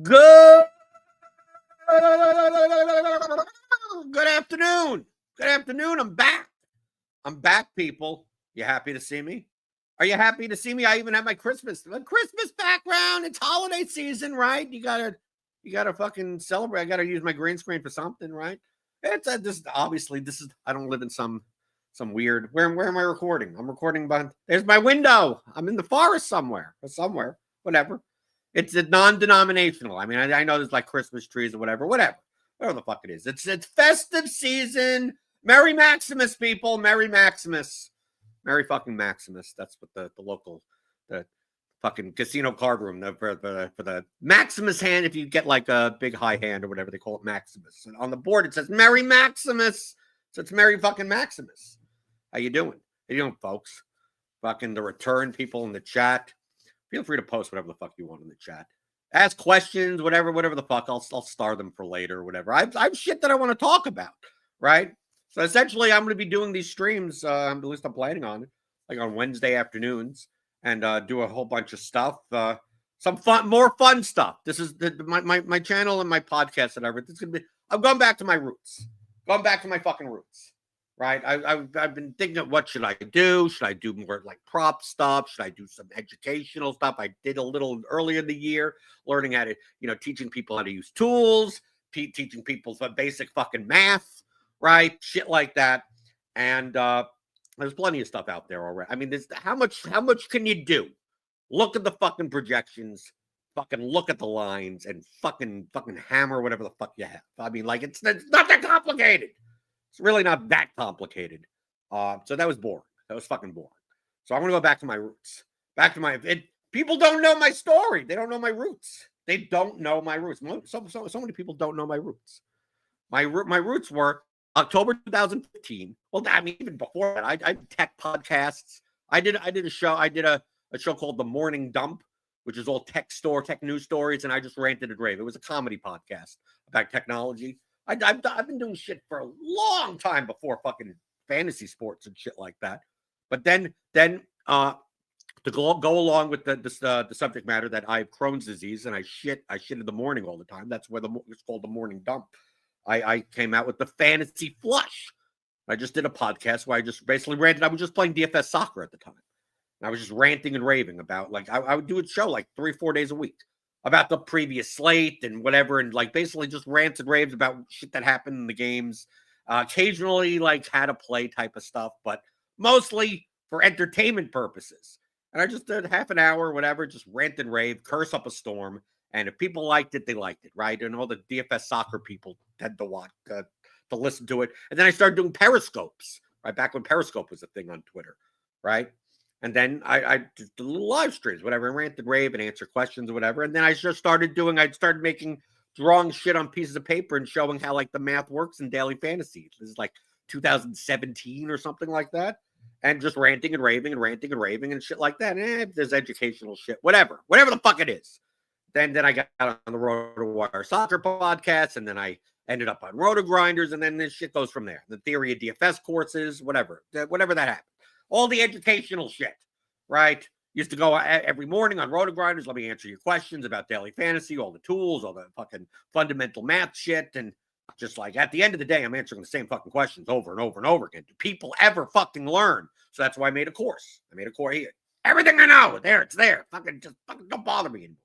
Good good afternoon. Good afternoon. I'm back. I'm back, people. You happy to see me? Are you happy to see me? I even have my Christmas background. It's holiday season, right? You gotta fucking celebrate. I gotta use my green screen for something, right? It's this obviously this is I don't live in some weird where am I recording? I'm recording behind there's my window. I'm in the forest somewhere or somewhere, whatever. It's a non-denominational. I mean, I know there's like Christmas trees or whatever the fuck it is. It's festive season. Merry Maximus, people. Merry Maximus. Merry fucking Maximus. That's what the local the fucking casino card room for the Maximus hand. If you get like a big high hand or whatever they call it, Maximus. And on the board it says Merry Maximus. So it's Merry fucking Maximus. How you doing? How you doing, folks? Fucking the return people in the chat. Feel free to post whatever the fuck you want in the chat. Ask questions, whatever the fuck. I'll star them for later or whatever. I've shit that I want to talk about, right? So essentially, I'm going to be doing these streams. At least I'm planning on it, like on Wednesday afternoons, and do a whole bunch of stuff. Some more fun stuff. This is my channel and my podcast and everything. It's gonna be. I'm going back to my roots. Going back to my fucking roots. Right. I've been thinking of what should I do? Should I do more like prop stuff? Should I do some educational stuff? I did a little earlier in the year, learning how to, teaching people how to use tools, teaching people some basic fucking math, right? Shit like that. And there's plenty of stuff out there already. I mean, there's how much can you do? Look at the fucking projections, fucking look at the lines, and fucking hammer whatever the fuck you have. I mean, like it's not that complicated. It's really not that complicated. So that was boring. That was fucking boring. So I'm going to go back to my roots. People don't know my story. They don't know my roots. They don't know my roots. So many people don't know my roots. My roots were October 2015. Well, I mean, even before that, I did tech podcasts. I did a show. I did a show called The Morning Dump, which is all tech news stories. And I just ranted and raved. It was a comedy podcast about technology. I've been doing shit for a long time before fucking fantasy sports and shit like that. But then to go along with the subject matter that I have Crohn's disease and I shit in the morning all the time. That's where it's called The Morning Dump. I came out with the fantasy flush. I just did a podcast where I just basically ranted. I was just playing DFS soccer at the time. And I was just ranting and raving about like I would do a show like 3-4 days a week about the previous slate and whatever, and like basically just rants and raves about shit that happened in the games. Occasionally, like how to play type of stuff, but mostly for entertainment purposes. And I just did half an hour or whatever, just rant and rave, curse up a storm. And if people liked it, they liked it, right? And all the DFS soccer people tend to watch, to listen to it. And then I started doing Periscopes, right? Back when Periscope was a thing on Twitter, right? And then I did little live streams, whatever, and rant and rave and answer questions or whatever. And then I started drawing shit on pieces of paper and showing how like the math works in daily fantasy. This is like 2017 or something like that. And just ranting and raving and shit like that. And there's educational shit, whatever the fuck it is. Then I got on the RotoWire soccer podcast, and then I ended up on Roto Grinders, and then this shit goes from there. The theory of DFS courses, whatever that happened. All the educational shit, right? Used to go every morning on Roto Grinders. Let me answer your questions about daily fantasy, all the tools, all the fucking fundamental math shit. And just like at the end of the day, I'm answering the same fucking questions over and over and over again. Do people ever fucking learn? So that's why I made a course. Here. Everything I know, it's there. Fucking don't bother me anymore.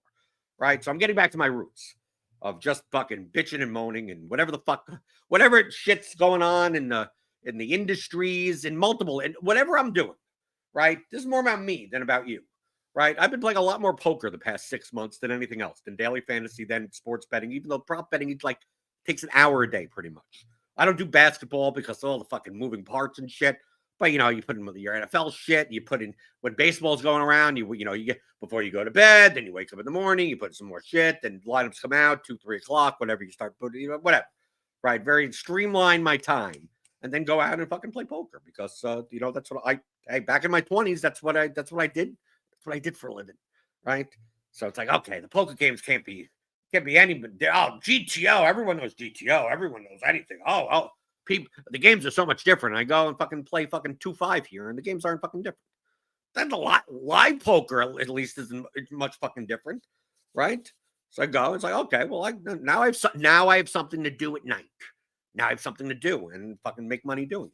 Right? So I'm getting back to my roots of just fucking bitching and moaning and whatever shit's going on in the industries and multiple and whatever I'm doing, right? This is more about me than about you, right? I've been playing a lot more poker the past 6 months than anything else, than daily fantasy, than sports betting, even though prop betting takes an hour a day pretty much. I don't do basketball because of all the fucking moving parts and shit. But you put in your NFL shit. You put in when baseball's going around. You get before you go to bed. Then you wake up in the morning. You put some more shit. Then lineups come out 2-3 o'clock. Whatever you start putting, whatever. Right? Very streamline my time, and then go out and fucking play poker because that's what back in my 20s. That's what I did. That's what I did for a living. Right? So it's like, okay, the poker games can't be any. Oh, GTO. Everyone knows GTO. Everyone knows anything. Oh. The games are so much different. I go and fucking play fucking 2-5 here, and the games aren't fucking different. Then the live poker at least isn't much fucking different, right? So I go. It's like, okay, well, now I have something to do at night. Now I have something to do and fucking make money doing it.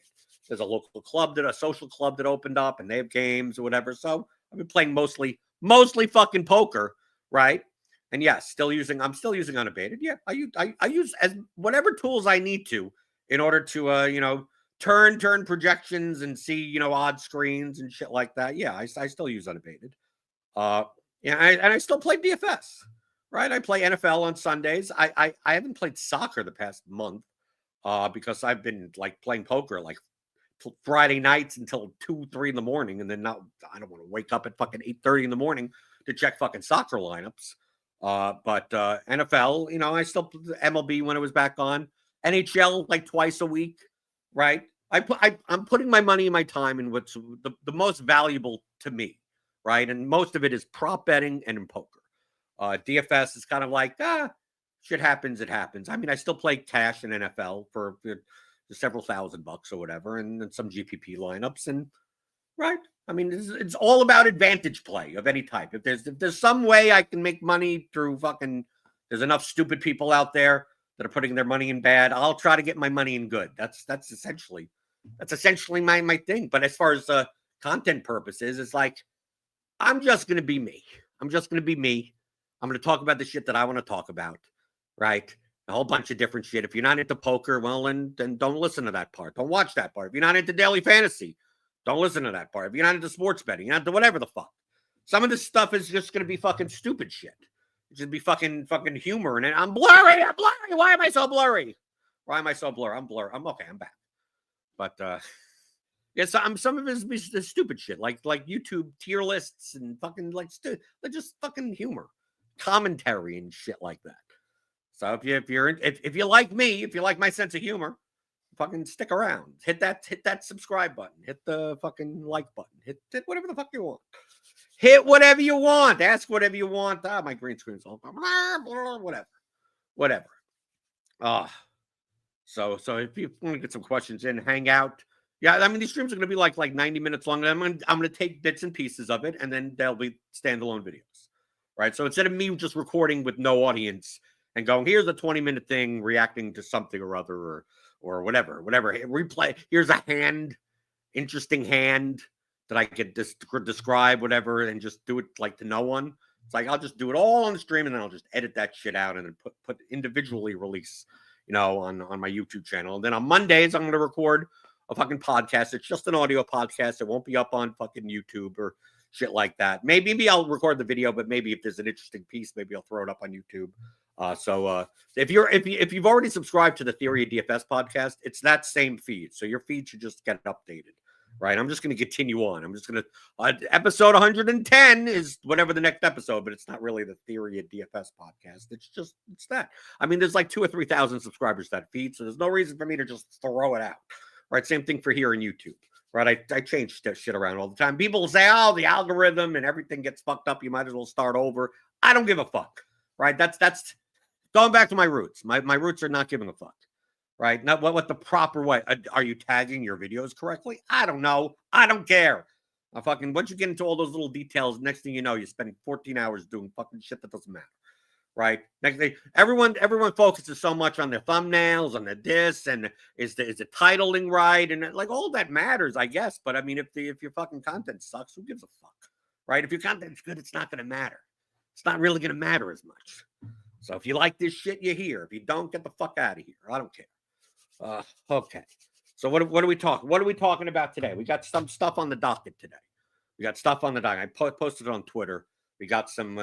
There's a local club a social club that opened up, and they have games or whatever. So I've been playing mostly fucking poker, right? And yes, I'm still using unabated. Yeah, I use as whatever tools I need to in order to turn projections and see odd screens and shit like that. Yeah, I still use unabated. Uh, yeah, and I still play DFS. Right, I play NFL on Sundays. I haven't played soccer the past month because I've been like playing poker like Friday nights until 2, 3 in the morning, and then now I don't want to wake up at fucking 8:30 in the morning to check fucking soccer lineups. But NFL, I still MLB when it was back on. NHL like twice a week, right? I'm putting my money and my time in what's the most valuable to me, right? And most of it is prop betting and in poker. DFS is kind of like, shit happens, it happens. I mean, I still play cash in NFL for several $1,000 or whatever, and some GPP lineups. And right, I mean, it's all about advantage play of any type. If there's some way I can make money through there's enough stupid people out there that are putting their money in bad, I'll try to get my money in good. That's essentially my thing. But as far as content purposes, it's like I'm just gonna be me. I'm just gonna be me. I'm going to talk about the shit that I want to talk about, right? A whole bunch of different shit. If you're not into poker, well, then don't listen to that part. Don't watch that part. If you're not into daily fantasy, don't listen to that part. If you're not into sports betting, you're not into whatever the fuck. Some of this stuff is just going to be fucking stupid shit. It's just be fucking humor. And I'm blurry. Why am I so blurry? I'm blurry. I'm okay. I'm back. But, yeah, some of it is stupid shit, like YouTube tier lists and fucking just fucking humor, commentary and shit like that. So if you like me, if you like my sense of humor, fucking stick around. Hit that subscribe button. Hit the fucking like button. Hit whatever the fuck you want. Hit whatever you want. Ask whatever you want. My green screen's all whatever. So if you want to get some questions in, hang out. Yeah, I mean, these streams are going to be like 90 minutes long. I'm going to take bits and pieces of it, and then they'll be standalone videos, right? So instead of me just recording with no audience and going, here's a 20-minute thing reacting to something or other or whatever, replay. Here's a interesting hand that I could describe, whatever, and just do it like to no one. It's like I'll just do it all on the stream, and then I'll just edit that shit out and then put individually release, on my YouTube channel. And then on Mondays, I'm going to record a fucking podcast. It's just an audio podcast. It won't be up on fucking YouTube or shit like that. Maybe I'll record the video, but maybe if there's an interesting piece, maybe I'll throw it up on YouTube. So if you've already subscribed to the Theory of DFS podcast, it's that same feed. So your feed should just get updated, right? I'm just going to continue on. I'm just going to episode 110 is whatever the next episode, but it's not really the Theory of DFS podcast. It's that. I mean, there's like 2,000 or 3,000 subscribers to that feed, so there's no reason for me to just throw it out. Right, same thing for here on YouTube. Right, I change shit around all the time. People say, "Oh, the algorithm and everything gets fucked up. You might as well start over." I don't give a fuck. Right, that's going back to my roots. My roots are not giving a fuck. Right, not what the proper way. Are you tagging your videos correctly? I don't know. I don't care. Once you get into all those little details, next thing you know, you're spending 14 hours doing fucking shit that doesn't matter. Right. Next thing, everyone focuses so much on their thumbnails, on the this, and is the titling right, and like all that matters, I guess. But I mean, if your fucking content sucks, who gives a fuck, right? If your content's good, it's not going to matter. It's not really going to matter as much. So if you like this shit, you're here. If you don't, get the fuck out of here. I don't care. Okay. So what are we talking? What are we talking about today? We got some stuff on the docket today. We got stuff on the docket. I posted it on Twitter. We got some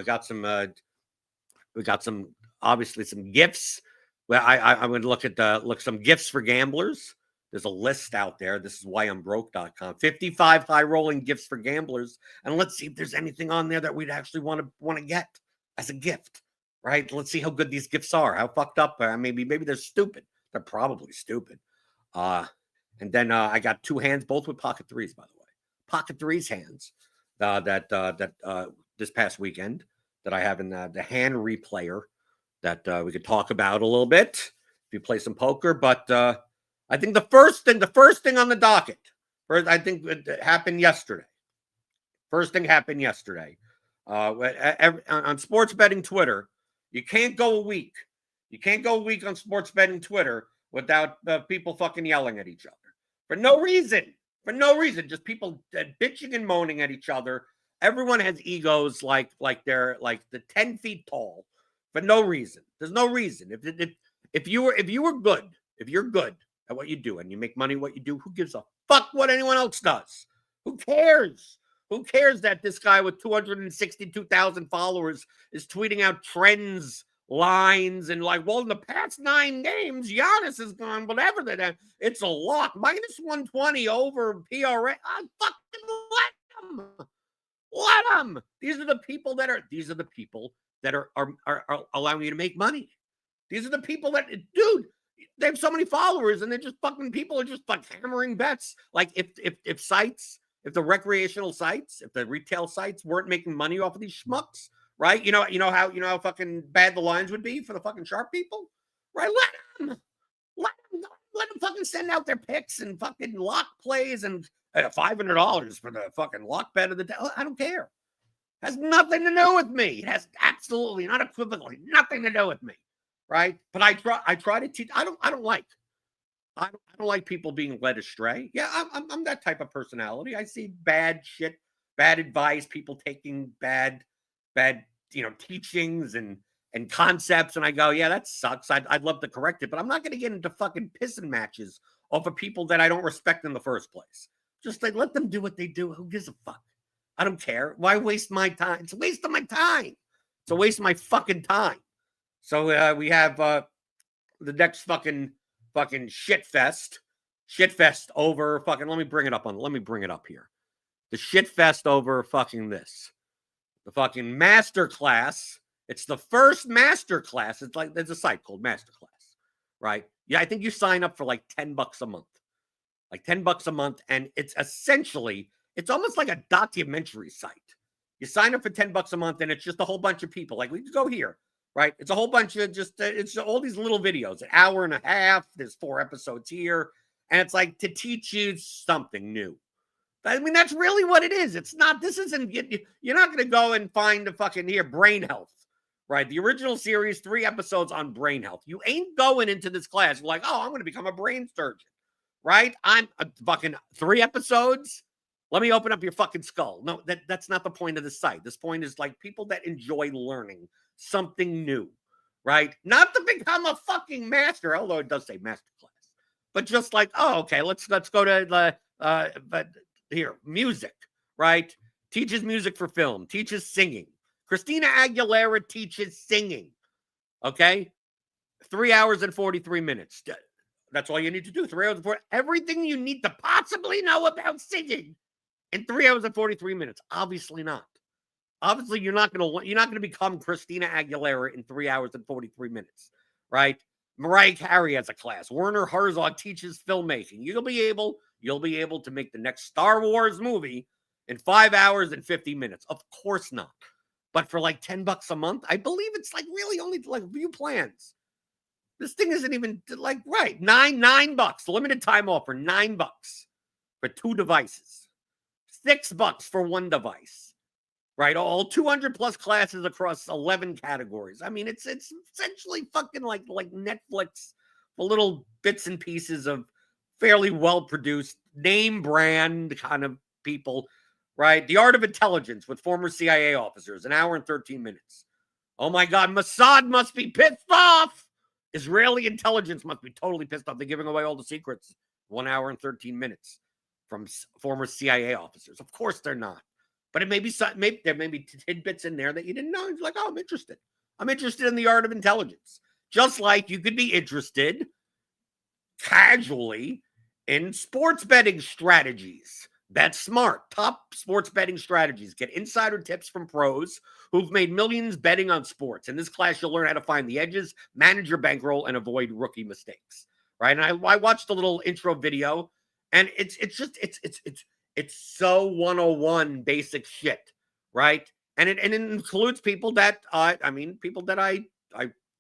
obviously some gifts. Well, I'm going to look at some gifts for gamblers. There's a list out there. This is whyI'mbroke.com. 55 high rolling gifts for gamblers, and let's see if there's anything on there that we'd actually want to get as a gift. Right? Let's see how good these gifts are. How fucked up? Maybe they're stupid. They're probably stupid. And then I got 2 hands, both with pocket threes, by the way. Pocket threes hands that this past weekend. That I have in the hand replayer that we could talk about a little bit if you play some poker. But I think the first thing on the docket, I think it happened yesterday. First thing happened yesterday. On sports betting Twitter, You can't go a week. You can't go a week on sports betting Twitter without people fucking yelling at each other for no reason. For no reason, just people bitching and moaning at each other. Everyone has egos like they're like the 10 feet tall for no reason. There's no reason. If you're good at what you do and you make money what you do, who gives a fuck what anyone else does? Who cares? Who cares that this guy with 262,000 followers is tweeting out trends, lines, and like, well, in the past 9 games, Giannis has gone whatever that. It's a lot. Minus 120 over PRA. I fucking let them. Let them. These are the people that are allowing you to make money. These are the people that, dude, they have so many followers and they're just fucking, people are just like hammering bets. Like if sites, if the recreational sites, if the retail sites weren't making money off of these schmucks, right? You know how fucking bad the lines would be for the fucking sharp people, right? Let them fucking send out their picks and fucking lock plays and $500 for the fucking lock bet of the day. I don't care. It has nothing to do with me. It has absolutely, not equivocally, nothing to do with me, right? But I try to teach. I don't like people being led astray. Yeah, I'm that type of personality. I see bad shit, bad advice, people taking bad teachings and concepts, and I go, yeah, that sucks. I'd love to correct it, but I'm not going to get into fucking pissing matches off of people that I don't respect in the first place. Just like, let them do what they do. Who gives a fuck? I don't care. Why waste my time? It's a waste of my time. It's a waste of my fucking time. So we have the next fucking shit fest over fucking. Let me bring it up here. The shit fest over fucking this. The fucking MasterClass. It's the first MasterClass. It's like, there's a site called MasterClass, right? Yeah, I think you sign up for like $10 a month. Like $10 a month, and it's essentially, it's almost like a documentary site. You sign up for $10 a month, and it's just a whole bunch of people. Like, we go here, right? It's a whole bunch of it's all these little videos, an hour and a half. There's 4 episodes here, and it's like to teach you something new. I mean, that's really what it is. It's not, this isn't, you're not going to go and find the fucking brain health, right? The original series, 3 episodes on brain health. You ain't going into this class like, oh, I'm going to become a brain surgeon, right? I'm fucking 3 episodes. Let me open up your fucking skull. No, that's not the point of the site. This point is like people that enjoy learning something new, right? Not to become a fucking master, although it does say MasterClass, but just like, oh, okay, let's go to the, here, music, right? Teaches music for film, teaches singing. Christina Aguilera teaches singing, okay? 3 hours and 43 minutes. That's all you need to do. 3 hours and 40. Everything you need to possibly know about singing in 3 hours and 43 minutes. Obviously not. Obviously, you're not going to become Christina Aguilera in 3 hours and 43 minutes, right? Mariah Carey has a class. Werner Herzog teaches filmmaking. You'll be able to make the next Star Wars movie in 5 hours and 50 minutes. Of course not. But for like $10 a month, I believe it's like really only like view plans. This thing isn't even like, right, $9, limited time offer, $9 for 2 devices, $6 for 1 device, right? All 200 plus classes across 11 categories. I mean, it's essentially fucking like Netflix for little bits and pieces of fairly well-produced name brand kind of people, right? The Art of Intelligence with former CIA officers, 1 hour and 13 minutes. Oh my God, Mossad must be pissed off. Israeli intelligence must be totally pissed off. They're giving away all the secrets. 1 hour and 13 minutes from former CIA officers. Of course they're not. But it may be there may be tidbits in there that you didn't know. It's like, oh, I'm interested. I'm interested in the art of intelligence. Just like you could be interested casually in sports betting strategies. That's smart. Top sports betting strategies. Get insider tips from pros who've made millions betting on sports. In this class, you'll learn how to find the edges, manage your bankroll, and avoid rookie mistakes. Right? And I watched a little intro video, and it's so 101 basic shit, right? And it includes people that I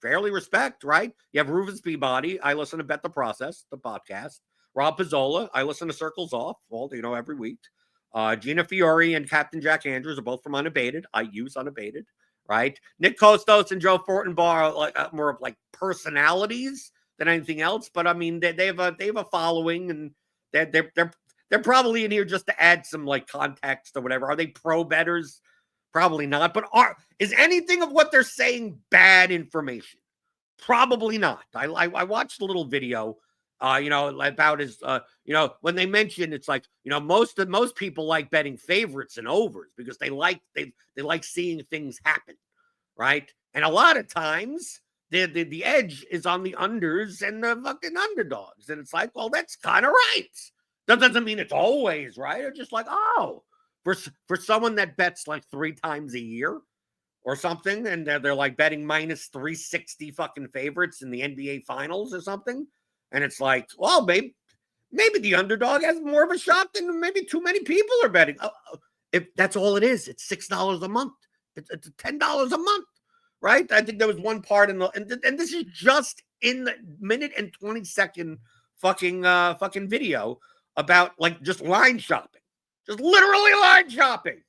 fairly respect, right? You have Rufus Peabody. I listen to Bet the Process, the podcast. Rob Pizzola. I listen to Circles Off, every week. Gina Fiore and Captain Jack Andrews are both from Unabated. I use Unabated, right? Nick Kostos and Joe Fortenbaugh are like more of like personalities than anything else. But I mean, they have a following, and they're probably in here just to add some like context or whatever. Are they pro bettors? Probably not. But is anything of what they're saying bad information? Probably not. I watched a little video, about his, when they mentioned it's like, most people like betting favorites and overs because they like seeing things happen, right? And a lot of times the edge is on the unders and the fucking underdogs, and it's like, well, that's kind of right. That doesn't mean it's always right. It's just like, oh, for someone that bets like 3 times a year or something, and they're like betting minus 360 fucking favorites in the NBA finals or something. And it's like, well, maybe the underdog has more of a shot than maybe too many people are betting. If that's all it is, it's $6 a month. It's $10 a month, right? I think there was one part and this is just in the minute and 20-second fucking video about like just line shopping, just literally line shopping.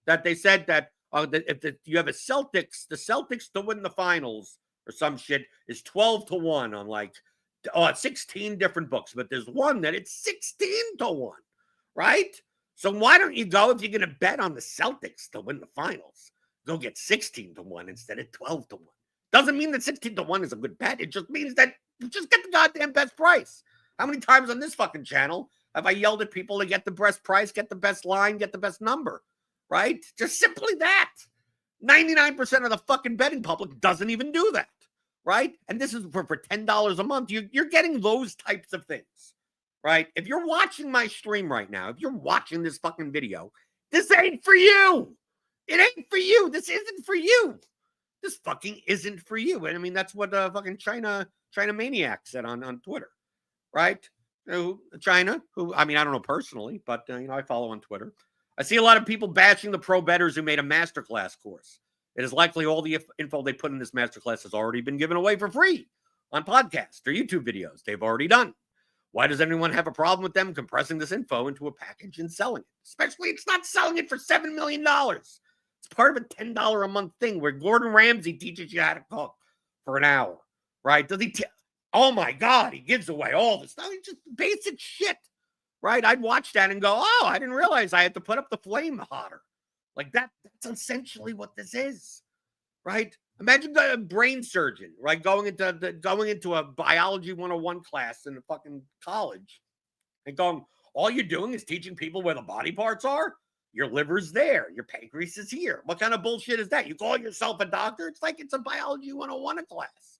That they said that if you have the Celtics to win the finals or some shit is 12-1 on like 16 different books, but there's one that it's 16-1, right? So why don't you go, if you're going to bet on the Celtics to win the finals, go get 16-1 instead of 12-1. Doesn't mean that 16-1 is a good bet. It just means that you just get the goddamn best price. How many times on this fucking channel have I yelled at people to get the best price, get the best line, get the best number? Right? Just simply that. 99% of the fucking betting public doesn't even do that. Right? And this is for $10 a month. You're getting those types of things. Right? If you're watching my stream right now, if you're watching this fucking video, this ain't for you. It ain't for you. This isn't for you. This fucking isn't for you. And I mean, that's what fucking China Maniac said on Twitter. Right? China, who, I mean, I don't know personally, but, I follow on Twitter. I see a lot of people bashing the pro bettors who made a MasterClass course. It is likely all the info they put in this MasterClass has already been given away for free on podcasts or YouTube videos they've already done. Why does anyone have a problem with them compressing this info into a package and selling it? Especially, it's not selling it for $7 million. It's part of a $10 a month thing where Gordon Ramsay teaches you how to cook for an hour, right? Does he? Oh my God, he gives away all this stuff. It's just basic shit. Right? I'd watch that and go, oh, I didn't realize I had to put up the flame hotter. Like that's essentially what this is. Right? Imagine a brain surgeon, right? Going into a biology 101 class in a fucking college and going, all you're doing is teaching people where the body parts are. Your liver's there. Your pancreas is here. What kind of bullshit is that? You call yourself a doctor? It's like it's a biology 101 class.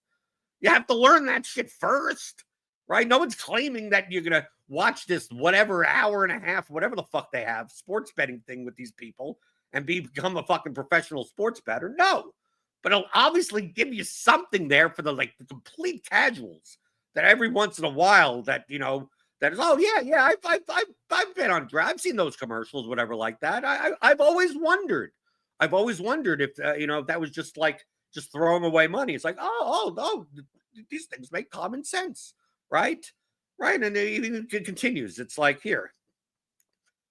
You have to learn that shit first. Right? No one's claiming that you're going to watch this whatever hour and a half, whatever the fuck they have, sports betting thing with these people and become a fucking professional sports bettor. No. But it'll obviously give you something there for the complete casuals that every once in a while that is, oh yeah, I've been on draft. I've seen those commercials, whatever like that. I've always wondered. If if that was just like just throwing away money. It's like, oh, these things make common sense. Right? And it continues. It's like, here.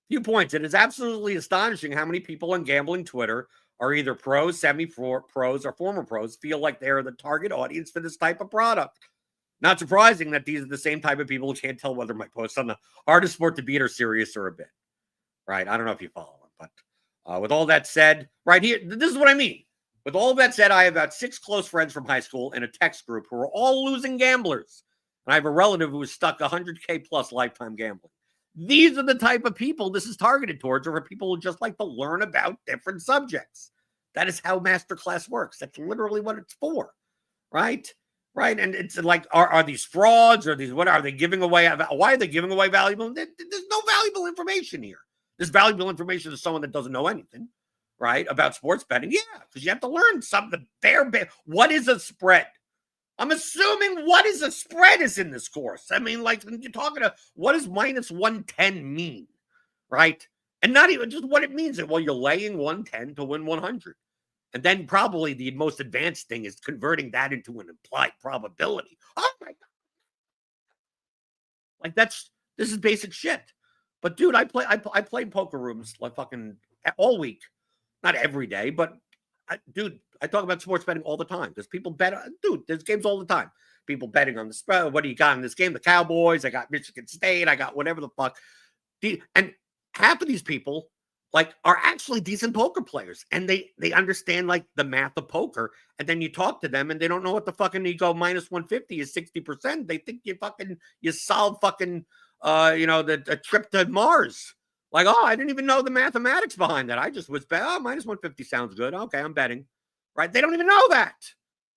Few points. It is absolutely astonishing how many people on gambling Twitter are either pros, semi-pros, or former pros feel like they are the target audience for this type of product. Not surprising that these are the same type of people who can't tell whether my posts on the hardest sport to beat are serious or a bit. Right? I don't know if you follow them, but with all that said, right here, this is what I mean. With all that said, I have about 6 close friends from high school in a text group who are all losing gamblers. And I have a relative who was stuck $100K plus lifetime gambling. These are the type of people this is targeted towards, or for people who just like to learn about different subjects. That is how MasterClass works. That's literally what it's for, right? And it's like, are these frauds? Or these, what are they giving away? Why are they giving away valuable? There's no valuable information here. There's valuable information to someone that doesn't know anything, right, about sports betting. Yeah, because you have to learn something. What is a spread? I'm assuming what is a spread is in this course. I mean, like, you're talking to what does minus 110 mean, right? And not even just what it means. Well, you're laying 110 to win 100. And then probably the most advanced thing is converting that into an implied probability. Oh, my God. Like, this is basic shit. But, dude, I played poker rooms like fucking all week. Not every day, but dude, I talk about sports betting all the time because people bet. Dude, there's games all the time. People betting on the spread. What do you got in this game? The Cowboys. I got Michigan State. I got whatever the fuck. And half of these people like are actually decent poker players, and they understand like the math of poker. And then you talk to them, and they don't know what the fucking you go minus 150 is 60%. They think you solve fucking the trip to Mars. Like, oh, I didn't even know the mathematics behind that. I just was bet. Oh, minus 150 sounds good. Okay, I'm betting. Right? They don't even know that.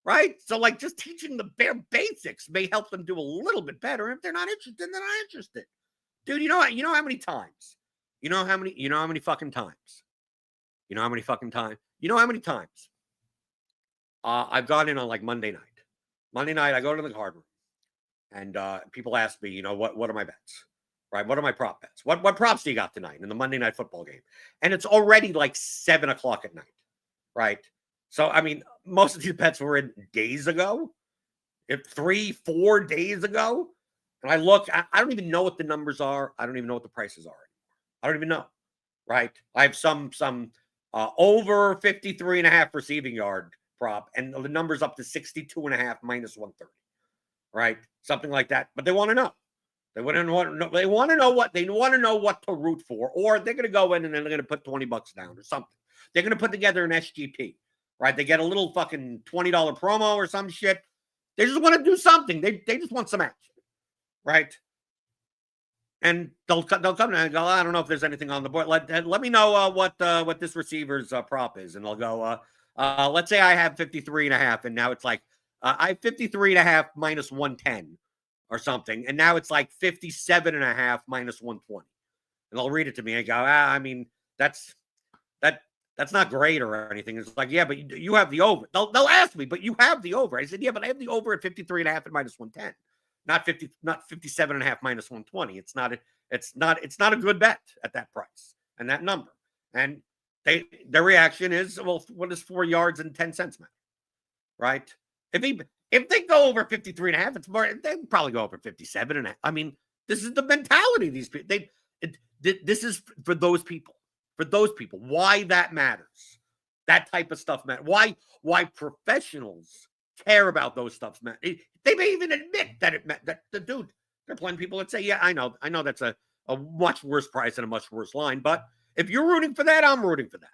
Right? So, like, just teaching the bare basics may help them do a little bit better. If they're not interested, they're not interested. Dude, you know how many times? You know how many fucking times? You know how many fucking times? You know how many times? I've gone in on like Monday night. Monday night, I go to the card room, and people ask me, what are my bets? Right? What are my prop bets? What props do you got tonight in the Monday night football game? And it's already like 7:00 at night, right? So, I mean, most of these bets were in days ago, 3-4 days ago. And I look, I don't even know what the numbers are. I don't even know what the prices are anymore. I don't even know, right? I have some over 53.5 receiving yard prop, and the number's up to 62.5 minus 130, right? Something like that. But they want to know. They want to know what to root for, or they're going to go in and then they're going to put $20 down or something. They're going to put together an SGP, right? They get a little fucking $20 promo or some shit. They just want to do something. They just want some action, right? And they'll come and go, I don't know if there's anything on the board. Let me know what this receiver's prop is, and they'll go. Let's say I have 53.5, and now it's like I have 53.5 minus 110. Or something, and now it's like 57.5 minus 120, and they'll read it to me and go, I mean, that's not great or anything. It's like, yeah, but you have the over. They'll ask me, but you have the over. I said, yeah, but I have the over at 53.5 and minus 110, not 57.5 minus 120. It's not a good bet at that price and that number. And their reaction is, well, what does 4 yards and 10 cents matter, right? If they go over 53.5, it's more. They probably go over 57.5. I mean, this is the mentality of these people. This is for those people. For those people, why that matters. That type of stuff matters. Why professionals care about those stuff matters. They may even admit that it meant that the dude. There are plenty of people that say, yeah, I know that's a much worse price and a much worse line. But if you're rooting for that, I'm rooting for that.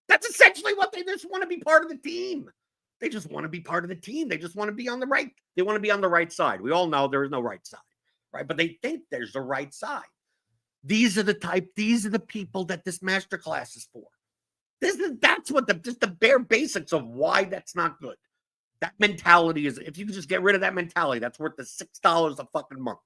That's essentially what they just want to be part of the team. They just want to be part of the team. They just want to be on the right. They want to be on the right side. We all know there is no right side, right? But they think there's the right side. These are the people that this masterclass is for. That's what just the bare basics of why that's not good. That mentality is, if you can just get rid of that mentality, that's worth the $6 a fucking month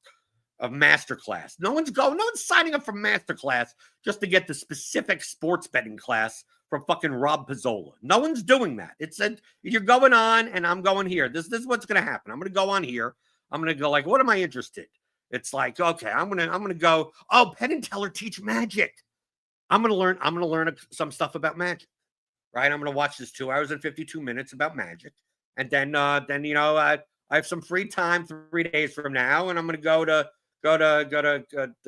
of masterclass. No one's signing up for masterclass just to get the specific sports betting class from fucking Rob Pizzola. No one's doing that. It said you're going on and I'm going here. This is what's going to happen. I'm going to go on here. I'm going to go like, what am I interested? It's like, okay, I'm going to go, oh, Penn and Teller teach magic. I'm going to learn some stuff about magic. Right? I'm going to watch this 2 hours and 52 minutes about magic. And then I have some free time 3 days from now, and I'm going to go to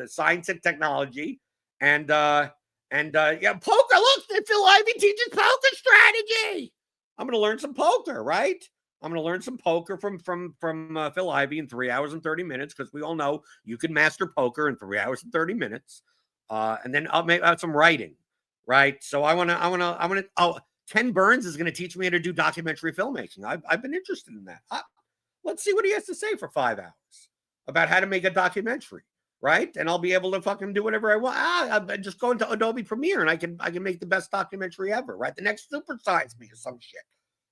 science and technology and poker. Look, Phil Ivey teaches poker strategy. I'm going to learn some poker, right? I'm going to learn some poker from Phil Ivey in 3 hours and 30 minutes, because we all know you can master poker in 3 hours and 30 minutes. And then I'll make some writing, right? So I want to. Oh, Ken Burns is going to teach me how to do documentary filmmaking. I've been interested in that. Let's see what he has to say for 5 hours about how to make a documentary. Right. And I'll be able to fucking do whatever I want. I just go into Adobe Premiere and I can make the best documentary ever. Right. The next Super Size Me or some shit.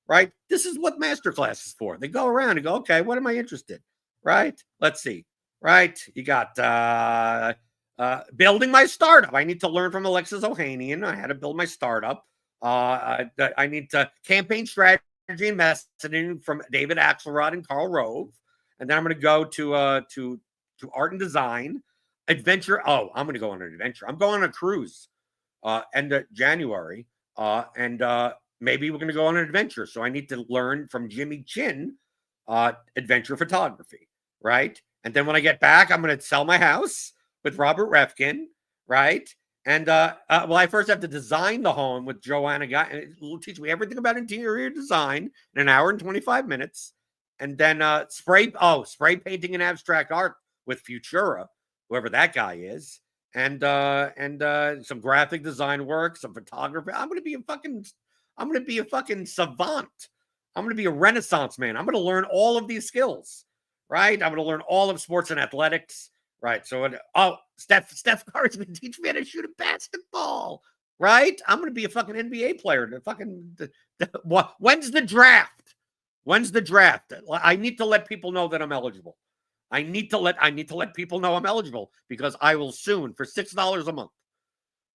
Right. This is what masterclass is for. They go around and go, okay, what am I interested? Right. Let's see. Right. You got building my startup. I need to learn from Alexis Ohanian. I had to build my startup. I need to campaign strategy and messaging from David Axelrod and Carl Rove. And then I'm going to go to art and design, adventure. Oh, I'm going to go on an adventure. I'm going on a cruise end of January. And maybe we're going to go on an adventure. So I need to learn from Jimmy Chin adventure photography, right? And then when I get back, I'm going to sell my house with Robert Refkin, right? And well, I first have to design the home with Joanna Guy. It will teach me everything about interior design in an hour and 25 minutes. And then spray painting and abstract art with Futura, whoever that guy is. And some graphic design work, some photography. I'm gonna be a fucking savant. I'm gonna be a renaissance man. I'm gonna learn all of these skills, right? I'm gonna learn all of sports and athletics. Right. So, Steph Curry's been teaching me how to shoot a basketball. Right. I'm going to be a fucking NBA player. When's the draft? When's the draft? I need to let people know that I'm eligible. I need to let people know I'm eligible because I will soon, for $6 a month,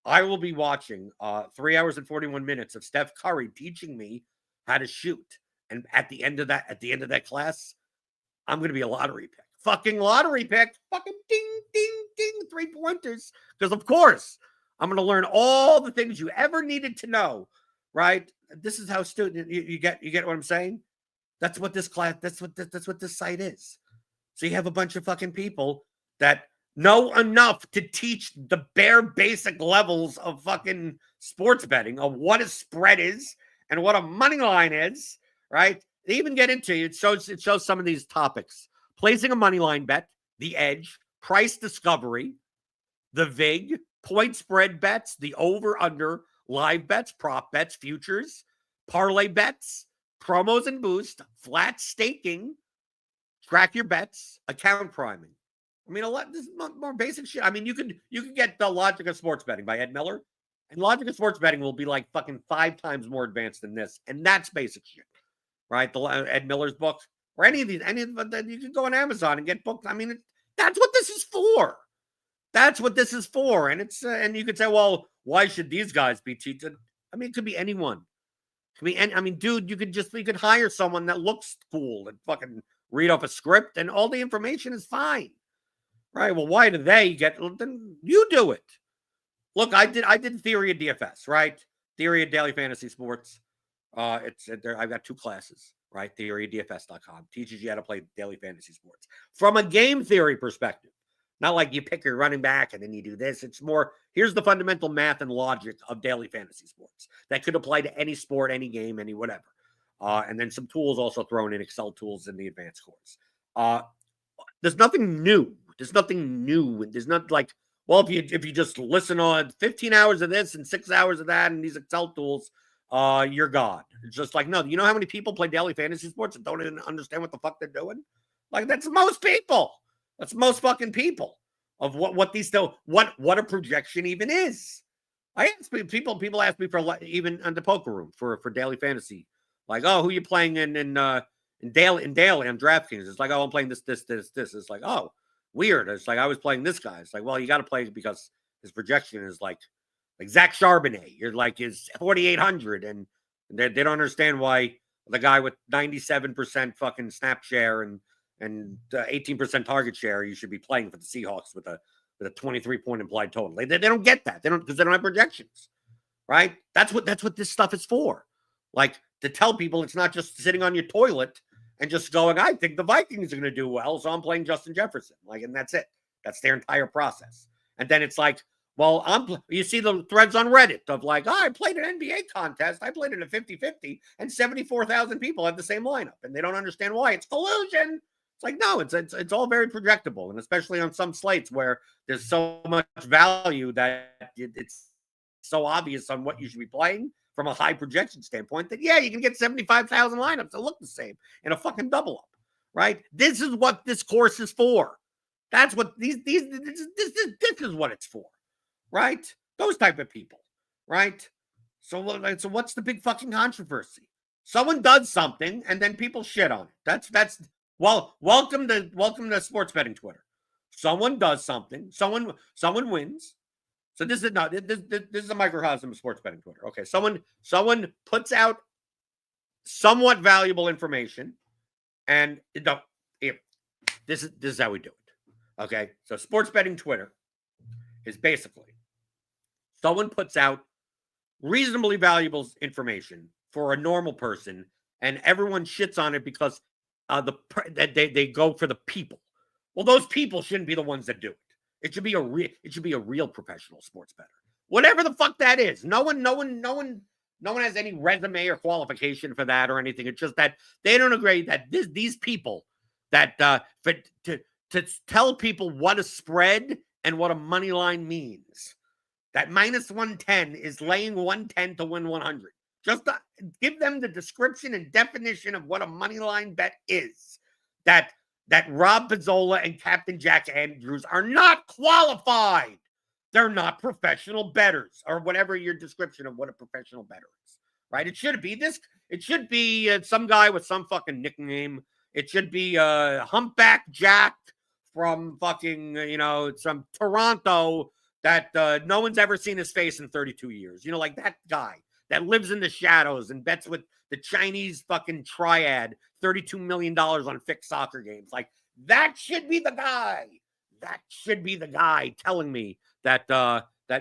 I will be watching 3 hours and 41 minutes of Steph Curry teaching me how to shoot. And at the end of that class, I'm going to be a lottery pick. Fucking lottery pick. Fucking ding, ding, ding, 3-pointers. Because, of course, I'm going to learn all the things you ever needed to know, right? This is how student you get what I'm saying? That's what this class, that's what this site is. So you have a bunch of fucking people that know enough to teach the bare basic levels of fucking sports betting, of what a spread is and what a money line is, right? They even get into it. It shows some of these topics. Placing a money line bet, the edge, price discovery, the VIG, point spread bets, the over-under, live bets, prop bets, futures, parlay bets, promos and boost, flat staking, track your bets, account priming. I mean, this is more basic shit. I mean, you could get The Logic of Sports Betting by Ed Miller, and Logic of Sports Betting will be like fucking 5 times more advanced than this, and that's basic shit, right? Ed Miller's books. Or any of you can go on Amazon and get books. I mean, that's what this is for. That's what this is for. And it's and you could say, well, why should these guys be teaching? I mean, it could be anyone. It could be I mean, dude, you could hire someone that looks cool and fucking read off a script, and all the information is fine, right? Well, why do they get? Then you do it. Look, I did theory of DFS, right? Theory of daily fantasy sports. It's there. I've got 2 classes. Right? TheoryDFS.com teaches you how to play daily fantasy sports from a game theory perspective. Not like you pick your running back and then you do this. It's more, here's the fundamental math and logic of daily fantasy sports that could apply to any sport, any game, any whatever. And then some tools also thrown in, Excel tools in the advanced course. There's nothing new. There's not like, well, if you just listen on 15 hours of this and 6 hours of that and these Excel tools, you're God. It's just like, no, you know how many people play daily fantasy sports and don't even understand what the fuck they're doing? Like, that's most people. That's most fucking people of what a projection even is. I ask people ask me for, even on the poker room for daily fantasy, like, oh, who you playing in daily on DraftKings? It's like, oh, I'm playing this. It's like, oh, weird. It's like, I was playing this guy. It's like, well, you got to play because his projection is like Zach Charbonnet. You're like is 4,800, and they don't understand why the guy with 97% fucking snap share and 18% target share you should be playing for the Seahawks with a 23-point implied total. They don't get that. They don't, because they don't have projections, right? That's what this stuff is for. Like, to tell people it's not just sitting on your toilet and just going, I think the Vikings are going to do well, so I'm playing Justin Jefferson. Like, and that's it. That's their entire process. And then it's like, well, you see the threads on Reddit of like, oh, I played an NBA contest. I played it at 50-50, and 74,000 people have the same lineup, and they don't understand why. It's collusion. It's like, no, it's all very projectable, and especially on some slates where there's so much value that it's so obvious on what you should be playing from a high projection standpoint that, yeah, you can get 75,000 lineups that look the same in a fucking double up, right? This is what this course is for. That's what this is what it's for, right? Those type of people, right? So what's the big fucking controversy? Someone does something and then people shit on it. That's well, welcome to sports betting Twitter. Someone does something, someone wins. So this is a microcosm of sports betting Twitter. Okay, someone puts out somewhat valuable information, and this is how we do it. Okay, so sports betting Twitter is basically someone puts out reasonably valuable information for a normal person, and everyone shits on it because they go for the people. Well, those people shouldn't be the ones that do it. It should be a real professional sports bettor. Whatever the fuck that is. No one has any resume or qualification for that or anything. It's just that they don't agree that these people that to tell people what a spread and what a money line means. That minus 110 is laying 110 to win 100. Just give them the description and definition of what a money line bet is. That Rob Pizzola and Captain Jack Andrews are not qualified. They're not professional bettors, or whatever your description of what a professional bettor is, right? It should be this. It should be some guy with some fucking nickname. It should be Humpback Jack from fucking, some Toronto that no one's ever seen his face in 32 years. Like that guy that lives in the shadows and bets with the Chinese fucking triad $32 million on fixed soccer games. Like, that should be the guy. That should be the guy telling me that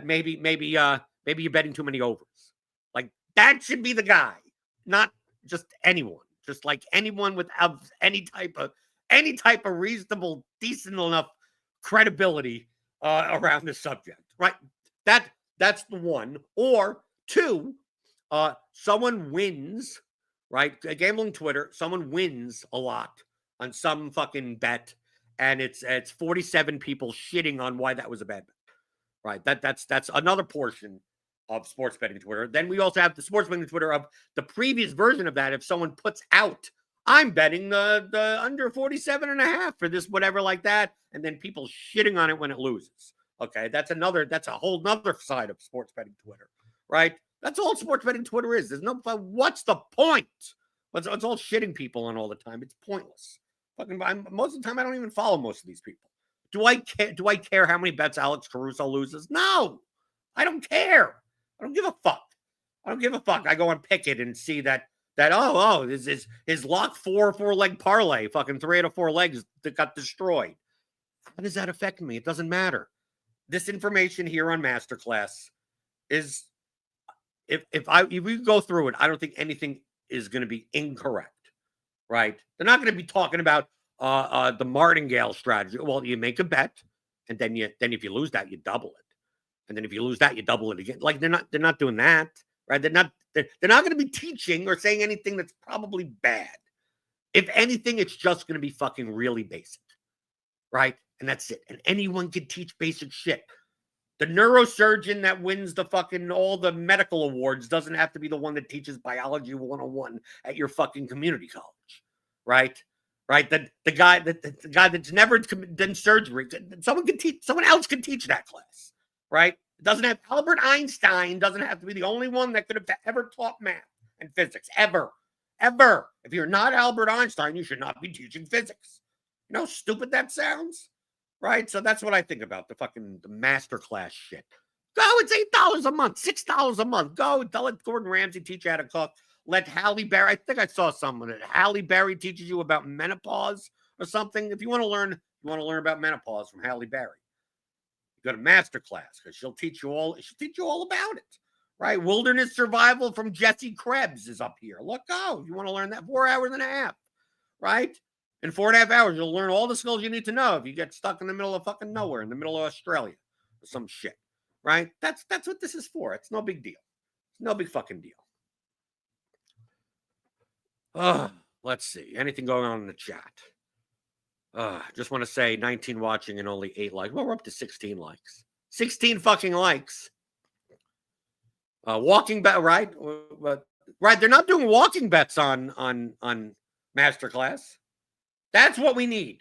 maybe you're betting too many overs. Like, that should be the guy, not just anyone. Just like anyone with any type of reasonable, decent enough credibility around this subject, right? That's the one. Or two, someone wins, right? Gambling Twitter, someone wins a lot on some fucking bet, and it's 47 people shitting on why that was a bad bet, right? That's another portion of sports betting Twitter. Then we also have the sports betting Twitter of the previous version of that. If someone puts out, I'm betting the under 47.5 for this, whatever, like that, and then people shitting on it when it loses. Okay, that's a whole nother side of sports betting Twitter, right? That's all sports betting Twitter is. There's no, what's the point? It's all shitting people on all the time. It's pointless. Most of the time, I don't even follow most of these people. Do I care? Do I care how many bets Alex Caruso loses? No, I don't care. I don't give a fuck. I don't give a fuck. I go and pick it and see that this his lock 4-leg parlay, fucking 3 out of 4 legs that got destroyed. How does that affect me? It doesn't matter. This information here on MasterClass is, if we go through it, I don't think anything is going to be incorrect, right? They're not going to be talking about the martingale strategy. Well, you make a bet, and then if you lose that, you double it. And then if you lose that, you double it again. Like, they're not doing that, right? They're not going to be teaching or saying anything that's probably bad. If anything, it's just going to be fucking really basic, right? And that's it. And anyone can teach basic shit. The neurosurgeon that wins the fucking all the medical awards doesn't have to be the one that teaches biology 101 at your fucking community college, right? Right? The guy that's never done surgery, someone else can teach that class. Right? It doesn't have Albert Einstein doesn't have to be the only one that could have ever taught math and physics. Ever. If you're not Albert Einstein, you should not be teaching physics. You know how stupid that sounds? Right? So that's what I think about the MasterClass shit. Go, it's $8 a month, $6 a month. Go, let Gordon Ramsay teach you how to cook. Let Halle Berry, I think I saw someone that Halle Berry teaches you about menopause or something. If you want to learn about menopause from Halle Berry, go to MasterClass, because she'll teach you all about it, right? Wilderness survival from Jesse Krebs is up here. Look, if you want to learn that, 4 hours and a half, right? In 4.5 hours, you'll learn all the skills you need to know if you get stuck in the middle of fucking nowhere, in the middle of Australia or some shit, right? That's what this is for. It's no big deal. It's no big fucking deal. Let's see. Anything going on in the chat? Just want to say 19 watching and only 8 likes. Well, we're up to 16 likes. 16 fucking likes. Walking bet, right? Right. They're not doing walking bets on MasterClass. That's what we need.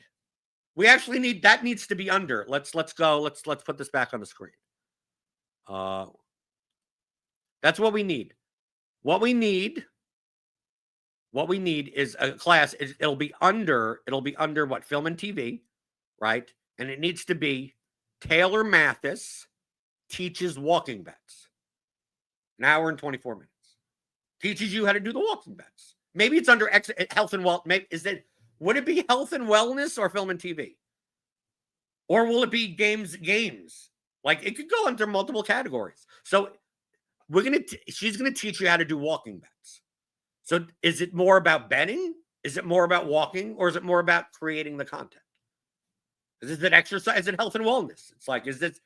We actually need, that needs to be under. Let's go. Let's put this back on the screen. That's what we need. What we need is a class. It'll be under what? Film and TV, right? And it needs to be Taylor Mathis teaches walking bets. An hour and 24 minutes. Teaches you how to do the walking bets. Maybe it's under health and wealth. Would it be health and wellness or film and TV? Or will it be games? Like, it could go under multiple categories. So she's gonna teach you how to do walking bets. So is it more about betting? Is it more about walking? Or is it more about creating the content? Is it exercise? Is it health and wellness? It's like, is this,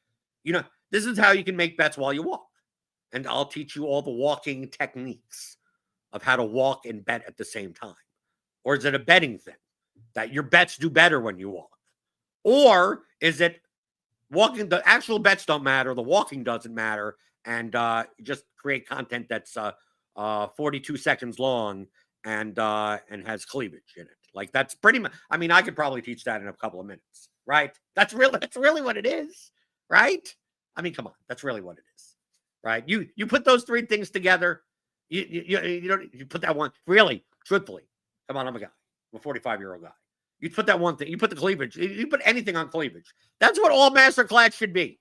This is how you can make bets while you walk. And I'll teach you all the walking techniques of how to walk and bet at the same time. Or is it a betting thing that your bets do better when you walk? Or is it walking? The actual bets don't matter. The walking doesn't matter. And just create content that's 42 seconds long and has cleavage in it. Like that's pretty much. I mean, I could probably teach that in a couple of minutes, right? That's really what it is, right? I mean, come on, that's really what it is, right? You put those three things together. You put that one really truthfully. Come on, I'm a guy. I'm a 45-year-old guy. You put that one thing. You put the cleavage. You put anything on cleavage. That's what all MasterClass should be.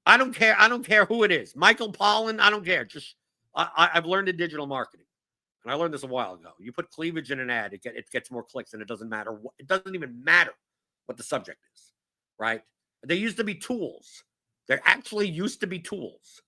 I don't care. I don't care who it is. Michael Pollan. I don't care. Just I've learned in digital marketing, and I learned this a while ago. You put cleavage in an ad, it gets more clicks, and it doesn't matter. It doesn't even matter what the subject is, right? There used to be tools. There actually used to be tools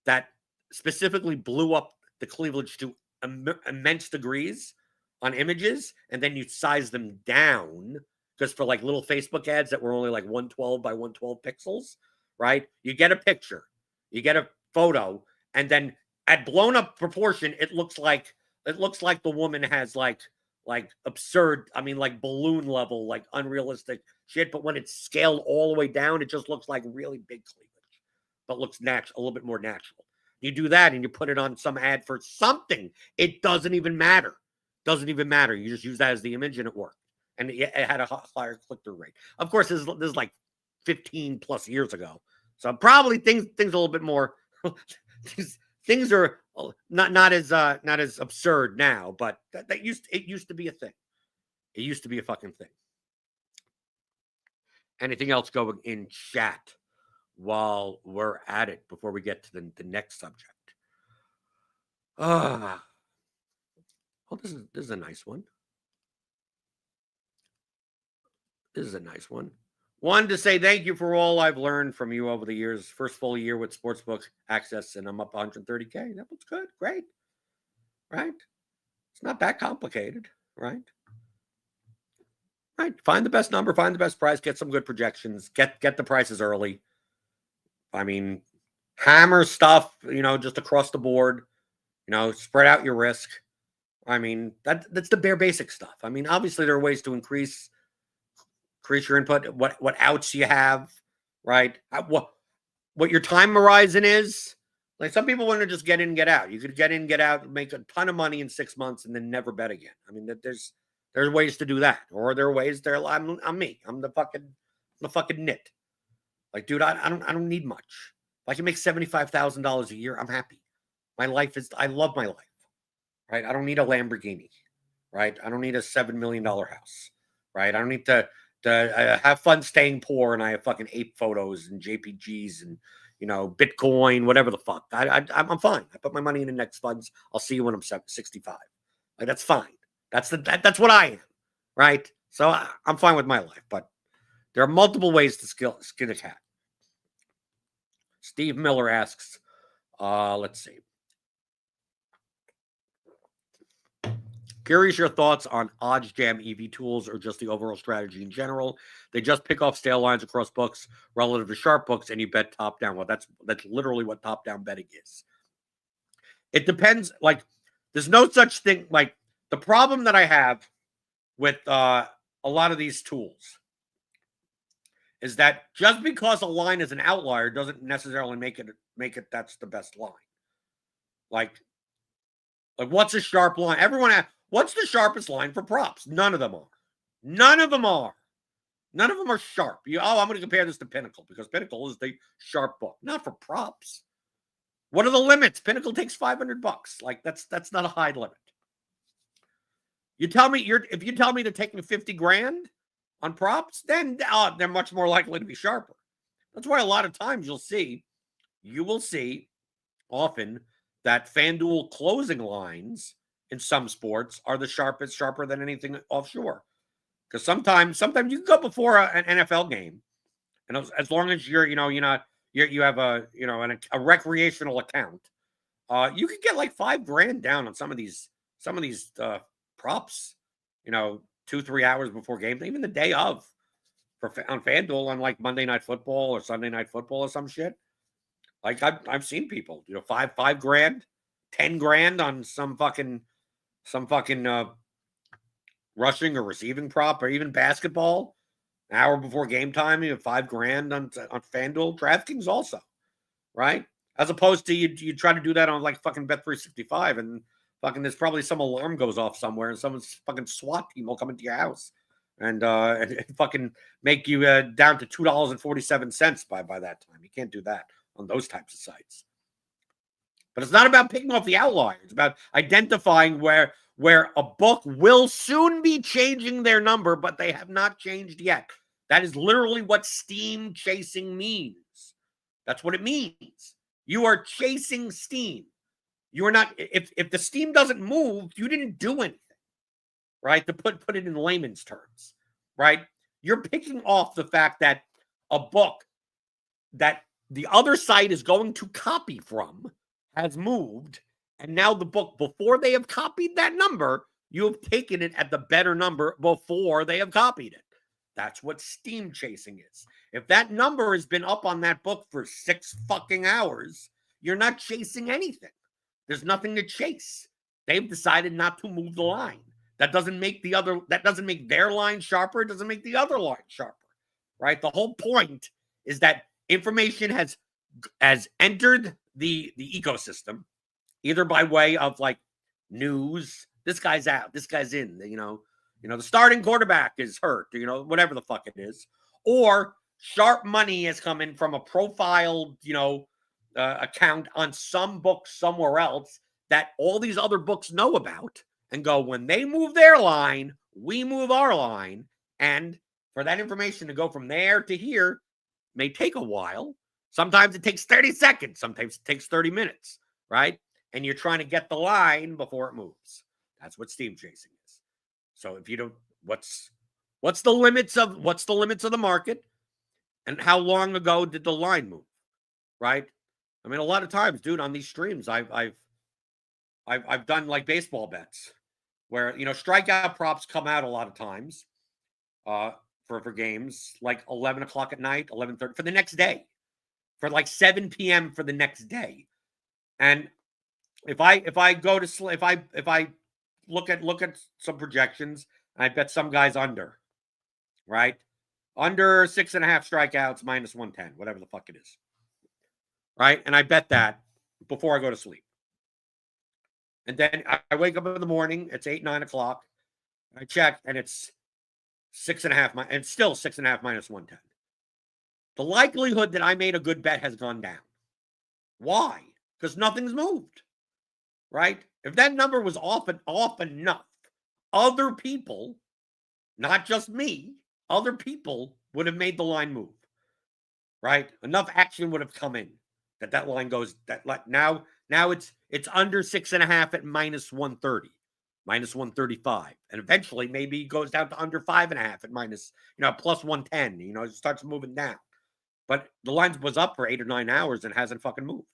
that specifically blew up the cleavage to immense degrees on images, and then you size them down because for like little Facebook ads that were only like 112 by 112 pixels, right? You get a picture, you get a photo, and then at blown up proportion, it looks like the woman has like absurd, I mean, like balloon level, like unrealistic shit. But when it's scaled all the way down, it just looks like really big cleavage, but looks natural, a little bit more natural. You do that and you put it on some ad for something. It doesn't even matter. Doesn't even matter. You just use that as the image and it worked. And it had a higher click-through rate. Of course, this is like 15 plus years ago. So probably things a little bit more. things are not as absurd now, but it used to be a thing. It used to be a fucking thing. Anything else going in chat while we're at it before we get to the next subject? Oh, this is a nice one. This is a nice one. Wanted to say thank you for all I've learned from you over the years. First full year with Sportsbook Access, and I'm up 130K. That was good. Great. Right? It's not that complicated, right? Right. Find the best number, find the best price, get some good projections, get the prices early. I mean, hammer stuff, just across the board, spread out your risk. I mean, that's the bare basic stuff. I mean, obviously there are ways to increase your input, what outs you have, right? What your time horizon is. Like some people want to just get in and get out. You could get in, get out, make a ton of money in 6 months and then never bet again. I mean, there's ways to do that. Or there are ways I'm me. I'm the fucking nit. Like, dude, I don't need much. If I can make $75,000 a year, I'm happy. I love my life. Right? I don't need a Lamborghini. Right? I don't need a $7 million house. Right? I don't need to have fun staying poor, and I have fucking ape photos and JPGs and Bitcoin, whatever the fuck. I'm fine. I put my money in index funds. I'll see you when I'm 65. Like that's fine. That's what I am, right? So I'm fine with my life, but there are multiple ways to skin a cat. Steve Miller asks, let's see. Curious your thoughts on OddsJam EV tools or just the overall strategy in general. They just pick off stale lines across books relative to sharp books, and you bet top down. Well, that's literally what top down betting is. It depends. Like, there's no such thing. Like, the problem that I have with a lot of these tools is that just because a line is an outlier doesn't necessarily make it that's the best line. Like what's a sharp line? Everyone asks, what's the sharpest line for props? None of them are. None of them are. None of them are sharp. I'm going to compare this to Pinnacle because Pinnacle is the sharp book, not for props. What are the limits? Pinnacle takes $500. Like that's not a high limit. You tell me if you tell me they're taking 50 grand on props, then they're much more likely to be sharper. That's why a lot of times you will see often that FanDuel closing lines in some sports are the sharper than anything offshore. Because sometimes you can go before an NFL game, and as long as you have a recreational account, you could get like $5,000 down on some of these props. 2-3 hours before game, even the day of, on FanDuel on like Monday Night Football or Sunday Night Football or some shit. Like I've seen people, you know, five grand, 10 grand on some fucking rushing or receiving prop or even basketball. An hour before game time, you have 5 grand on FanDuel, DraftKings also, right? As opposed to you try to do that on like fucking Bet365 and fucking there's probably some alarm goes off somewhere and someone's fucking SWAT team will come into your house and fucking make you down to $2.47 by that time. You can't do that on those types of sites. But it's not about picking off the outlier. It's about identifying where a book will soon be changing their number, but they have not changed yet. That is literally what steam chasing means. That's what it means. You are chasing steam. You are not, if the steam doesn't move, you didn't do anything, right? To put it in layman's terms, right? You're picking off the fact that a book that the other site is going to copy from has moved, and now the book, before they have copied that number, you have taken it at the better number before they have copied it. That's what steam chasing is. If that number has been up on that book for 6 fucking hours, you're not chasing anything. There's nothing to chase. They've decided not to move the line. That doesn't make their line sharper. It doesn't make the other line sharper, right? The whole point is that information has entered the ecosystem, either by way of like news, this guy's out, this guy's in, you know, the starting quarterback is hurt, you know, whatever the fuck it is, or sharp money has come in from a profiled, account on some book somewhere else that all these other books know about and go, when they move their line, we move our line. And for that information to go from there to here may take a while. Sometimes it takes 30 seconds. Sometimes it takes 30 minutes, right? And you're trying to get the line before it moves. That's what steam chasing is. So if you don't, what's the limits of the market, and how long ago did the line move, right? I mean, a lot of times, dude, on these streams, I've done like baseball bets where, you know, strikeout props come out a lot of times for games like 11 o'clock at night, 11:30 for the next day, for like 7 p.m. for the next day. And if I go to sleep, if I look at some projections, and I bet some guys under, right? Under 6.5 strikeouts, minus 110, whatever the fuck it is. Right? And I bet that before I go to sleep. And then I wake up in the morning, it's 8, 9 o'clock. I check, and it's 6.5, and it's still 6.5 minus 110. The likelihood that I made a good bet has gone down. Why? Because nothing's moved. Right? If that number was off enough, other people, not just me, other people would have made the line move. Right? Enough action would have come in that line goes, that like now it's under 6.5 at minus 130, minus 135, and eventually maybe goes down to under 5.5 at minus, plus 110. It starts moving down. But the line was up for 8 or 9 hours and hasn't fucking moved.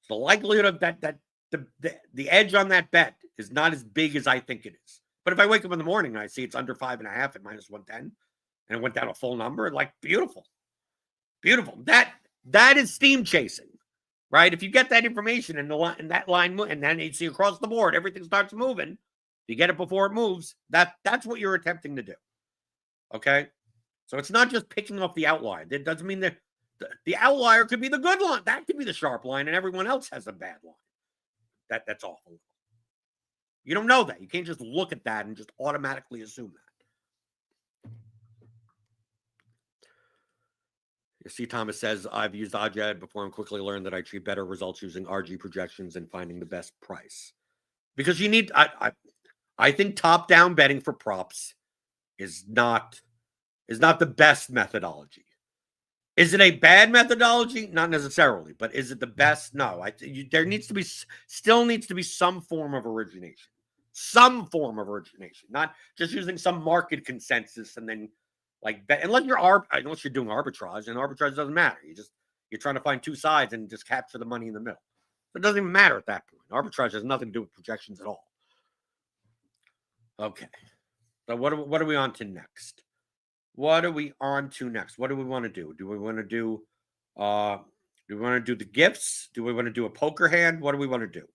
So the likelihood of that the edge on that bet is not as big as I think it is. But if I wake up in the morning and I see it's under 5.5 at minus 110, and it went down a full number, like beautiful. That is steam chasing, right? If you get that information and that line, and then you see across the board, everything starts moving. If you get it before it moves, that's what you're attempting to do. Okay, so it's not just picking up the outlier. That doesn't mean that the outlier could be the good line. That could be the sharp line, and everyone else has a bad line. That's awful. You don't know that. You can't just look at that and just automatically assume that. You see, Thomas says, I've used Oddjed before and quickly learned that I achieve better results using RG projections and finding the best price. Because you need, I think top-down betting for props is not the best methodology. Is it a bad methodology? Not necessarily, but is it the best? No. There still needs to be some form of origination. Some form of origination, not just using some market consensus and then unless you're doing arbitrage, and arbitrage doesn't matter. You're trying to find two sides and just capture the money in the middle. It doesn't even matter at that point. Arbitrage has nothing to do with projections at all. Okay. So what are we on to next? What do we want to do? Do we want to do Do we want to do the gifts? Do we want to do a poker hand? What do we want to do?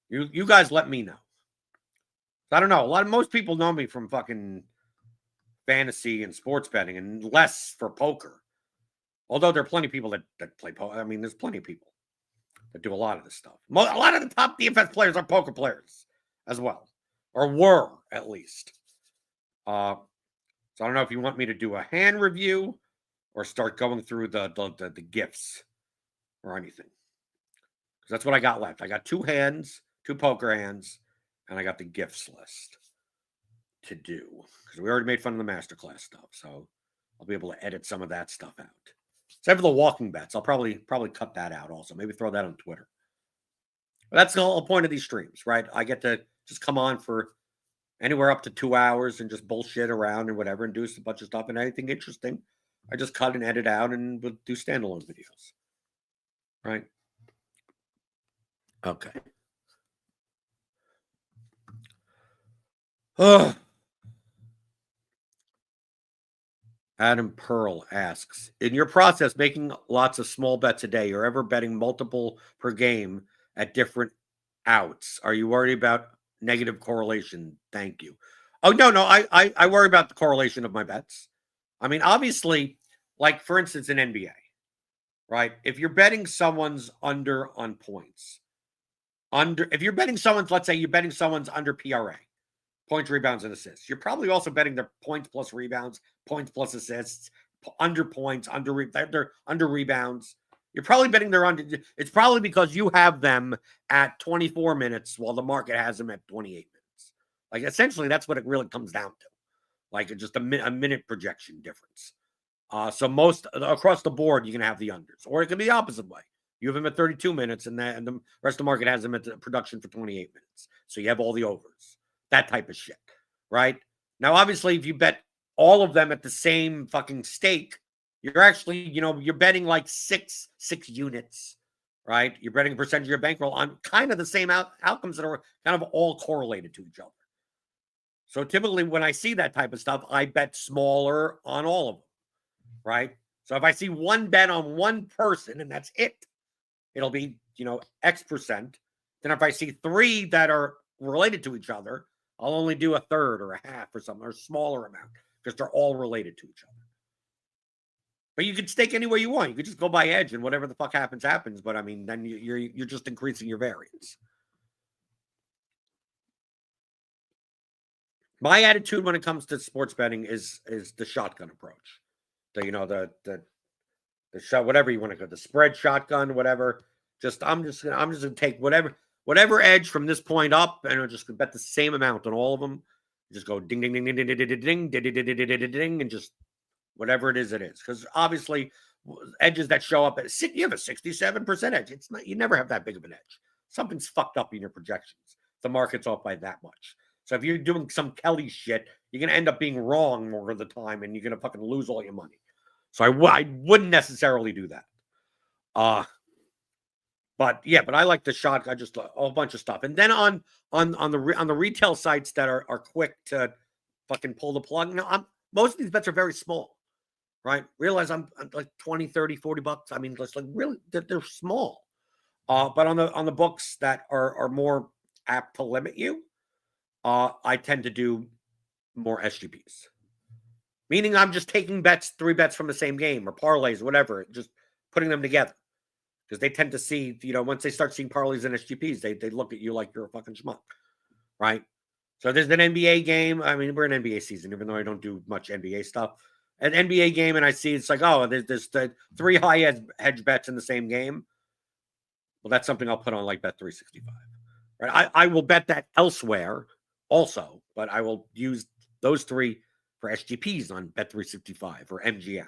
You guys let me know. I don't know. Most people know me from fucking fantasy and sports betting and less for poker. Although there are plenty of people that play poker. I mean, there's plenty of people that do a lot of this stuff. A lot of the top DFS players are poker players as well, or were at least. So I don't know if you want me to do a hand review or start going through the gifts or anything. Because that's what I got left. I got 2 hands, 2 poker hands, and I got the gifts list to do. Because we already made fun of the MasterClass stuff, so I'll be able to edit some of that stuff out. Except for the walking bets. I'll probably cut that out also. Maybe throw that on Twitter. But that's the whole point of these streams, right? I get to just come on for anywhere up to 2 hours and just bullshit around and whatever and do a bunch of stuff. And anything interesting, I just cut and edit out and we'll do standalone videos. Right? Okay. Adam Pearl asks, in your process, making lots of small bets a day, you're ever betting multiple per game at different outs? Are you worried about negative correlation? Thank you. Oh, no. I worry about the correlation of my bets. I mean, obviously, like, for instance, in NBA, right? If you're betting someone's under on points, if you're betting someone's, let's say you're betting someone's under PRA, points, rebounds, and assists. You're probably also betting their points plus rebounds, points plus assists, under points, under rebounds. You're probably betting their under. It's probably because you have them at 24 minutes while the market has them at 28 minutes. Like, essentially, that's what it really comes down to. Like, just a minute projection difference. So most across the board, you can have the unders, or it can be the opposite way. You have them at 32 minutes, and the rest of the market has them at the production for 28 minutes. So you have all the overs. That type of shit, right? Now, obviously, if you bet all of them at the same fucking stake, you're actually, you're betting like six units, right? You're betting a percentage of your bankroll on kind of the same outcomes that are kind of all correlated to each other. So typically when I see that type of stuff, I bet smaller on all of them, right? So if I see one bet on one person and that's it, it'll be, X percent. Then if I see 3 that are related to each other, I'll only do a third or a half or something, or a smaller amount, because they're all related to each other. But you could stake any way you want. You could just go by edge, and whatever the fuck happens, happens. But I mean, then you're just increasing your variance. My attitude when it comes to sports betting is the shotgun approach. The shot, whatever you want to go, the spread shotgun, whatever. I'm just gonna take whatever edge from this point up, and I'll just bet the same amount on all of them. Just go ding, ding, ding, ding, ding, ding, ding, ding, ding, ding, ding, and just whatever it is. Because obviously, edges that show up at you have a 67% edge. It's not, you never have that big of an edge. Something's fucked up in your projections. The market's off by that much. So if you're doing some Kelly shit, you're gonna end up being wrong more of the time, and you're gonna fucking lose all your money. So I wouldn't necessarily do that. But yeah, I like the shot. I just a whole bunch of stuff, and then on the retail sites that are quick to fucking pull the plug. Now, most of these bets are very small, right? Realize I'm like 20, 30, 40 bucks. I mean, just like really, they're small. But on the books that are more apt to limit you, I tend to do more SGPs. Meaning I'm just taking 3 bets from the same game or parlays, whatever, just putting them together. Because they tend to see, once they start seeing parlays and SGPs, they look at you like you're a fucking schmuck, right? So there's an NBA game. I mean, we're in NBA season, even though I don't do much NBA stuff. An NBA game, and I see it's like, oh, there's 3 high hedge bets in the same game. Well, that's something I'll put on like Bet365, right? I will bet that elsewhere also, but I will use those 3 for SGPs on Bet365 or MGM,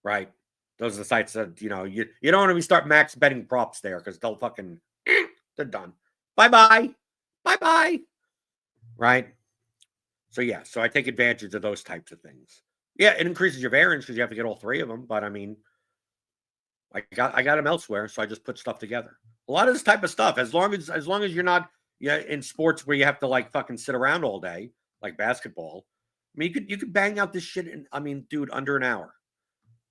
right? Those are the sites that, you don't want to start max betting props there because they'll fucking, they're done. Bye-bye. Bye-bye. Right? So, yeah. So, I take advantage of those types of things. Yeah, it increases your variance because you have to get all 3 of them. But, I mean, I got them elsewhere, so I just put stuff together. A lot of this type of stuff, as long as you're not in sports where you have to, like, fucking sit around all day, like basketball. I mean, you could bang out this shit in, dude, under an hour.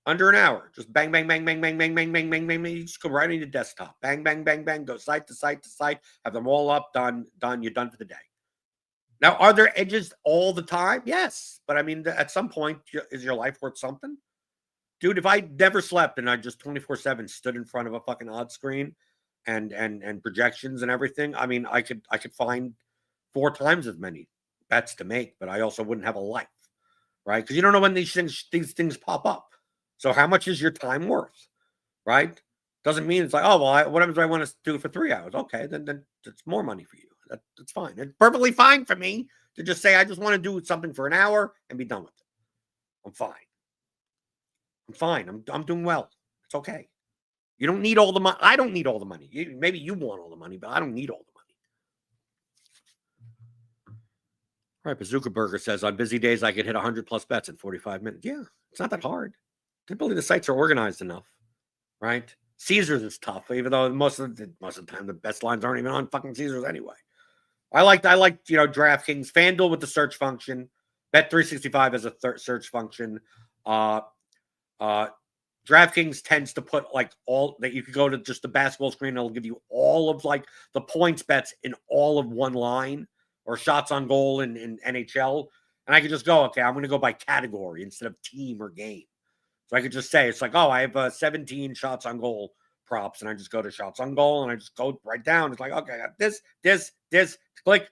Under an hour. Just bang, bang, bang, bang, bang, bang, bang, bang, bang, bang, bang. You just go right on your desktop. Bang, bang, bang, bang. Go site to site to site. Have them all up, done, done. You're done for the day. Now, are there edges all the time? Yes. But I mean, at some point, is your life worth something? Dude, if I never slept and I just 24/7 stood in front of a fucking odd screen and projections and everything, I mean, I could find 4 times as many bets to make, but I also wouldn't have a life, right? Because you don't know when these things pop up. So how much is your time worth, right? Doesn't mean it's like, oh well, what happens if I want to do it for 3 hours? Okay, then it's more money for you. That's fine. It's perfectly fine for me to just say I just want to do something for an hour and be done with it. I'm fine. I'm fine. I'm doing well. It's okay. You don't need all the money. I don't need all the money. Maybe you want all the money, but I don't need all the money. All right, Bazooka Burger says on busy days I could hit 100 plus bets in 45 minutes. Yeah, it's not that hard. Typically the sites are organized enough, right? Caesars is tough, even though most of the time the best lines aren't even on fucking Caesars anyway. I like DraftKings, FanDuel with the search function, Bet365 as a search function. DraftKings tends to put like all that you could go to just the basketball screen. And it'll give you all of like the points bets in all of one line or shots on goal in NHL. And I could just go, okay, I'm going to go by category instead of team or game. So I could just say, it's like, oh, I have 17 shots on goal props. And I just go to shots on goal and I just go right down. It's like, okay, I got this, click.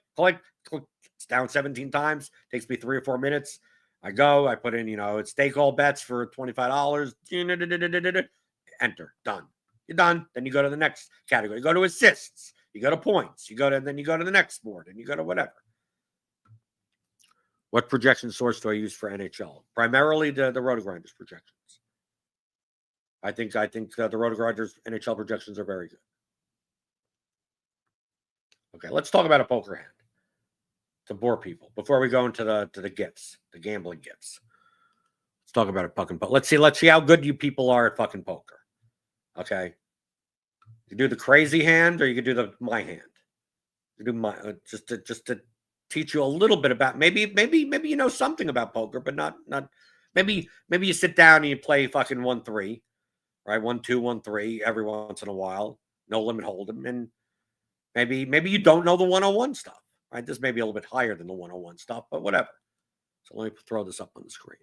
It's down 17 times. Takes me 3 or 4 minutes. I go, I put in, it's stake all bets for $25. Enter, done. You're done. Then you go to the next category. You go to assists. You go to points. Then you go to the next board, and you go to whatever. What projection source do I use for NHL? Primarily the Roto-Grinders projections. I think the Roto-Grinders NHL projections are very good. Okay, let's talk about a poker hand to bore people before we go into the gifts, the gambling gifts. Let's talk about a fucking poker. Let's see how good you people are at fucking poker. Okay, you do the crazy hand, or you could do my hand. You do my just to teach you a little bit about maybe you know something about poker, but not maybe you sit down and you play fucking 1-3, right? 1-2, 1-3 every once in a while. No limit hold'em, and maybe you don't know the 101 stuff. Right, this may be a little bit higher than the 101 stuff, but whatever. So let me throw this up on the screen.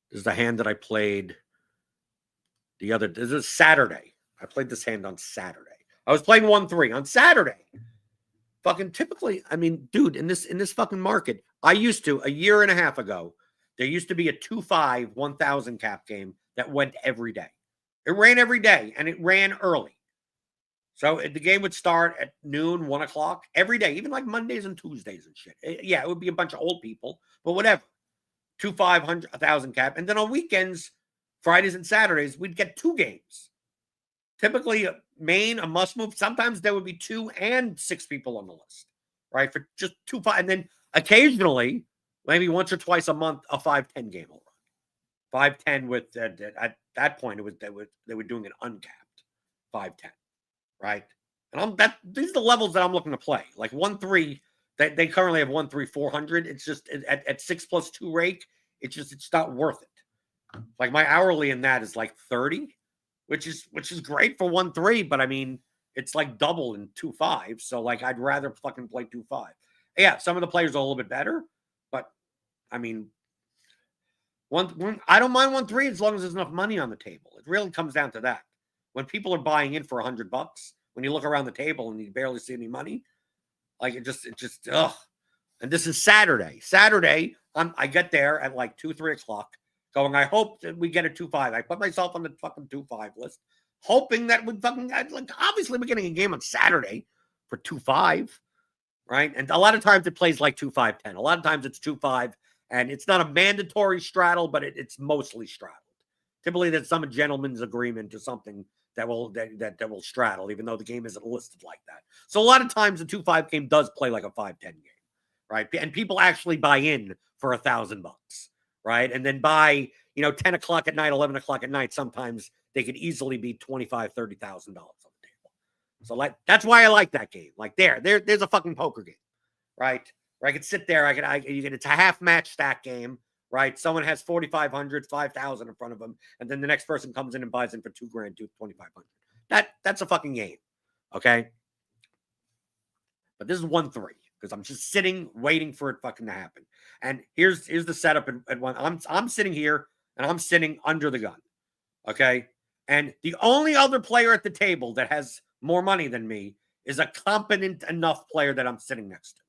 This is the hand that I played this is Saturday. I played this hand on Saturday. I was playing 1-3 on Saturday. Fucking typically, I mean, dude, in this fucking market, a year and a half ago, there used to be a 2-5 1,000 cap game that went every day. It ran every day, and it ran early. So the game would start at noon, 1 o'clock every day, even like Mondays and Tuesdays and shit. Yeah, it would be a bunch of old people, but whatever. 2-5, 1,000 cap. And then on weekends, Fridays and Saturdays, we'd get 2 games. Typically, a must move. Sometimes there would be 2 and 6 people on the list, right? For just 2-5. And then occasionally, maybe once or twice a month, a 5-10 game will run. 5-10 with, at that point, they were doing an uncapped 5-10. Right. And these are the levels that I'm looking to play. Like 1-3, they currently have 1-3 400. It's just at 6+2 rake, it's not worth it. Like my hourly in that is like 30, which is great for 1-3, but I mean it's like double in 2-5. So like I'd rather fucking play 2-5. Yeah, some of the players are a little bit better, but I mean I don't mind 1-3 as long as there's enough money on the table. It really comes down to that. When people are buying in for $100, when you look around the table and you barely see any money, like it just ugh. And this is Saturday. I get there at like 2-3 o'clock, going, I hope that we get a 2-5. I put myself on the fucking 2-5 list, hoping that we fucking like obviously we're getting a game on Saturday for 2-5, right? And a lot of times it plays like 2-5-10. A lot of times it's 2-5, and it's not a mandatory straddle, but it's mostly straddled. Typically, there's some gentleman's agreement or something that will straddle, even though the game isn't listed like that. So a lot of times the 2-5 game does play like a 5-10 game, right? And people actually buy in for $1,000, right? And then by 10 o'clock at night, 11 o'clock at night, sometimes they could easily be $25,000, $30,000 on the table. So that's why I like that game. Like there's a fucking poker game, right? Where I could sit there, it's a half match stack game, right? Someone has 4,500, 5,000 in front of them, and then the next person comes in and buys in for $2,000, 2,500. That's a fucking game, okay? But this is 1-3 because I'm just sitting waiting for it fucking to happen. And here's the setup at one. I'm sitting here and I'm sitting under the gun, okay? And the only other player at the table that has more money than me is a competent enough player that I'm sitting next to.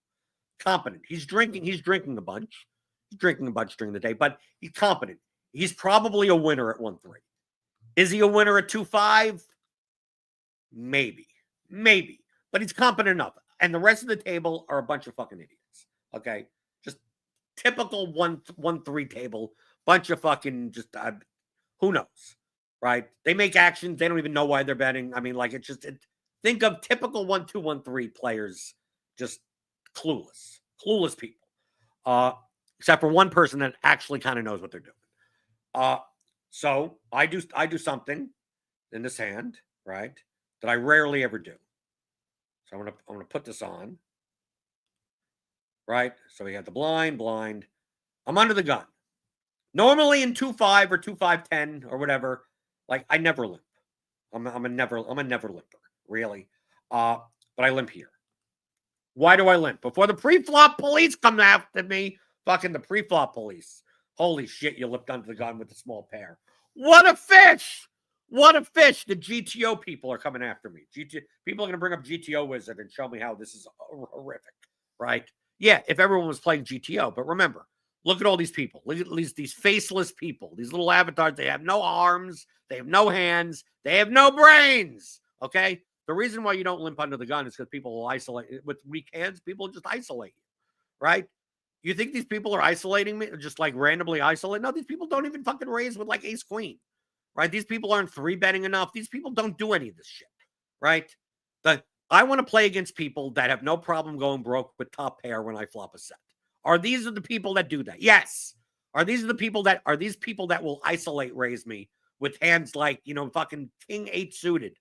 Competent. He's drinking a bunch. He's drinking a bunch during the day, but he's competent. He's probably a winner at 1-3. Is he a winner at 2-5? Maybe. But he's competent enough. And the rest of the table are a bunch of fucking idiots. Okay? Just typical 1-3 table. Bunch of fucking just who knows? Right? They make actions. They don't even know why they're betting. I mean, like, think of typical 1-2, 1-3 players, just clueless people. Except for one person that actually kind of knows what they're doing. So I do something in this hand, right, that I rarely ever do. So I'm gonna put this on, right? So we got the blind. I'm under the gun. Normally in 2-5 or 2-5-10 or whatever, like I never limp. I'm a never limper, really. But I limp here. Why do I limp? Before the pre-flop police come after me, fucking the pre-flop police. Holy shit, you limped under the gun with the small pair. What a fish! What a fish! The GTO people are coming after me. People are going to bring up GTO Wizard and show me how this is horrific, right? Yeah, if everyone was playing GTO. But remember, look at all these people. Look at these faceless people. These little avatars. They have no arms. They have no hands. They have no brains. Okay? The reason why you don't limp under the gun is because people will isolate. With weak hands, people just isolate you, right? You think these people are isolating me? Just like randomly isolate? No, these people don't even fucking raise with like ace queen, right? These people aren't 3-betting enough. These people don't do any of this shit, right? I want to play against people that have no problem going broke with top pair when I flop a set. Are these the people that do that? Yes. Are these people that will isolate raise me with hands like, fucking king 8 suited,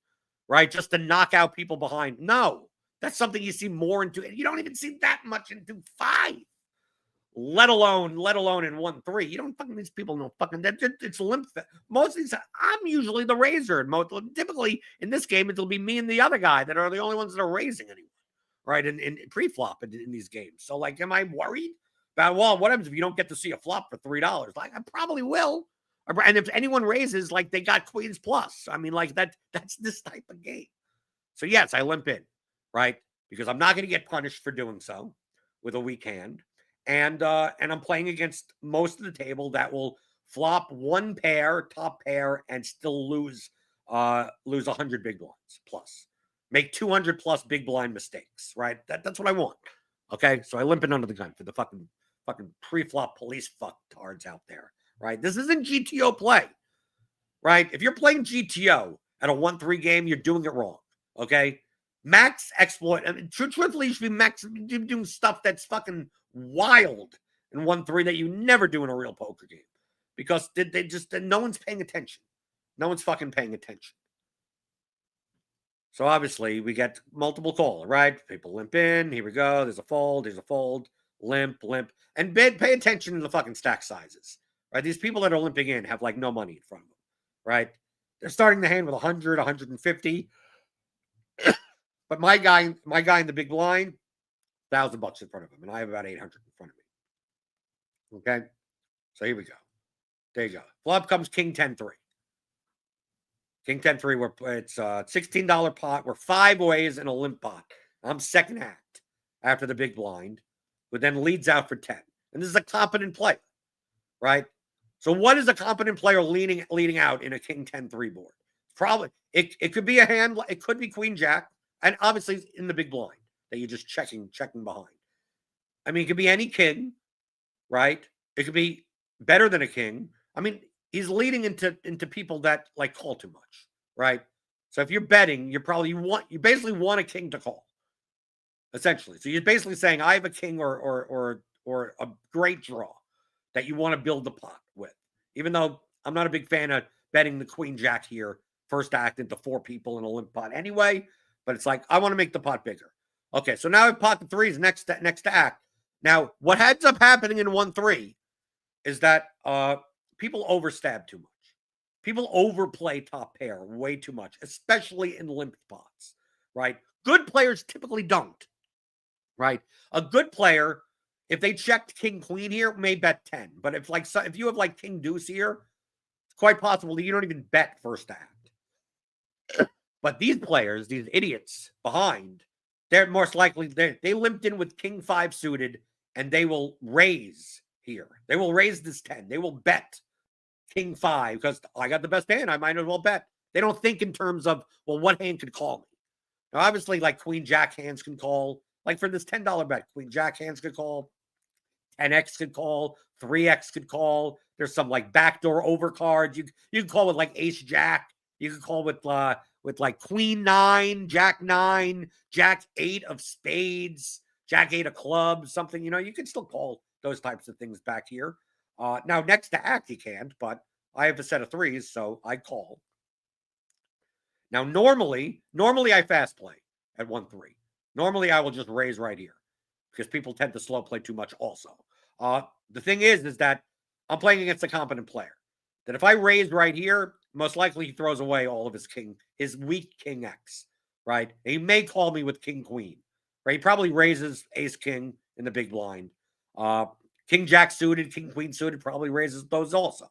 right? Just to knock out people behind. No, that's something you see more into. You don't even see that much into 5. Let alone in 1-3. You don't fucking, these people know fucking that. It's limp. Most of these, I'm usually the raiser. And typically in this game, it'll be me and the other guy that are the only ones that are raising anyone, right? In pre-flop in these games. So, like, am I worried about, well, what happens if you don't get to see a flop for $3? Like, I probably will. And if anyone raises, like, they got queens plus. I mean, like, that's this type of game. So, yes, I limp in, right? Because I'm not going to get punished for doing so with a weak hand. And I'm playing against most of the table that will flop 1 pair, top pair, and still lose 100 big blinds plus. Make 200 plus big blind mistakes, right? That's what I want. Okay, so I limp in under the gun for the fucking pre-flop police fucktards out there, right? This isn't GTO play, right? If you're playing GTO at a 1-3 game, you're doing it wrong. Okay, max exploit. I mean, truthfully, you should be doing stuff that's fucking wild in 1-3 that you never do in a real poker game because no one's paying attention. No one's fucking paying attention. So obviously we get multiple call, right? People limp in. Here we go. There's a fold. Limp. And pay attention to the fucking stack sizes, right? These people that are limping in have like no money in front of them, right? They're starting the hand with 100, 150. But my guy in the big blind, $1,000 in front of him, and I have about 800 in front of me. Okay, so here we go. There you go. Flop comes king 10-3. King 10-3. It's $16 pot. We're 5 ways in a limp pot. I'm second act after the big blind, but then leads out for 10. And this is a competent player, right? So what is a competent player leading out in a king 10-3 board? Probably it could be a hand. It could be queen jack, and obviously in the big blind that you're just checking behind. I mean, it could be any king, right? It could be better than a king. I mean, he's leading into people that like call too much, right? So if you're betting, you basically want a king to call, essentially. So you're basically saying I have a king or a great draw that you want to build the pot with. Even though I'm not a big fan of betting the queen jack here, first act into 4 people in a limp pot anyway, but it's like I want to make the pot bigger. Okay, so now I pot the 3s next to act. Now, what ends up happening in 1-3 is that people overstab too much. People overplay top pair way too much, especially in limp spots, right? Good players typically don't, right? A good player, if they checked king queen here, may bet 10. But if you have like king deuce here, it's quite possible that you don't even bet first act. But these players, these idiots behind, they're most likely they limped in with king 5 suited, and they will raise here. They will raise this 10. They will bet king 5 because I got the best hand. I might as well bet. They don't think in terms of, well, what hand could call me? Now, obviously, like queen jack hands can call. Like for this $10 bet, queen jack hands could call. 10x could call. 3x could call. There's some like backdoor overcards. You can call with like ace jack. You can call with like queen 9, jack 9, jack 8 of spades, jack 8 of clubs, something. You can still call those types of things back here. Now, next to act, you can't, but I have a set of 3s, so I call. Now, normally I fast play at 1-3. Normally, I will just raise right here because people tend to slow play too much also. The thing is that I'm playing against a competent player. That if I raise right here, most likely he throws away all of his weak king X, right? And he may call me with king queen, right? He probably raises ace king in the big blind. King jack suited, king queen suited probably raises those also.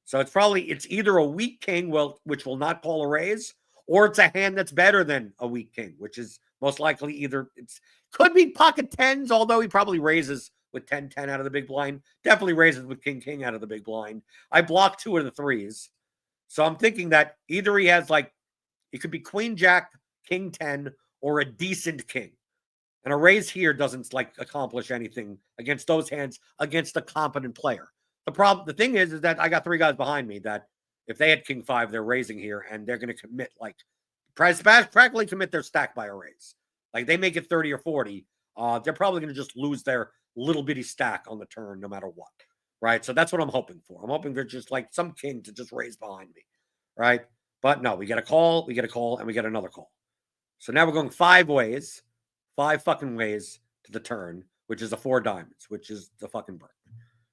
So it's either a weak king, which will not call a raise, or it's a hand that's better than a weak king, which is most likely could be pocket 10s, although he probably raises with 10-10 out of the big blind. Definitely raises with king-king out of the big blind. I blocked 2 of the 3s. So I'm thinking that either he has it could be queen jack, king 10, or a decent king. And a raise here doesn't accomplish anything against those hands against a competent player. The thing is that I got 3 guys behind me that if they had king 5, they're raising here and they're going to commit practically commit their stack by a raise. Like they make it 30 or 40. They're probably going to just lose their little bitty stack on the turn no matter what. Right. So that's what I'm hoping for. I'm hoping for just some king to just raise behind me. Right. But no, we get a call, and we get another call. So now we're going 5 fucking ways to the turn, which is a 4 diamonds, which is the fucking burn.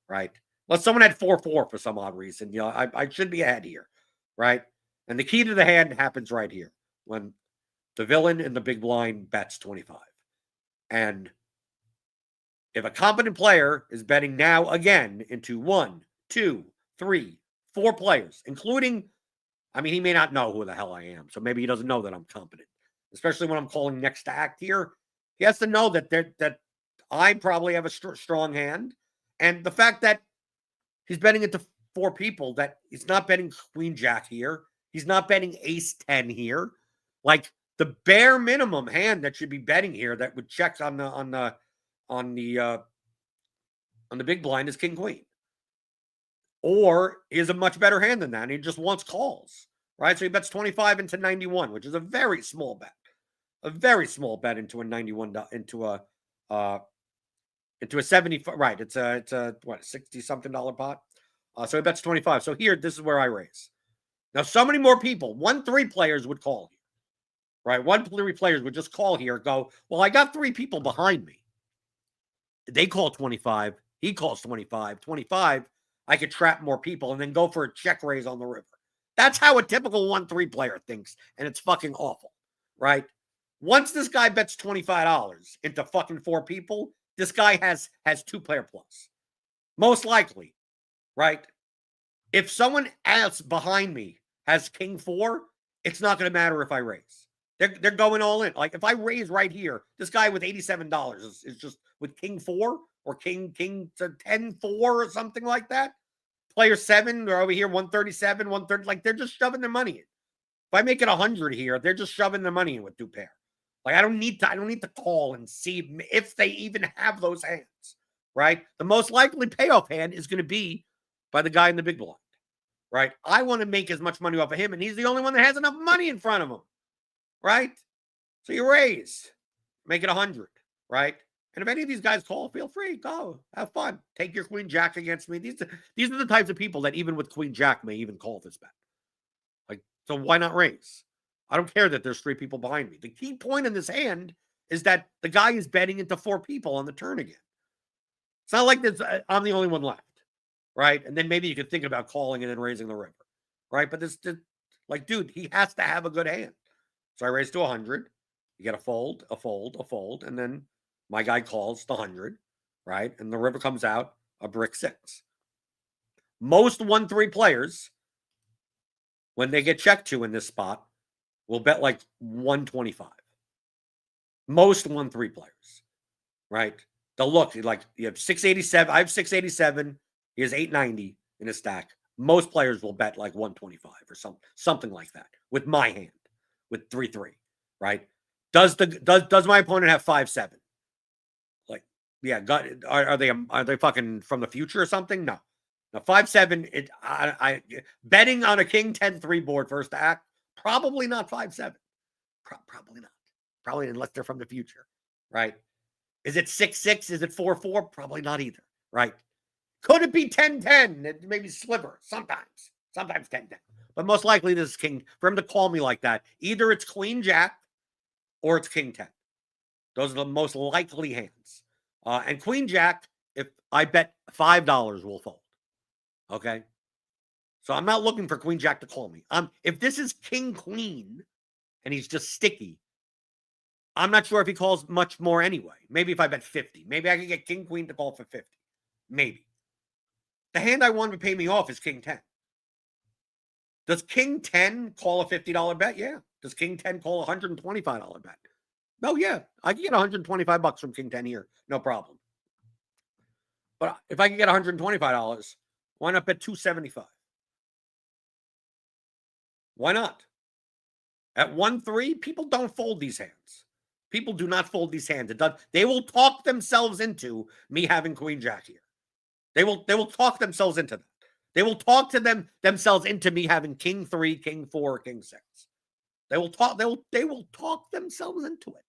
Right. Unless someone had 4-4 for some odd reason. I should be ahead here. Right. And the key to the hand happens right here when the villain in the big blind bets 25. And if a competent player is betting now again into 1, 2, 3, 4 players, including, he may not know who the hell I am. So maybe he doesn't know that I'm competent, especially when I'm calling next to act here. He has to know that I probably have a strong hand. And the fact that he's betting into 4 people, that he's not betting queen jack here. He's not betting ace 10 here. Like the bare minimum hand that should be betting here that would check on the big blind is king queen. Or is a much better hand than that. And he just wants calls. Right? So he bets 25 into 91, which is a very small bet. A very small bet into a 91 into a 70, right? It's a what, $60 something pot. So he bets 25. So here, this is where I raise. Now, so many more people, 1-3 players would call here, right? 1-3 players would just call here, go, well, I got 3 people behind me. They call 25. He calls 25. 25, I could trap more people and then go for a check raise on the river. That's how a typical 1-3 player thinks, and it's fucking awful, right? Once this guy bets $25 into fucking 4 people, this guy has 2-player plus. Most likely, right? If someone else behind me has king 4, it's not going to matter if I raise. They're going all in. Like if I raise right here, this guy with $87 is just with king 4 or king to 10-4 or something like that. Player 7, they're over here 137, 130. Like they're just shoving their money in. If I make it 100 here, they're just shoving their money in with 2 pair. Like I don't need to call and see if they even have those hands, right? The most likely payoff hand is going to be by the guy in the big blind, right? I want to make as much money off of him, and he's the only one that has enough money in front of him, right? So you raise, make it 100, right? And if any of these guys call, feel free, go, have fun, take your queen jack against me. These are the types of people that even with queen jack may even call this bet. Like, so why not raise? I don't care that there's 3 people behind me. The key point in this hand is that the guy is betting into 4 people on the turn again. It's not like I'm the only one left, right? And then maybe you could think about calling and then raising the river, right? But this, like, dude, he has to have a good hand. So I raise to 100. You get a fold, a fold, a fold, and then my guy calls the 100, right? And the river comes out a brick 6. Most 1-3 players, when they get checked to in this spot, will bet like 125. Most 1-3 players, right? They'll look like you have 687. I have 687. He has 890 in his stack. Most players will bet like 125 or something like that with my hand, with 3-3, right? Does my opponent have 5-7? Like, yeah, are they fucking from the future or something? No. Now 5-7, I betting on a king 10-3 board first act, probably not 5-7. Probably not. Probably unless they're from the future, right? Is it 6-6? Is it 4-4? Probably not either, right? Could it be 10-10? Maybe sliver sometimes 10-10. But most likely this is king. For him to call me like that, either it's queen jack or it's king 10. Those are the most likely hands. And queen jack, if I bet $5 will fold. Okay. So I'm not looking for queen jack to call me. If this is king queen and he's just sticky, I'm not sure if he calls much more anyway. Maybe if I bet 50. Maybe I could get king queen to call for 50. Maybe. The hand I want to pay me off is king 10. Does king 10 call a $50 bet? Yeah. Does king 10 call a $125 bet? Oh, yeah. I can get $125 from king 10 here. No problem. But if I can get $125, why not bet $275? Why not? At 1-3, people don't fold these hands. People do not fold these hands. They will talk themselves into me having queen jack here. They will talk themselves into that. They will talk to themselves into me having king 3, king 4, king 6. They will talk themselves into it.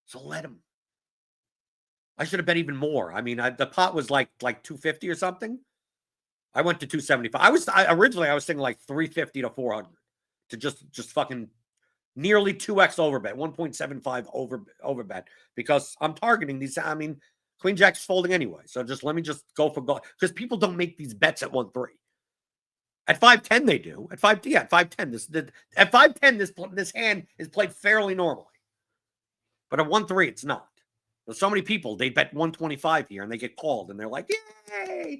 So let them. I should have bet even more. I mean, the pot was like 250 or something. I went to 275. Originally I was thinking like 350 to 400 to just fucking nearly 2x overbet, 1.75 overbet, because I'm targeting these. I mean, queen jack's folding anyway, so let me go for gold, because people don't make these bets at 1-3. At 5-10 they do. At 5-10 at 5-10 this hand is played fairly normally, but at 1-3 it's not. There's so many people, they bet 125 here and they get called and they're like, yay,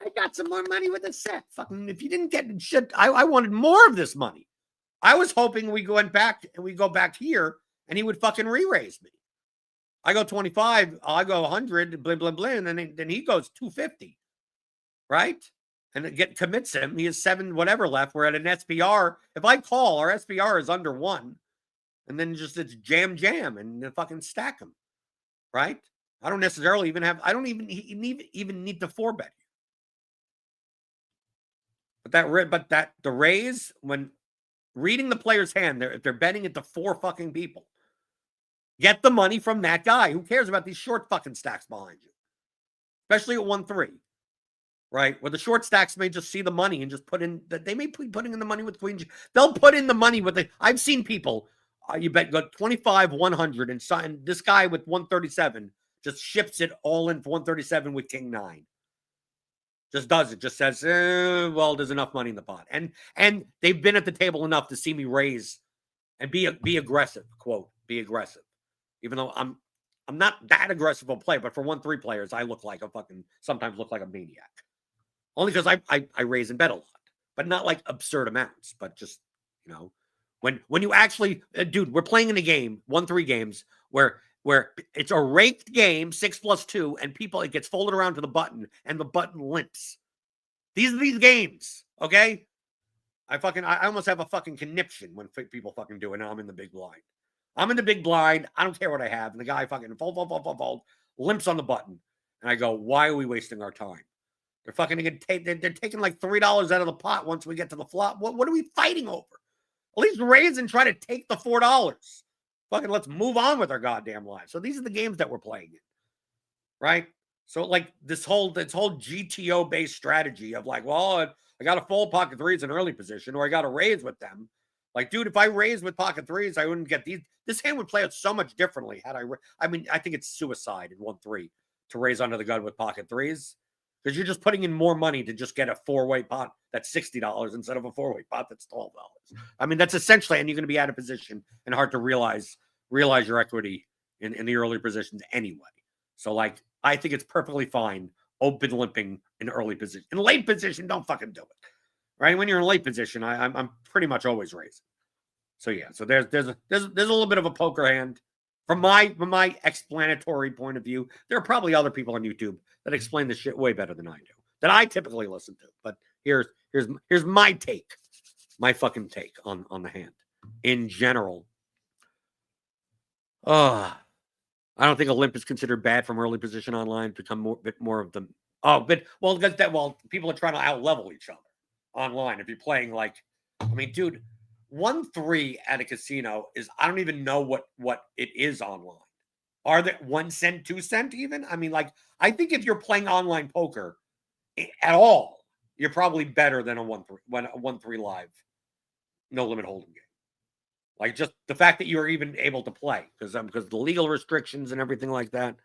I got some more money with a set. Fucking, if you didn't get shit, I wanted more of this money. I was hoping we go back here and he would fucking re-raise me. I go 25, I go 100, blah, blah, blah, and then he goes 250, right? And it commits him. He has 7 whatever left. We're at an SPR. If I call, our SPR is under 1, and then it's jam and fucking stack him, right? I don't necessarily even have. I don't even need to 4-bet. But the raise, when reading the player's hand, if they're betting it to 4 fucking people, get the money from that guy. Who cares about these short fucking stacks behind you? Especially at 1-3, right? Where the short stacks may just see the money and just they may be putting in the money with queen. They'll put in the money with I've seen people, you bet go 25, 100, and this guy with 137 just ships it all in for 137 with king 9. Just does it. Just says, well, there's enough money in the pot. And they've been at the table enough to see me raise and be aggressive, quote, be aggressive. Even though I'm not that aggressive a player, but for 1-3 players, I sometimes look like a maniac. Only because I raise and bet a lot, but not like absurd amounts, but just, when you actually, dude, we're playing in a game, 1-3 games, where it's a ranked game, 6+2, and it gets folded around to the button, and the button limps. These are these games, okay? I almost have a fucking conniption when people fucking do it, and I'm in the big blind. I'm in the big blind. I don't care what I have. And the guy fucking fold, limps on the button. And I go, why are we wasting our time? They're fucking they're taking like $3 out of the pot once we get to the flop. What are we fighting over? At least raise and try to take the $4. Fucking let's move on with our goddamn lives. So these are the games that we're playing in, right? So like this whole GTO based strategy of like, well, I got to fold pocket 3s in early position, or I got to raise with them. Like, dude, if I raised with pocket 3s, I wouldn't get these. This hand would play out so much differently had I think it's suicide in 1-3 to raise under the gun with pocket 3s, because you're just putting in more money to just get a 4-way pot that's $60 instead of a 4-way pot that's $12. I mean, that's essentially, and you're going to be out of position and hard to realize your equity in the early positions anyway. So, like, I think it's perfectly fine open limping in early position. In late position, don't fucking do it. Right? When you're in late position, I'm pretty much always raising. So yeah, so there's a little bit of a poker hand. From my explanatory point of view, there are probably other people on YouTube that explain this shit way better than I do, that I typically listen to. But here's my take, my fucking take on the hand in general. I don't think a limp is considered bad from early position online. Become a bit more of the people are trying to out level each other online. If you're playing like, I mean, dude. 1-3 at a casino is, I don't even know what it is online. Are there 1 cent, 2 cent even? I mean, like, I think if you're playing online poker at all, you're probably better than a 1-3 live no limit hold'em game. Like, just the fact that you're even able to play because the legal restrictions and everything like that.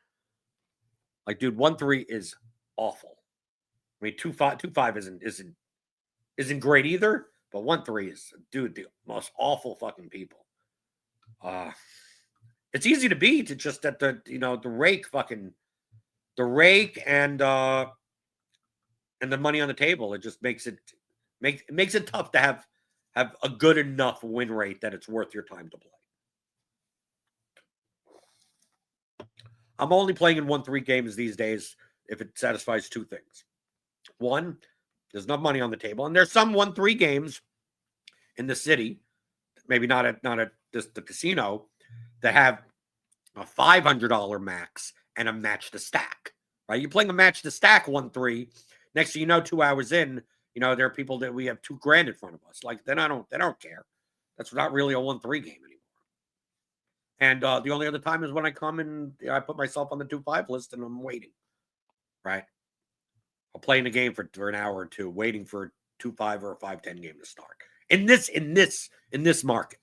Like, dude, 1-3 is awful. I mean, 2-5 isn't great either. But 1-3 is, dude, the most awful fucking people. It's easy to beat. It's just that the rake and the money on the table. It just makes it tough to have a good enough win rate that it's worth your time to play. I'm only playing in 1-3 games these days if it satisfies 2 things. One, there's enough money on the table, and there's some 1-3 games in the city, maybe not at the casino, that have a $500 max and a match to stack. Right? You're playing a match to stack 1-3. Next thing you know, 2 hours in, there are people that we have $2,000 in front of us. Like, then they don't care. That's not really a 1-3 game anymore. And the only other time is when I come and I put myself on the 2-5 list and I'm waiting. Right? I'll play in a game for an hour or two, waiting for a 2-5 or a 5-10 game to start. In this market,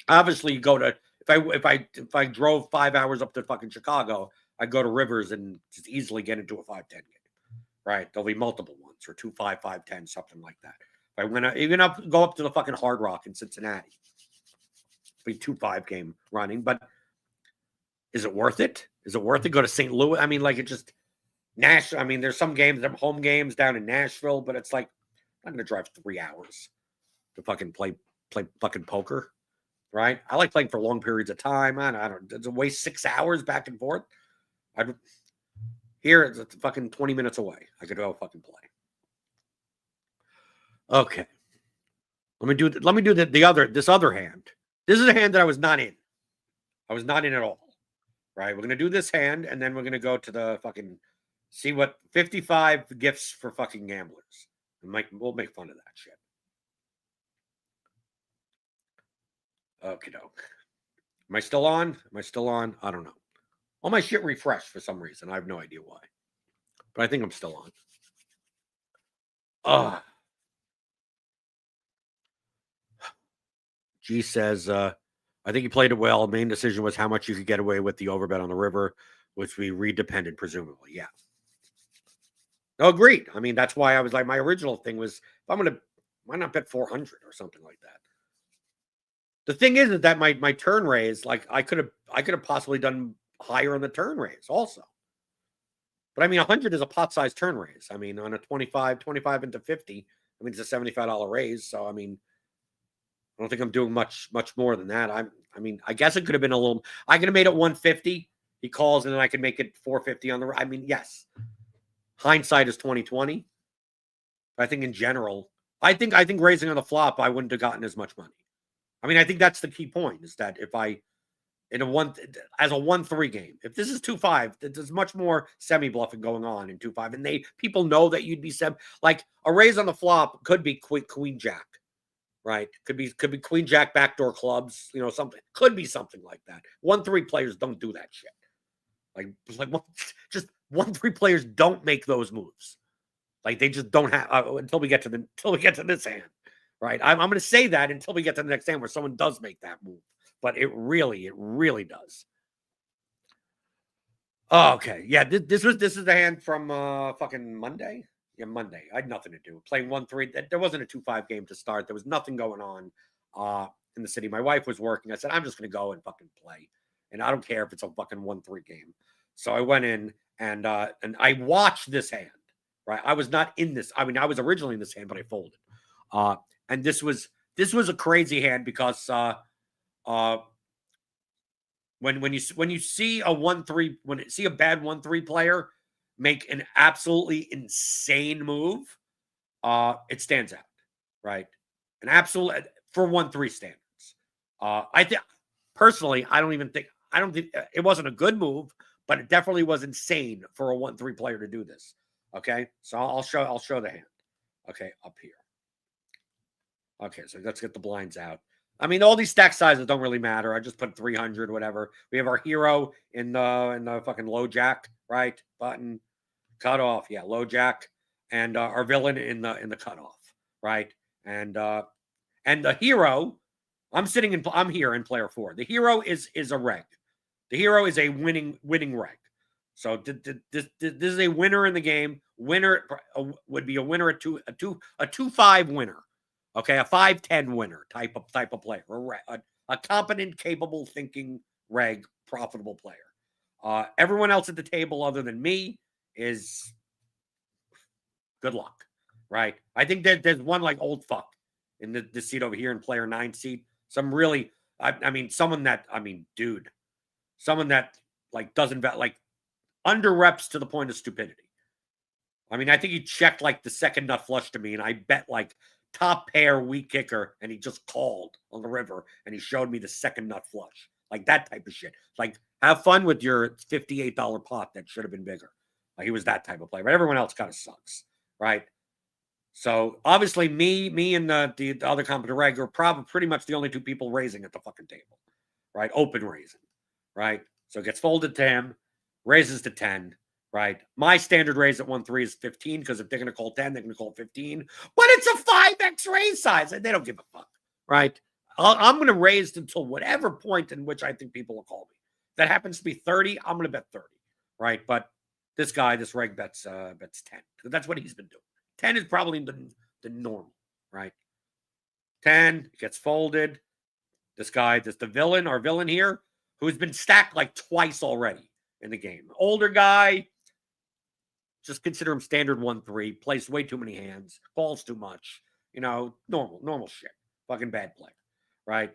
obviously, you go to if I drove 5 hours up to fucking Chicago, I'd go to Rivers and just easily get into a 5-10 game. Right? There'll be multiple ones or 2-5, 5-10, something like that. If I went go up to the fucking Hard Rock in Cincinnati, be 2-5 game running. But is it worth it? Is it worth it? Go to St. Louis? I mean, like, it just. Nashville. I mean, there's some games, home games down in Nashville, but it's like, I'm going to drive 3 hours to fucking play fucking poker, right? I like playing for long periods of time. I don't to waste 6 hours back and forth. Here it's fucking 20 minutes away. I could go fucking play. Okay. Let me do this other hand. This is a hand that I was not in. I was not in at all. Right? We're going to do this hand, and then we're going to go to the fucking see what 55 gifts for fucking gamblers. We'll make fun of that shit. Okie doke. Am I still on? I don't know. All my shit refreshed for some reason. I have no idea why. But I think I'm still on. G says, I think you played it well. Main decision was how much you could get away with the overbet on the river, which we redepended, presumably. Yeah. No, agreed. I mean, that's why I was like, my original thing was, why not bet 400 or something like that? The thing is that my turn raise, like, I could have possibly done higher on the turn raise also. But I mean, 100 is a pot size turn raise. I mean, on a 25 into 50, I mean, it's a $75 raise. So, I mean, I don't think I'm doing much more than that. I mean, I guess it could have been I could have made it 150. He calls and then I could make it 450 on the. I mean, yes. Hindsight is 20/20. I think in general, I think raising on the flop, I wouldn't have gotten as much money. I mean, I think that's the key point is that if I as a 1-3 game, if this is 2-5, there's much more semi bluffing going on in 2-5, and people know that you'd be like a raise on the flop could be queen jack, right? Could be queen jack backdoor clubs, something could be something like that. 1-3 players don't do that shit. Just 1-3 players don't make those moves. Like they just don't have until we get to this hand, right? I'm going to say that until we get to the next hand where someone does make that move, but it really does. Oh, okay. Yeah, this is the hand from fucking Monday. Yeah, Monday. I had nothing to do. Playing 1-3. There wasn't a 2-5 game to start. There was nothing going on in the city. My wife was working. I said, I'm just gonna go and fucking play. And I don't care if it's a fucking 1-3 game. So I went in and I watched this hand. Right. I was not in this. I mean, I was originally in this hand, but I folded. Uh and this was a crazy hand because uh when you see a 1-3 when you see a bad 1-3 player make an absolutely insane move, it stands out, right? An absolute for 1-3 standards. I think personally, I don't think it wasn't a good move, but it definitely was insane for a 1-3 player to do this. Okay, so I'll show the hand. Okay, up here. Okay, so let's get the blinds out. I mean, all these stack sizes don't really matter. I just put 300, whatever. We have our hero in the fucking low jack, right? Button, cut off. Yeah, low jack, and our villain in the cutoff, right? And the hero, I'm here in player 4. The hero is a reg. The hero is a winning reg. So this is a winner in the game. Winner would be a winner a 2-5 winner. Okay, a 5-10 winner type of player. A competent, capable, thinking reg profitable player. Everyone else at the table other than me is good luck, right? I think that there's one like old fuck in the seat over here in player 9 seat. Some really, I mean, dude, someone that like doesn't bet like under reps to the point of stupidity. I mean, I think he checked like the second nut flush to me, and I bet like top pair weak kicker, and he just called on the river, and he showed me the second nut flush, like that type of shit. Like, have fun with your $58 pot that should have been bigger. Like, he was that type of player, but everyone else kind of sucks, right? So obviously, me, and the other competent reg are probably pretty much the only two people raising at the fucking table, right? Open raising, right? So it gets folded to him, raises to 10, right? My standard raise at 1-3 is 15 because if they're going to call 10, they're going to call 15. But it's a 5x raise size, and they don't give a fuck, right? I'm going to raise until whatever point in which I think people will call me. If that happens to be 30, I'm going to bet 30, right? But this reg bets 10. That's what he's been doing. 10 is probably the normal, right? 10 gets folded. The villain, our villain here, who's been stacked like twice already in the game. Older guy, just consider him standard 1-3, plays way too many hands, calls too much, normal shit. Fucking bad player, right?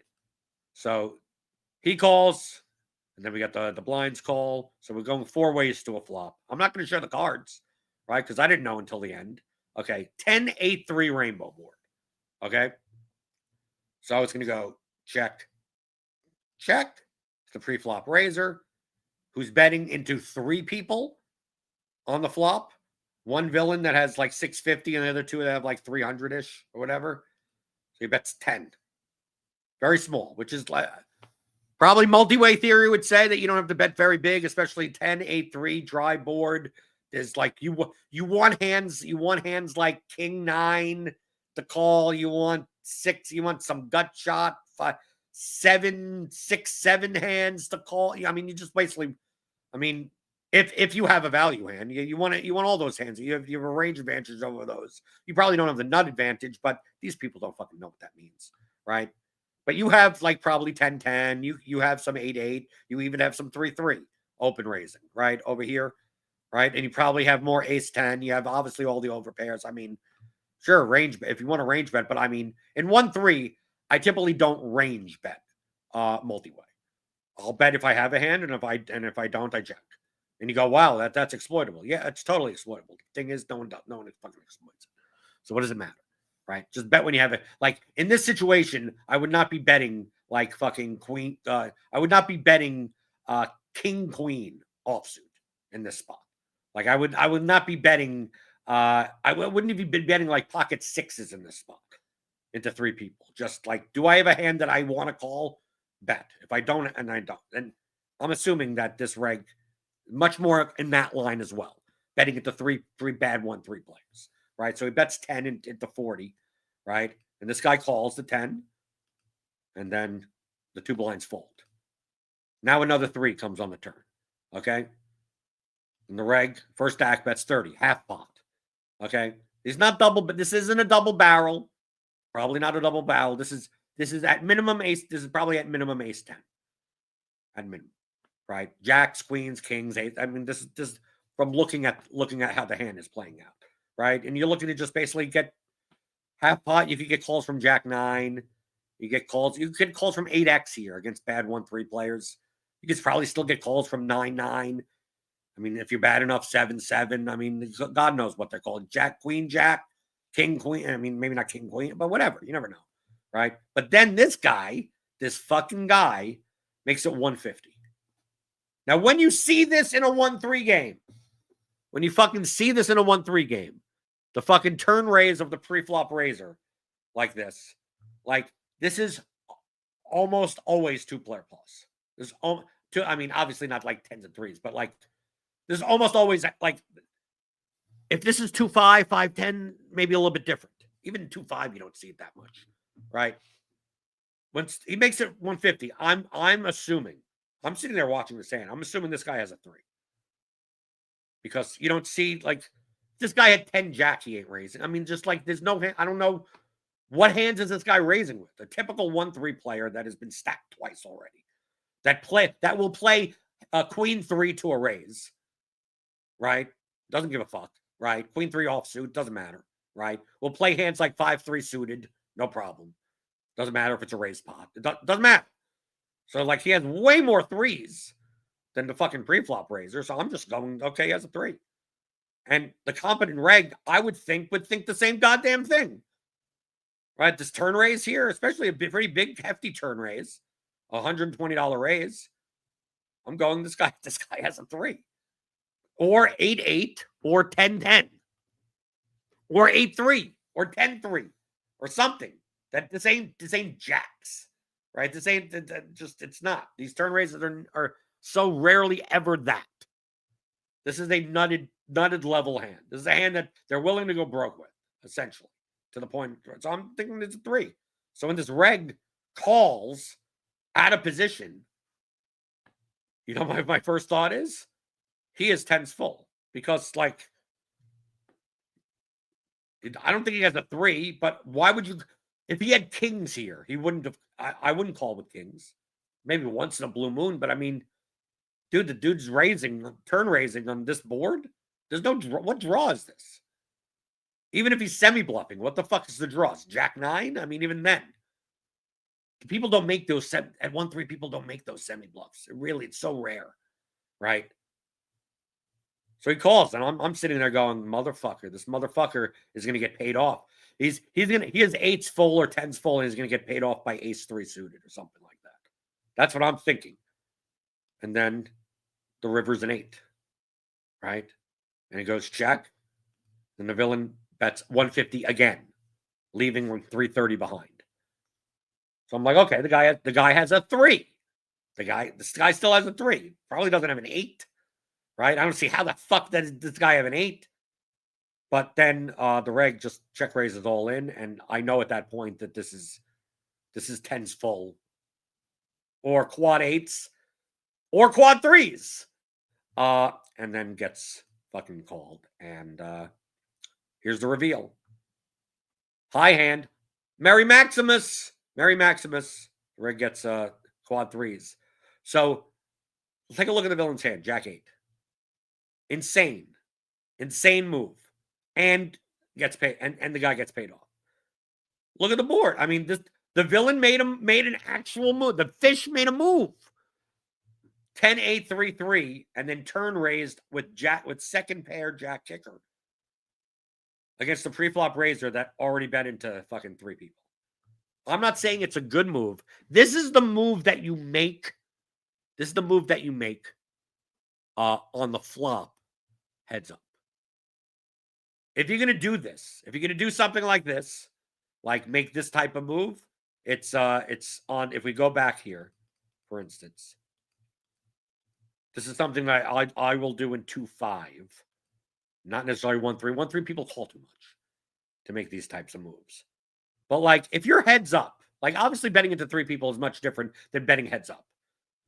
So he calls, and then we got the blinds call. So we're going 4 ways to a flop. I'm not going to show the cards, right? Because I didn't know until the end. Okay, 10-8-3 rainbow board. Okay, so it's going to go check, check. It's the pre-flop raiser, who's betting into 3 people on the flop. One villain that has like 650, and the other 2 that have like 300-ish or whatever. So he bets 10. Very small, which is like probably multi-way theory would say that you don't have to bet very big, especially 10-8-3 dry board. There's like you want hands like king 9 to call. You want 6. You want some gut shot 5, 7, 6, 7 hands to call. I mean, you just basically. I mean, if you have a value hand, you want all those hands. You have a range advantage over those. You probably don't have the nut advantage, but these people don't fucking know what that means, right? But you have like probably 10-10. You have some 8-8. You even have some 3-3 open raising, right? Over here, right? And you probably have more ace-10. You have obviously all the overpairs. I mean, sure, range if you want to range bet, but I mean, in 1-3, I typically don't range bet multi-way. I'll bet if I have a hand, and if I don't, I check. And you go, wow, that's exploitable. Yeah, it's totally exploitable. The thing is, no one fucking exploits it. So what does it matter? Right? Just bet when you have it. Like in this situation, I would not be betting like fucking queen. I would not be betting king queen offsuit in this spot. Like I would not be betting. Wouldn't even be betting like pocket 6s in this spot into 3 people. Just like, do I have a hand that I want to call? Bet. If I don't, and I don't, then I'm assuming that this reg much more in that line as well. Betting into three bad 1-3 players, right? So he bets 10 into 40, right? And this guy calls the 10, and then the 2 blinds fold. Now another 3 comes on the turn. Okay. In the reg, first stack bets 30, half pot. Okay. It's not double, but this isn't a double barrel. Probably not a double barrel. This is at minimum ace. This is probably at minimum ace 10. At minimum. Right? Jacks, queens, kings, eight. I mean, this is from looking at how the hand is playing out. Right? And you're looking to just basically get half pot. You could get calls from Jack 9. You get calls from 8x here against bad 1-3 players. You could probably still get calls from 9-9. I mean, if you're bad enough, 7-7. I mean, God knows what they're called. Jack, queen, jack, king, queen. I mean, maybe not king, queen, but whatever. You never know. Right? But then this fucking guy, makes it 150. Now, when you see this in a 1-3 game, when you fucking see this in a 1-3 game, the fucking turn raise of the pre-flop raiser like this, this is almost always 2-player plus. There's two, I mean, obviously not like 10s and 3s, but like there's almost always like if this is 2-5, 5-10, maybe a little bit different. Even 2-5, you don't see it that much, right? When he makes it 150, I'm assuming, I'm sitting there watching this hand. I'm assuming this guy has a 3. Because you don't see, like, this guy had 10 jacks he ain't raising. I mean, just like there's no hand. I don't know what hands is this guy raising with. A typical 1-3 player that has been stacked twice already. That will play a queen 3 to a raise. Right? Doesn't give a fuck. Right? Queen 3 offsuit. Doesn't matter. Right? We'll play hands like 5-3 suited. No problem. Doesn't matter if it's a raise pot. It doesn't matter. So, like, he has way more 3s than the fucking pre-flop raiser. So I'm just going, okay, he has a 3. And the competent reg, I would think the same goddamn thing. Right? This turn raise here, especially a pretty big, hefty turn raise, $120 raise. I'm going, this guy has a 3. Or 8-8, or 10-10. Or 8-3, or 10-3, or something. This ain't jacks. Right? This ain't just, it's not. These turn raises are so rarely ever that. This is a nutted level hand. This is a hand that they're willing to go broke with, essentially, to the point. So I'm thinking it's a 3. So when this reg calls out of position, you know, my first thought is he is 10s full. Because, like, I don't think he has a 3, but why would you? If he had kings here, he wouldn't have. I wouldn't call with kings. Maybe once in a blue moon, but I mean, dude, the dude's turn raising on this board. There's no draw. What draw is this? Even if he's semi-bluffing, what the fuck is the draws? Jack 9? I mean, even then. People don't make those, at 1-3, people don't make those semi-bluffs. It's so rare, right? So he calls, and I'm sitting there going, motherfucker, this motherfucker is going to get paid off. He has 8s full or 10s full, and he's going to get paid off by ace 3 suited or something like that. That's what I'm thinking. And then the river's an 8, right? And he goes check. Then the villain bets 150 again, leaving 330 behind. So I'm like, okay, the guy has a 3. This guy still has a 3. Probably doesn't have an 8, right? I don't see how the fuck does this guy have an 8. But then the reg just check raises all in, and I know at that point that this is 10s full, or quad 8s, or quad 3s, and then gets fucking called. And here's the reveal. High hand, Merry Maximus. The reg gets quad 3s. So take a look at the villain's hand, Jack 8. Insane move. And gets paid, and the guy gets paid off. Look at the board. I mean, the villain made an actual move. The fish made a move. 10-8, 3-3, and then turn raised with second pair Jack kicker against the pre-flop raiser that already bet into fucking 3 people. I'm not saying it's a good move. This is the move that you make. On the flop, heads up. If you're going to do this, if you're going to do something like this, like make this type of move, it's on, if we go back here, for instance, this is something that I will do in 2-5, not necessarily 1-3. 1-3 people call too much to make these types of moves. But like, if you're heads up, like obviously betting into 3 people is much different than betting heads up.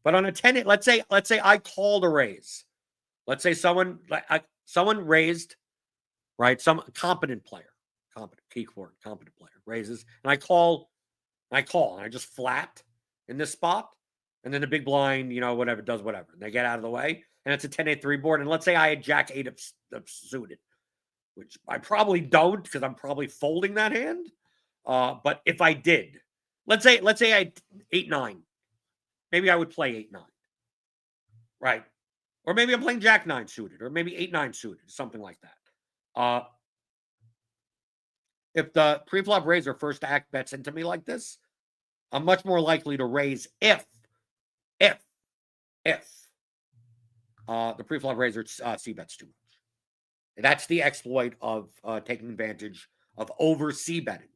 But on a 10, let's say I called a raise. Let's say someone raised, right? Some competent player, competent keyword, competent player raises, and I call, and I just flat in this spot, and then the big blind, whatever does whatever, and they get out of the way, and it's a 10-8-3 board. And let's say I had Jack 8 of suited, which I probably don't because I'm probably folding that hand. But if I did, let's say I had 8-9, maybe I would play 8-9, right? Or maybe I'm playing Jack 9 suited, or maybe 8-9 suited, something like that. If the pre-flop raiser first act bets into me like this, I'm much more likely to raise if the pre-flop raiser c-bets too much. That's the exploit of taking advantage of over c-betting,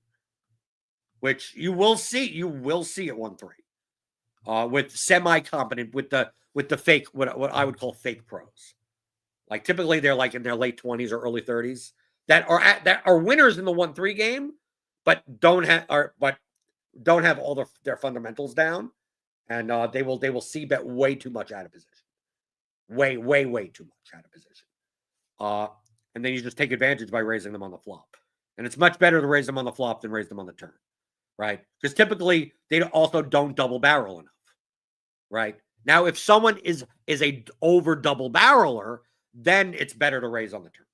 which you will see at 1-3 with semi-competent, with the fake, what I would call fake pros. Like typically they're like in their late 20s or early 30s that are winners in the 1-3 game, but don't have all their fundamentals down, and they will c-bet way too much out of position. Way too much out of position. And then you just take advantage by raising them on the flop. And it's much better to raise them on the flop than raise them on the turn, right? Because typically they also don't double barrel enough, right? Now, if someone is a over double barreler, then it's better to raise on the turn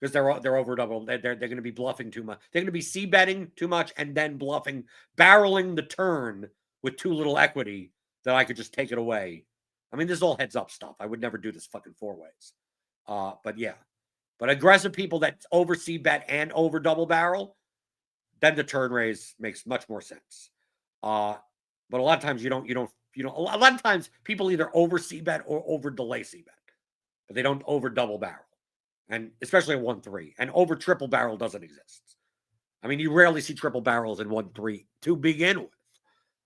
because they're over double. They're going to be bluffing too much. They're going to be c-betting too much and then bluffing, barreling the turn with too little equity that I could just take it away. I mean, this is all heads up stuff. I would never do this fucking 4-ways. But yeah. But aggressive people that over c-bet and over double barrel, then the turn raise makes much more sense. But a lot of times you don't. A lot of times people either over c-bet or over delay c-bet, but they don't over double barrel, and especially at 1-3. And over triple barrel doesn't exist. I mean, you rarely see triple barrels in 1-3 to begin with,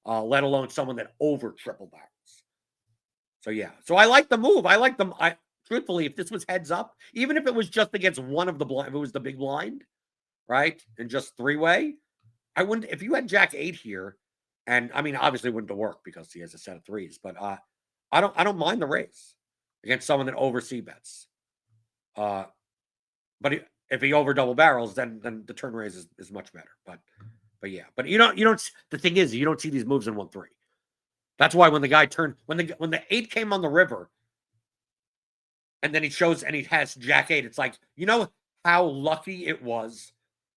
let alone someone that over triple barrels. So yeah, so I like the move. I like them. Truthfully, if this was heads up, even if it was just against one of the blind, if it was the big blind, right, and just 3-way, I wouldn't. If you had Jack 8 here, and I mean, obviously it wouldn't work because he has a set of 3s, but I don't mind the raise against someone that over c-bets. But if he over double barrels, then the turn raise is much better. But yeah, but you don't. The thing is, you don't see these moves in 1-3. That's why when the guy turned, when the 8 came on the river, and then he has Jack 8, it's like, how lucky it was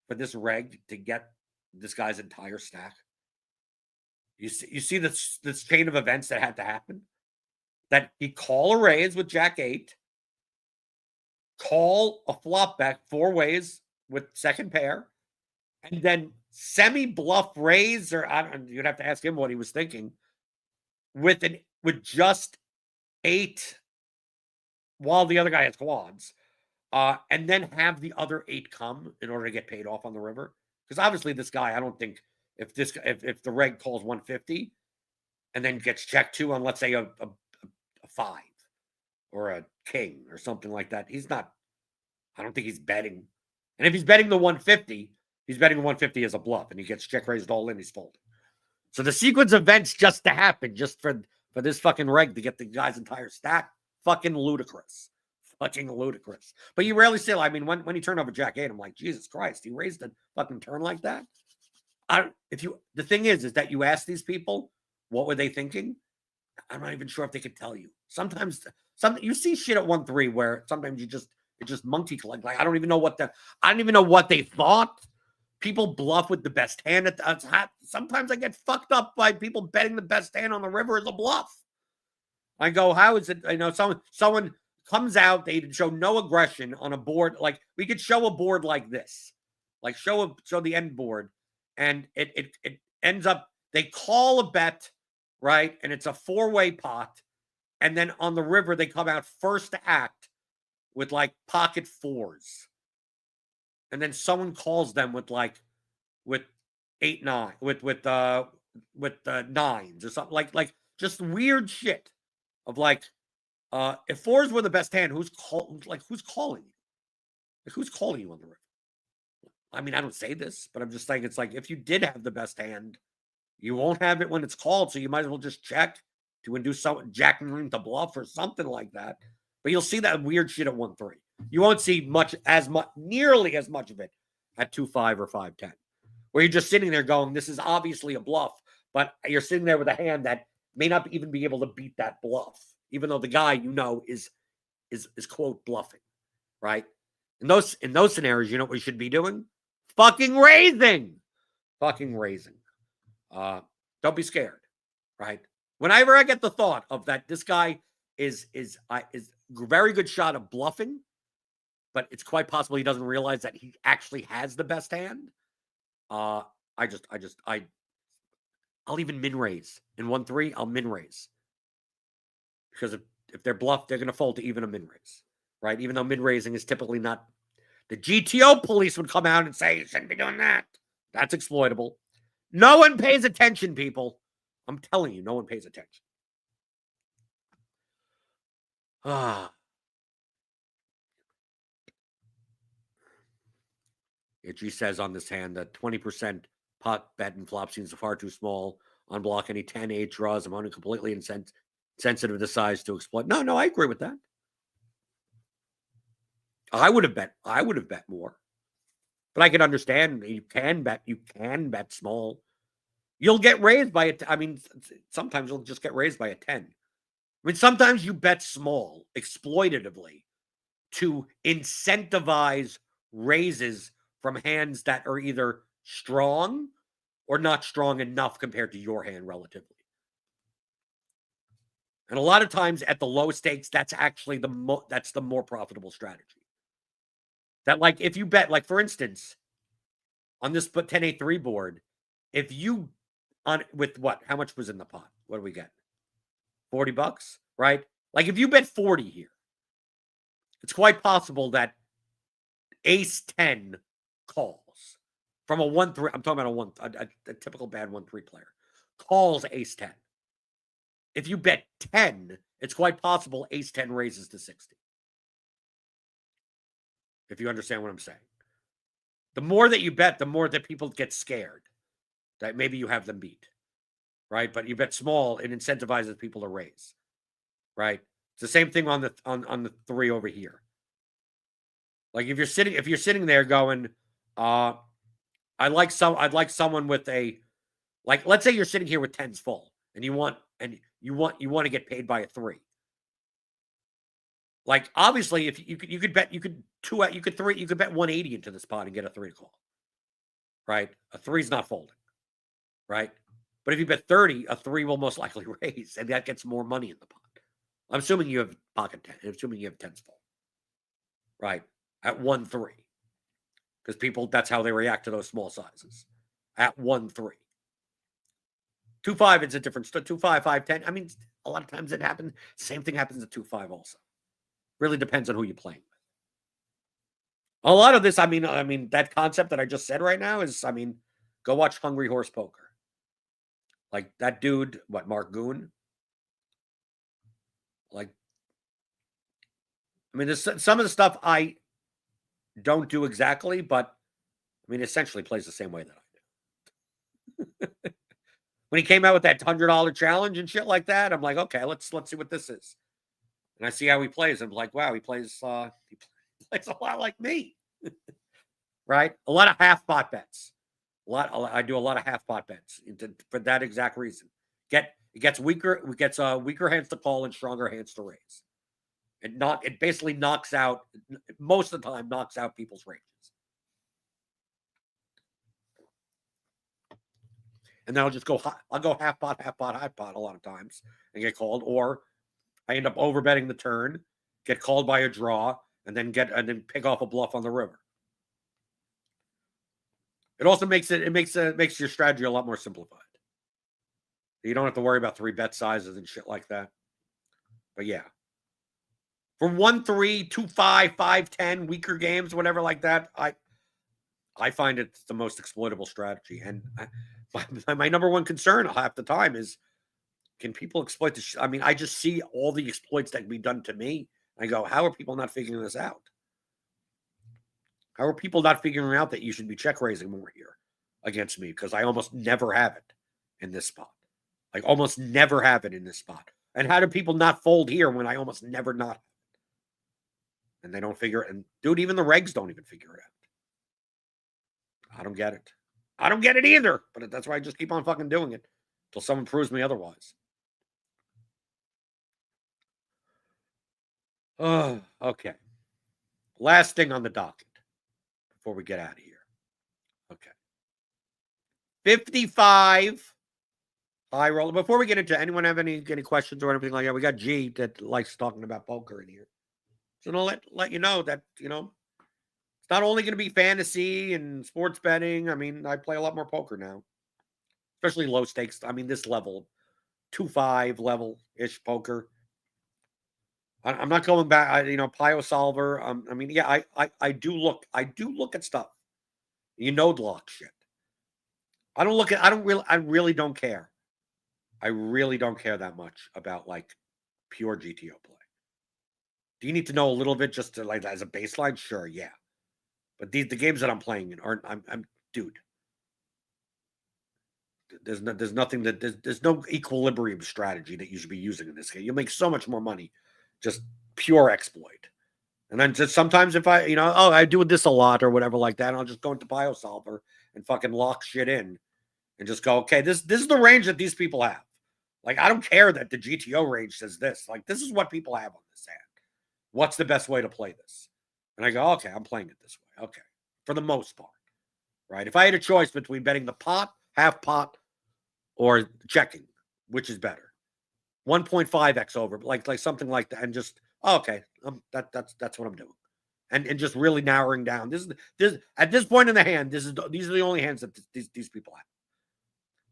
for this reg to get this guy's entire stack. You see this chain of events that had to happen. That he call a raise with Jack 8, call a flop back 4-ways with second pair, and then semi-bluff raise, or you'd have to ask him what he was thinking, with just 8 while the other guy has quads, and then have the other 8 come in order to get paid off on the river. Because obviously this guy, I don't think if the reg calls 150 and then gets checked 2 on, let's say, a 5 or a king or something like that, I don't think he's betting. And if he's betting the 150, he's betting the 150 as a bluff, and he gets check raised all in, he's folding. So the sequence of events just to happen, just for this fucking reg to get the guy's entire stack, fucking ludicrous. Fucking ludicrous. But you rarely see, I mean, when he turned over Jack 8, I'm like, Jesus Christ, he raised a fucking turn like that? The thing is that you ask these people, what were they thinking? I'm not even sure if they could tell you. Sometimes you see shit at 1-3 where sometimes it just monkey collect. Like, I don't even know what they thought. People bluff with the best hand. Sometimes I get fucked up by people betting the best hand on the river as a bluff. I go, how is it? Someone comes out, they show no aggression on a board. Like, we could show a board like this, like show the end board, and it ends up, they call a bet, right? And it's a 4-way pot. And then on the river, they come out first act with like pocket 4s. And then someone calls them with 8-9, with 9s or something, like just weird shit of like, if 4s were the best hand, who's calling you? Like, who's calling you on the river? I mean, I don't say this, but I'm just saying, it's like, if you did have the best hand, you won't have it when it's called, so you might as well just check to induce Jack Marine to bluff or something like that. But you'll see that weird shit at 1-3. You won't see nearly as much of it at 2-5 or 5-10, where you're just sitting there going, this is obviously a bluff, but you're sitting there with a hand that may not even be able to beat that bluff, even though the guy is quote bluffing, right? In those scenarios, you know what we should be doing? Fucking raising. Don't be scared, right? Whenever I get the thought of that, this guy is very good shot of bluffing, but it's quite possible he doesn't realize that he actually has the best hand. I'll even min raise in 1-3. I'll min raise because if they're bluffed, they're going to fold to even a min raise, right? Even though min raising is typically not. The GTO police would come out and say you shouldn't be doing that. That's exploitable. No one pays attention, people. I'm telling you, no one pays attention. Itchy says on this hand that 20% pot bet and flop seems far too small. Unblock any 10-8 draws. I'm only completely insensitive to size to exploit. No, I agree with that. I would have bet more. But I can understand you can bet small. You'll get raised by it. I mean, sometimes you'll just get raised by a 10. I mean, sometimes you bet small exploitatively to incentivize raises from hands that are either strong or not strong enough compared to your hand relatively. And a lot of times at the low stakes, that's actually the more profitable strategy. That, like, if you bet, like, for instance, on this 10-8-3 board, if you with what? How much was in the pot? What do we get? $40, right? Like, if you bet 40 here, it's quite possible that ace 10 calls from a 1-3. I'm talking about a typical bad 1-3 player calls ace 10. If you bet 10, it's quite possible ace 10 raises to 60. If you understand what I'm saying. The more that you bet, the more that people get scared that maybe you have them beat, right? But you bet small, it incentivizes people to raise, right? It's the same thing on the 3 over here. Like if you're sitting there going, I'd like someone with a, like, let's say you're sitting here with 10s full and you want to get paid by a 3. Like, obviously, if you could bet 180 into this pot and get a 3 to call, right? A 3's not folding, right? But if you bet 30, a 3 will most likely raise, and that gets more money in the pot. I'm assuming you have pocket 10. I'm assuming you have 10s full, right? At 1-3, because people, that's how they react to those small sizes. At 1-3, 2-5 is a different story. 2-5, 5-10. I mean, a lot of times it happens. Same thing happens at 2-5 also. Really depends on who you're playing with. A lot of this, I mean, that concept that I just said right now is, go watch Hungry Horse Poker. Like that dude, Mark Goon? Like, there's some of the stuff I don't do exactly, but essentially plays the same way that I do. When he came out with that $100 challenge and shit like that, I'm like, okay, let's see what this is. And I see how he plays. I'm like, wow, he plays a lot like me, right? A lot of half pot bets. I do a lot of half pot bets for that exact reason. It gets weaker hands to call and stronger hands to raise. It basically knocks out, most of the time, knocks out people's ranges. And then I'll go half pot a lot of times and get called, or I end up overbetting the turn, get called by a draw, and then pick off a bluff on the river. It also makes your strategy a lot more simplified. You don't have to worry about 3 bet sizes and shit like that. But yeah, for 1-3, 2-5, 5-10 weaker games, whatever like that, I find it's the most exploitable strategy. And my number one concern half the time is, can people exploit this? I just see all the exploits that can be done to me. I go, how are people not figuring this out? How are people not figuring out that you should be check raising more here against me? Because I almost never have it in this spot. Like, almost never have it in this spot. And how do people not fold here when I almost never not? And they don't figure it. And dude, even the regs don't even figure it out. I don't get it. I don't get it either. But that's why I just keep on fucking doing it until someone proves me otherwise. Oh, okay. Last thing on the docket before we get out of here. Okay. 55 high roll. Before we get into anyone have any questions or anything like that, we got G that likes talking about poker in here. So I'll let you know that, it's not only going to be fantasy and sports betting. I mean, I play a lot more poker now, especially low stakes. I mean, this level, 2-5 level-ish poker. I'm not going back, Pio Solver. I mean, yeah, I do look at stuff. Lock shit. I really don't care. I really don't care that much about like pure GTO play. Do you need to know a little bit just to like as a baseline? Sure, yeah. But the games that I'm playing in aren't. I'm dude. There's no equilibrium strategy that you should be using in this game. You'll make so much more money, just pure exploit. And then just sometimes if I, I do this a lot or whatever like that, I'll just go into BioSolver and fucking lock shit in and just go, okay, this is the range that these people have. Like, I don't care that the GTO range says this. Like, this is what people have on this hand. What's the best way to play this? And I go, okay, I'm playing it this way. Okay. For the most part. Right? If I had a choice between betting the pot, half pot, or checking, which is better? 1.5x over, like something like that. And just, okay, that's what I'm doing. And just really narrowing down. This at this point in the hand, these are the only hands that these people have.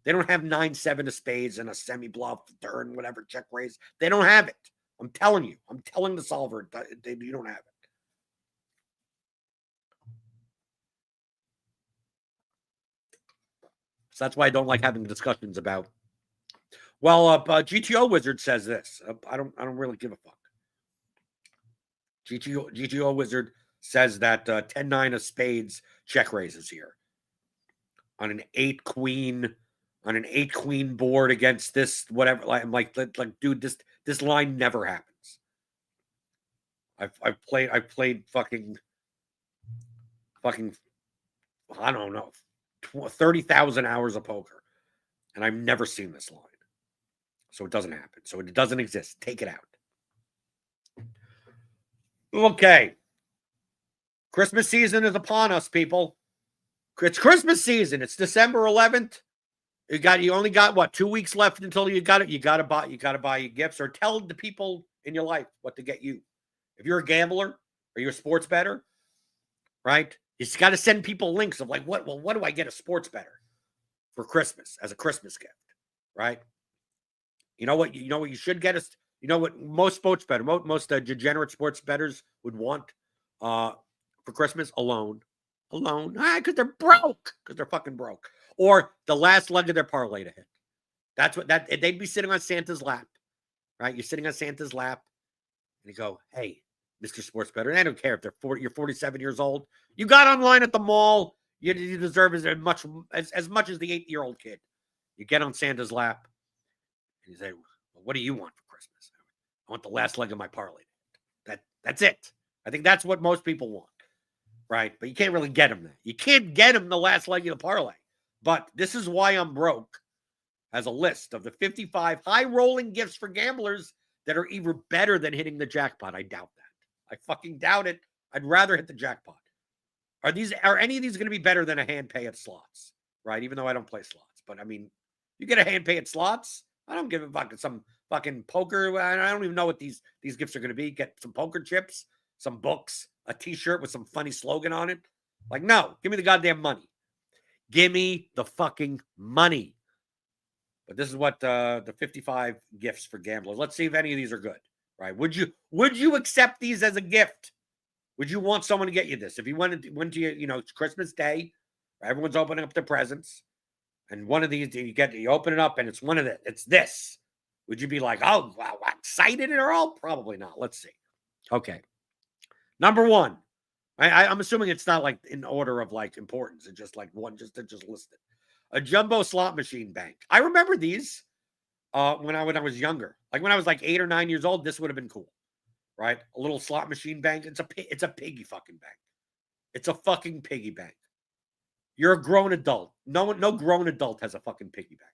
They don't have 9-7 of spades and a semi-bluff turn, whatever, check raise. They don't have it. I'm telling you. I'm telling the solver you don't have it. So that's why I don't like having discussions about. Well, GTO Wizard says this. I don't really give a fuck. GTO Wizard says that 10-9 of spades check raises here on an 8-queen board against this whatever. I'm like, dude, this line never happens. I've played fucking I don't know 30,000 hours of poker, and I've never seen this line. So it doesn't happen. So it doesn't exist. Take it out. Okay. Christmas season is upon us, people. It's Christmas season. It's December 11th. You only got what, 2 weeks left until you got it. You gotta buy your gifts, or tell the people in your life what to get you. If you're a gambler or you're a sports bettor, right? You just got to send people links of like, what do I get a sports bettor for Christmas as a Christmas gift, right? You know what you should get us. You know what most sports bettor, most degenerate sports bettors would want for Christmas? A loan. Because they're broke. Because they're fucking broke. Or the last leg of their parlay to hit. That's what they'd be sitting on Santa's lap, right? You're sitting on Santa's lap, and you go, "Hey, Mr. Sports Bettor." And I don't care if you're 47 years old. You got online at the mall. You deserve as much as the 8-year-old kid. You get on Santa's lap, and you say, well, "What do you want for Christmas?" I want the last leg of my parlay. That's it. I think that's what most people want, right? But you can't really get them that. You can't get them the last leg of the parlay. But this is why I'm broke. Has a list of the 55 high-rolling gifts for gamblers that are even better than hitting the jackpot. I doubt that. I fucking doubt it. I'd rather hit the jackpot. Are any of these going to be better than a hand pay at slots? Right? Even though I don't play slots. But I mean, you get a hand pay at slots. I don't give a fuck. Some fucking poker. I don't even know what these gifts are going to be. Get some poker chips, some books, a t-shirt with some funny slogan on it. Like, no, give me the goddamn money. Give me the fucking money. But this is what the 55 gifts for gamblers. Let's see if any of these are good. Right? Would you accept these as a gift? Would you want someone to get you this? If you went to it's Christmas Day, everyone's opening up their presents, and one of these you open it up and it's one of it's this. Would you be like, oh wow, excited or all? Probably not. Let's see. Okay. Number one. I'm assuming it's not like in order of like importance. It's just like one, just listed. A jumbo slot machine bank. I remember these. when I was younger. Like when I was like 8 or 9 years old, this would have been cool, right? A little slot machine bank. It's a piggy fucking bank. It's a fucking piggy bank. You're a grown adult. No grown adult has a fucking piggy bank.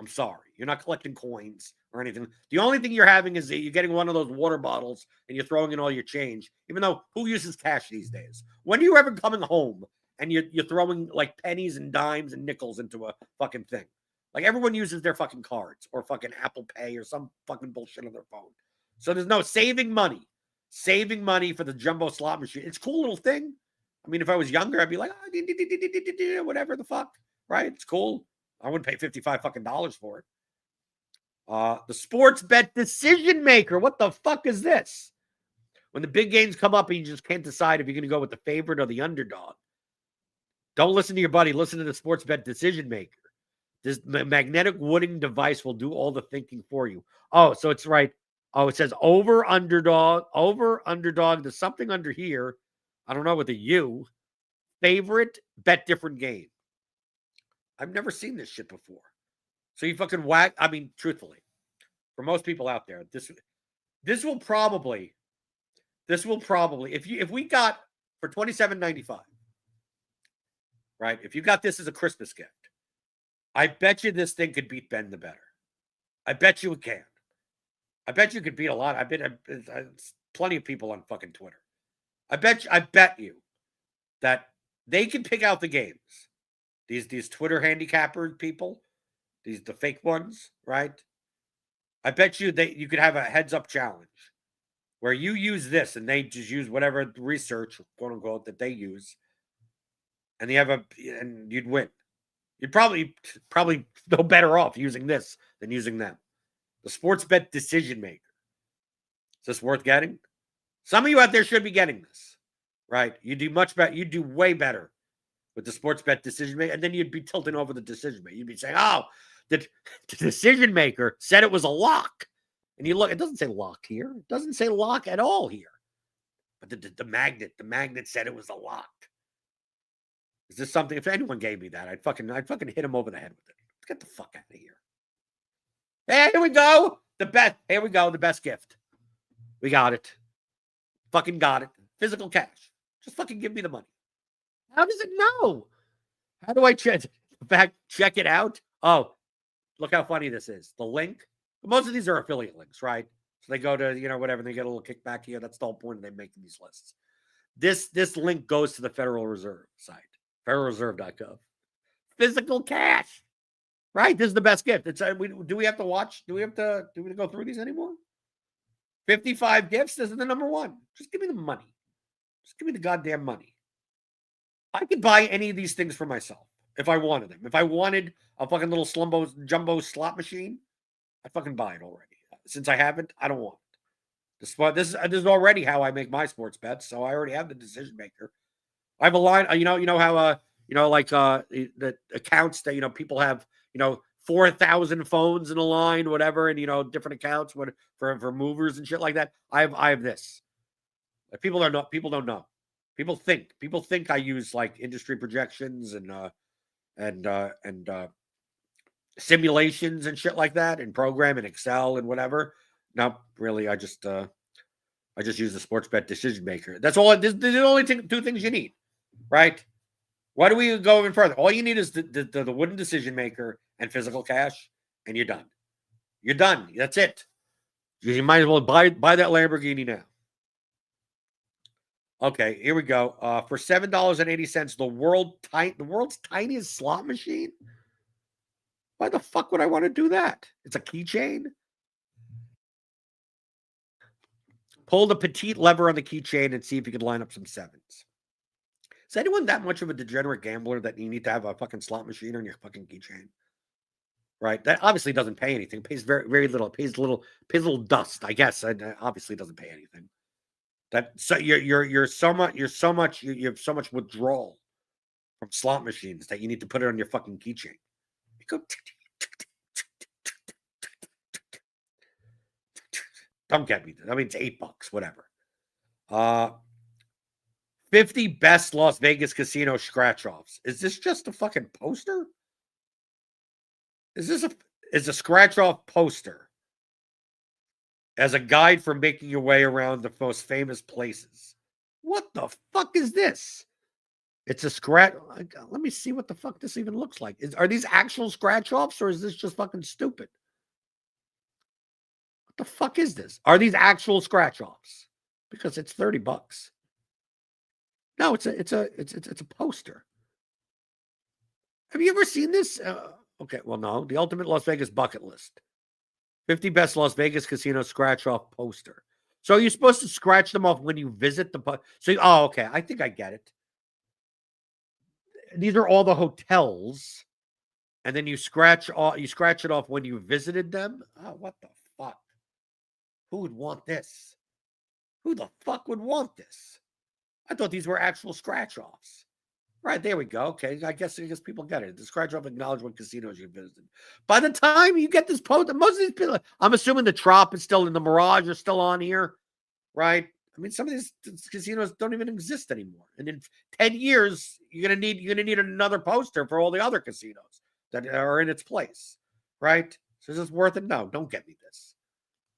I'm sorry. You're not collecting coins or anything. The only thing you're having is that you're getting one of those water bottles and you're throwing in all your change, even though who uses cash these days? When are you ever coming home and you're throwing like pennies and dimes and nickels into a fucking thing? Like everyone uses their fucking cards or fucking Apple Pay or some fucking bullshit on their phone. So there's no saving money. Saving money for the jumbo slot machine. It's a cool little thing. I mean, if I was younger, I'd be like, whatever the fuck, right? It's cool. I wouldn't pay $55 fucking for it. The sports bet decision maker. What the fuck is this? When the big games come up and you just can't decide if you're going to go with the favorite or the underdog. Don't listen to your buddy. Listen to the sports bet decision maker. This magnetic wooden device will do all the thinking for you. Oh, so it's right. Oh, it says over underdog. There's something under here. I don't know with a U. Favorite, bet different game. I've never seen this shit before. So you fucking whack. I mean, truthfully, for most people out there, this will probably, if we got for $27.95, right? If you got this as a Christmas gift, I bet you this thing could beat Ben the Better. I bet you it can. I bet you could beat a lot. I bet plenty of people on fucking Twitter. I bet you that they can pick out the games. These Twitter handicapper people, the fake ones, right? I bet you you could have a heads up challenge where you use this and they just use whatever research, quote unquote, that they use, and and you'd win. You'd probably no better off using this than using them. The sports bet decision maker. Is this worth getting? Some of you out there should be getting this, right? You do much better. You do way better with the sports bet decision maker, and then you'd be tilting over the decision maker. You'd be saying, "Oh, the decision maker said it was a lock," and you look. It doesn't say lock here. It doesn't say lock at all here. But the magnet said it was a lock. Is this something? If anyone gave me that, I'd fucking hit him over the head with it. Get the fuck out of here. Hey, here we go. Here we go. The best gift. We got it. Fucking got it. Physical cash. Just fucking give me the money. How does it know? How do I check it out? Oh, look how funny this is. The link. Most of these are affiliate links, right? So they go to, whatever, and they get a little kickback here. That's the whole point of them making these lists. This link goes to the Federal Reserve site, federalreserve.gov. Physical cash. Right? This is the best gift. Do we have to watch? Do we go through these anymore? 55 gifts. This is the number one. Just give me the money. Just give me the goddamn money. I could buy any of these things for myself if I wanted them. If I wanted a fucking little jumbo slot machine, I'd fucking buy it already. Since I haven't, I don't want it. This is already how I make my sports bets, so I already have the decision maker. I have a line. You know how the accounts that people have 4,000 phones in a line, whatever, and different accounts for movers and shit like that. I have this. People don't know. People think I use like industry projections and simulations and shit like that, and program and Excel and whatever. No, really, I just use the sports bet decision maker. That's all. There's only two things you need, right? Why do we go even further? All you need is the wooden decision maker and physical cash, and you're done. You're done. That's it. You might as well buy that Lamborghini now. Okay, here we go. For $7.80, the world's tiniest slot machine. Why the fuck would I want to do that? It's a keychain. Pull the petite lever on the keychain and see if you can line up some sevens. Is anyone that much of a degenerate gambler that you need to have a fucking slot machine on your fucking keychain? Right? That obviously doesn't pay anything. It pays very, very little. It pays little dust, I guess. It obviously doesn't pay anything. So you have so much withdrawal from slot machines that you need to put it on your fucking keychain. You go. Don't get me. I mean, it's $8, whatever. 50 best Las Vegas casino scratch offs. Is this just a fucking poster? Is is a scratch-off poster as a guide for making your way around the most famous places. What the fuck is this? It's a scratch. Let me see what the fuck this even looks like. Are these actual scratch-offs or is this just fucking stupid? What the fuck is this? Are these actual scratch-offs? Because it's $30. No, it's a poster. Have you ever seen this? Okay, well, no. The Ultimate Las Vegas Bucket List. 50 Best Las Vegas Casino Scratch-Off Poster. So are you supposed to scratch them off when you visit the... oh, okay. I think I get it. These are all the hotels, and then you scratch it off when you visited them. Oh, what the fuck? Who would want this? Who the fuck would want this? I thought these were actual scratch-offs. Right, there we go. Okay, I guess people get it. The scratch-off acknowledgement casinos you visited. By the time you get this post, most of these people, I'm assuming the Trop is still in the Mirage, are still on here, right? I mean, some of these casinos don't even exist anymore. And in 10 years, you're gonna need another poster for all the other casinos that are in its place, right? So is this worth it? No, don't get me this.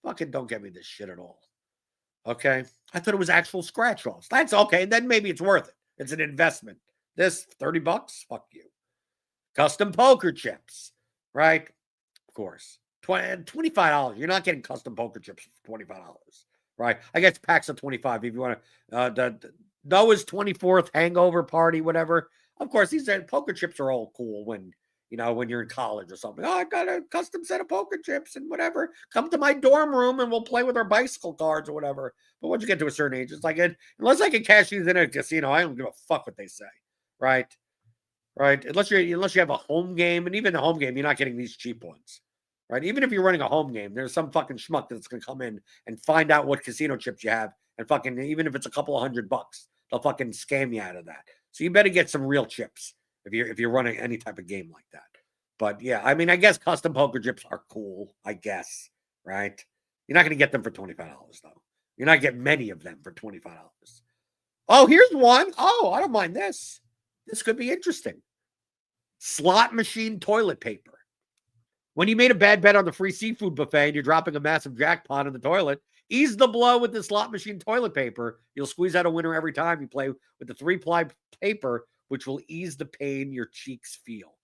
Fucking don't get me this shit at all. Okay, I thought it was actual scratch-offs. That's okay. And then maybe it's worth it. It's an investment. This $30? Fuck you. Custom poker chips, right? Of course. $25. You're not getting custom poker chips for $25, right? I guess packs of 25 if you want to. The Noah's 24th hangover party, whatever. Of course, these poker chips are all cool when you're in college or something. Oh, I got a custom set of poker chips and whatever. Come to my dorm room and we'll play with our bicycle cards or whatever. But once you get to a certain age, it's like, unless I can cash these in a casino, I don't give a fuck what they say. Right. Unless you have a home game, and even the home game, you're not getting these cheap ones. Right. Even if you're running a home game, there's some fucking schmuck that's gonna come in and find out what casino chips you have, and fucking, even if it's a couple of $100, they'll fucking scam you out of that. So you better get some real chips if you're running any type of game like that. But yeah, I mean, I guess custom poker chips are cool, I guess. Right. You're not gonna get them for $25 though. You're not getting many of them for $25. Oh, here's one. Oh, I don't mind this. This could be interesting. Slot machine toilet paper. When you made a bad bet on the free seafood buffet and you're dropping a massive jackpot in the toilet, ease the blow with the slot machine toilet paper. You'll squeeze out a winner every time you play with the 3-ply paper, which will ease the pain your cheeks feel.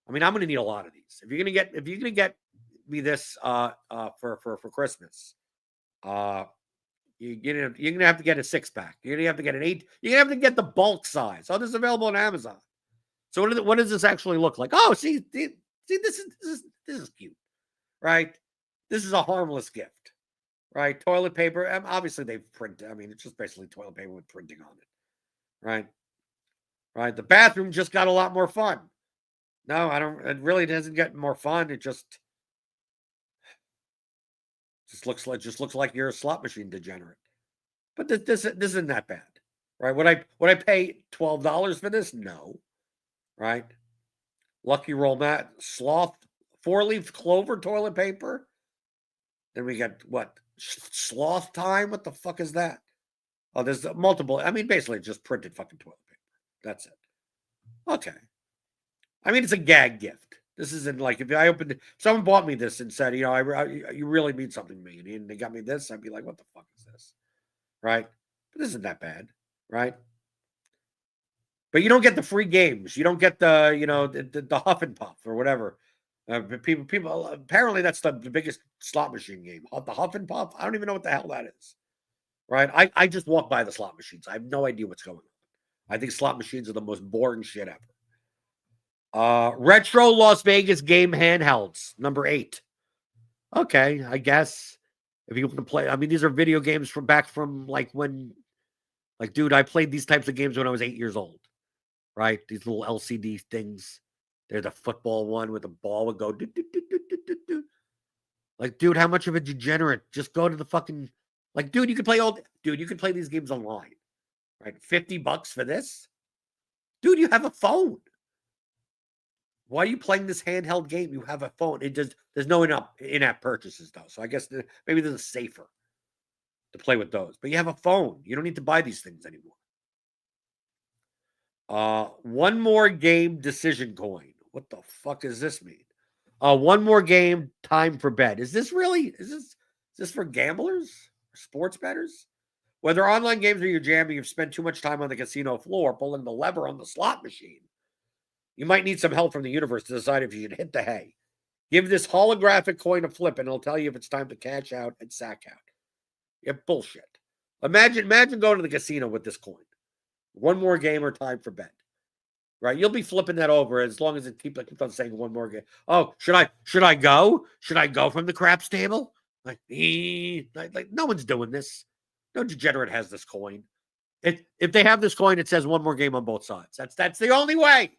I mean, I'm going to need a lot of these. If you're going to get me this for Christmas, you're gonna have to get a 6-pack. You're gonna have to get an 8. You're gonna have to get the bulk size. Oh, this is available on Amazon. So what does this actually look like? Oh, see, this is cute, right? This is a harmless gift, right? Toilet paper. Obviously, they've printed. I mean, it's just basically toilet paper with printing on it, right? Right. The bathroom just got a lot more fun. No, I don't. It really doesn't get more fun. It just looks like you're a slot machine degenerate. But this isn't that bad, right? Would I pay $12 for this? No, right? Lucky Roll mat, sloth, 4-leaf clover toilet paper. Then we got what? Sloth time? What the fuck is that? Oh, there's multiple. I mean, basically just printed fucking toilet paper. That's it. Okay. I mean, it's a gag gift. This isn't like if someone bought me this and said, you really mean something to me, and they got me this, I'd be like, what the fuck is this? Right? But this isn't that bad, right? But you don't get the free games. You don't get the Huff and Puff or whatever. People apparently that's the biggest slot machine game. The Huff and Puff. I don't even know what the hell that is. Right? I just walk by the slot machines. I have no idea what's going on. I think slot machines are the most boring shit ever. Retro Las Vegas game handhelds, number 8. Okay, I guess if you want to play, I mean, these are video games from like when, like, dude, I played these types of games when I was 8 years old, right? These little LCD things. They're the football one with the ball would go. Do, do, do, do, do, do, do. Like, dude, how much of a degenerate? Just go to the fucking, like, dude, you can play these games online, right? $50 for this, dude. You have a phone. Why are you playing this handheld game? You have a phone. There's no in-app purchases though. So I guess maybe this is safer to play with those. But you have a phone. You don't need to buy these things anymore. One more game decision coin. What the fuck does this mean? One more game, time for bed. Is this for gamblers or sports bettors? Whether online games are your jam, you've spent too much time on the casino floor pulling the lever on the slot machine. You might need some help from the universe to decide if you should hit the hay. Give this holographic coin a flip, and it'll tell you if it's time to cash out and sack out. Yeah, bullshit. Imagine going to the casino with this coin. One more game or time for bed. Right? You'll be flipping that over as long as it keeps on saying one more game. Oh, should I go? Should I go from the craps table? Like no one's doing this. No degenerate has this coin. If they have this coin, it says one more game on both sides. That's the only way.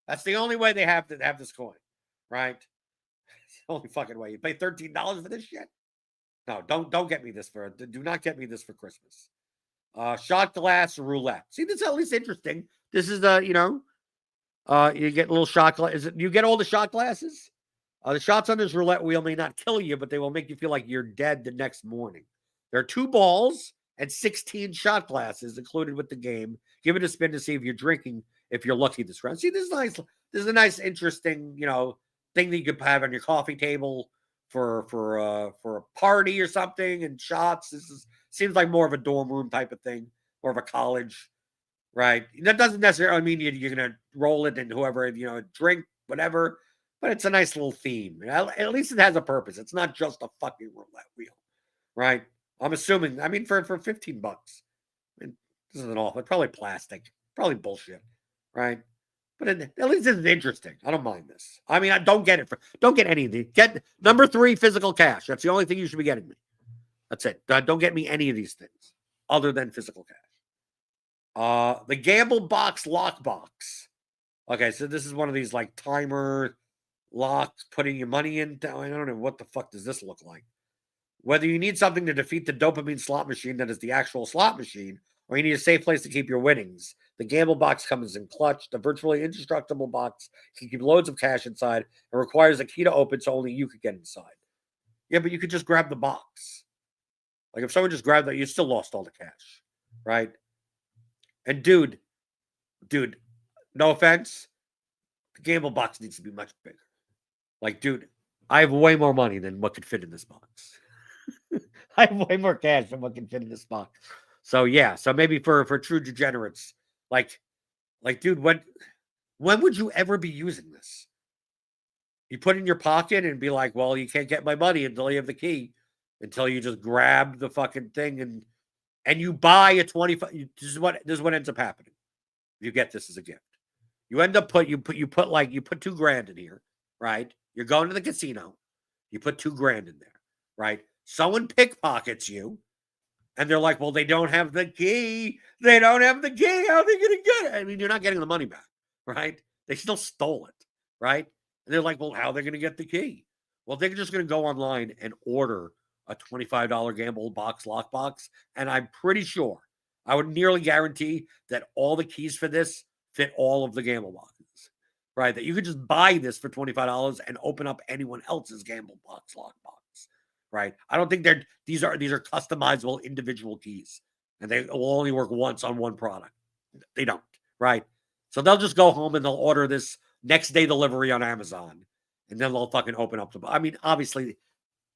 That's the only way they have to have this coin, right? It's the only fucking way. You pay $13 for this shit. No, don't get me this do not get me this for Christmas. Shot glass roulette. See, this is at least interesting. This is you get little shot glass. You get all the shot glasses? The shots on this roulette wheel may not kill you, but they will make you feel like you're dead the next morning. There are 2 balls and 16 shot glasses included with the game. Give it a spin to see if you're drinking, if you're lucky this round. See, this is nice. This is a nice, interesting, thing that you could have on your coffee table for a party or something, and shots. Seems like more of a dorm room type of thing, more of a college, right? That doesn't necessarily mean you're gonna roll it and whoever drink whatever, but it's a nice little theme. At least it has a purpose. It's not just a fucking roulette wheel, right? I'm assuming. I mean, for $15, I mean, this isn't all. It's probably plastic, probably bullshit, right? But at least it's interesting. I don't mind this. I mean, I don't get it. Don't get any of these. Get number 3, physical cash. That's the only thing you should be getting me. That's it. Don't get me any of these things other than physical cash. The Gamble Box Lock Box. Okay, so this is one of these like timer locks, putting your money in. I don't know what the fuck does this look like. Whether you need something to defeat the dopamine slot machine that is the actual slot machine, or you need a safe place to keep your winnings, the Gamble Box comes in clutch. The virtually indestructible box can keep loads of cash inside and requires a key to open so only you could get inside. Yeah, but you could just grab the box. Like if someone just grabbed that, you still lost all the cash, right? And dude, no offense, the Gamble Box needs to be much bigger. Like, dude, I have way more money than what could fit in this box. I have way more cash than what can fit in this box. So yeah, so maybe for true degenerates, like, dude, when would you ever be using this? You put it in your pocket and be like, well, you can't get my money until you have the key, until you just grab the fucking thing and you buy a 25. This is what ends up happening. You get this as a gift. You end up put $2,000 in here, right? You're going to the casino. You put $2,000 in there, right? Someone pickpockets you, and they're like, well, they don't have the key. They don't have the key. How are they going to get it? I mean, you're not getting the money back, right? They still stole it, right? And they're like, well, how are they going to get the key? Well, they're just going to go online and order a $25 Gamble Box lockbox. And I'm pretty sure, I would nearly guarantee that all the keys for this fit all of the Gamble boxes, right? That you could just buy this for $25 and open up anyone else's Gamble Box lockbox, right? I don't think these are customizable individual keys, and they will only work once on one product. They don't, right? So they'll just go home and they'll order this next day delivery on Amazon, and then they'll fucking open up the. I mean, obviously,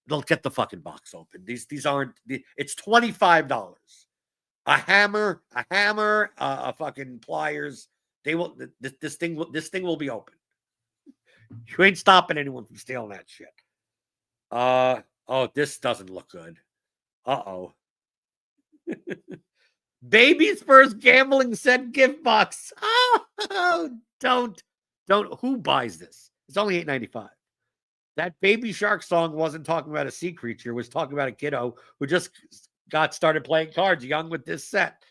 they'll get the fucking box open. These aren't. It's $25. A hammer, a fucking pliers. They will. This thing will be open. You ain't stopping anyone from stealing that shit. Oh, this doesn't look good. Uh-oh. Baby's first gambling set gift box. Oh, don't. Who buys this? It's only $8.95. That Baby Shark song wasn't talking about a sea creature. It was talking about a kiddo who just got started playing cards young with this set.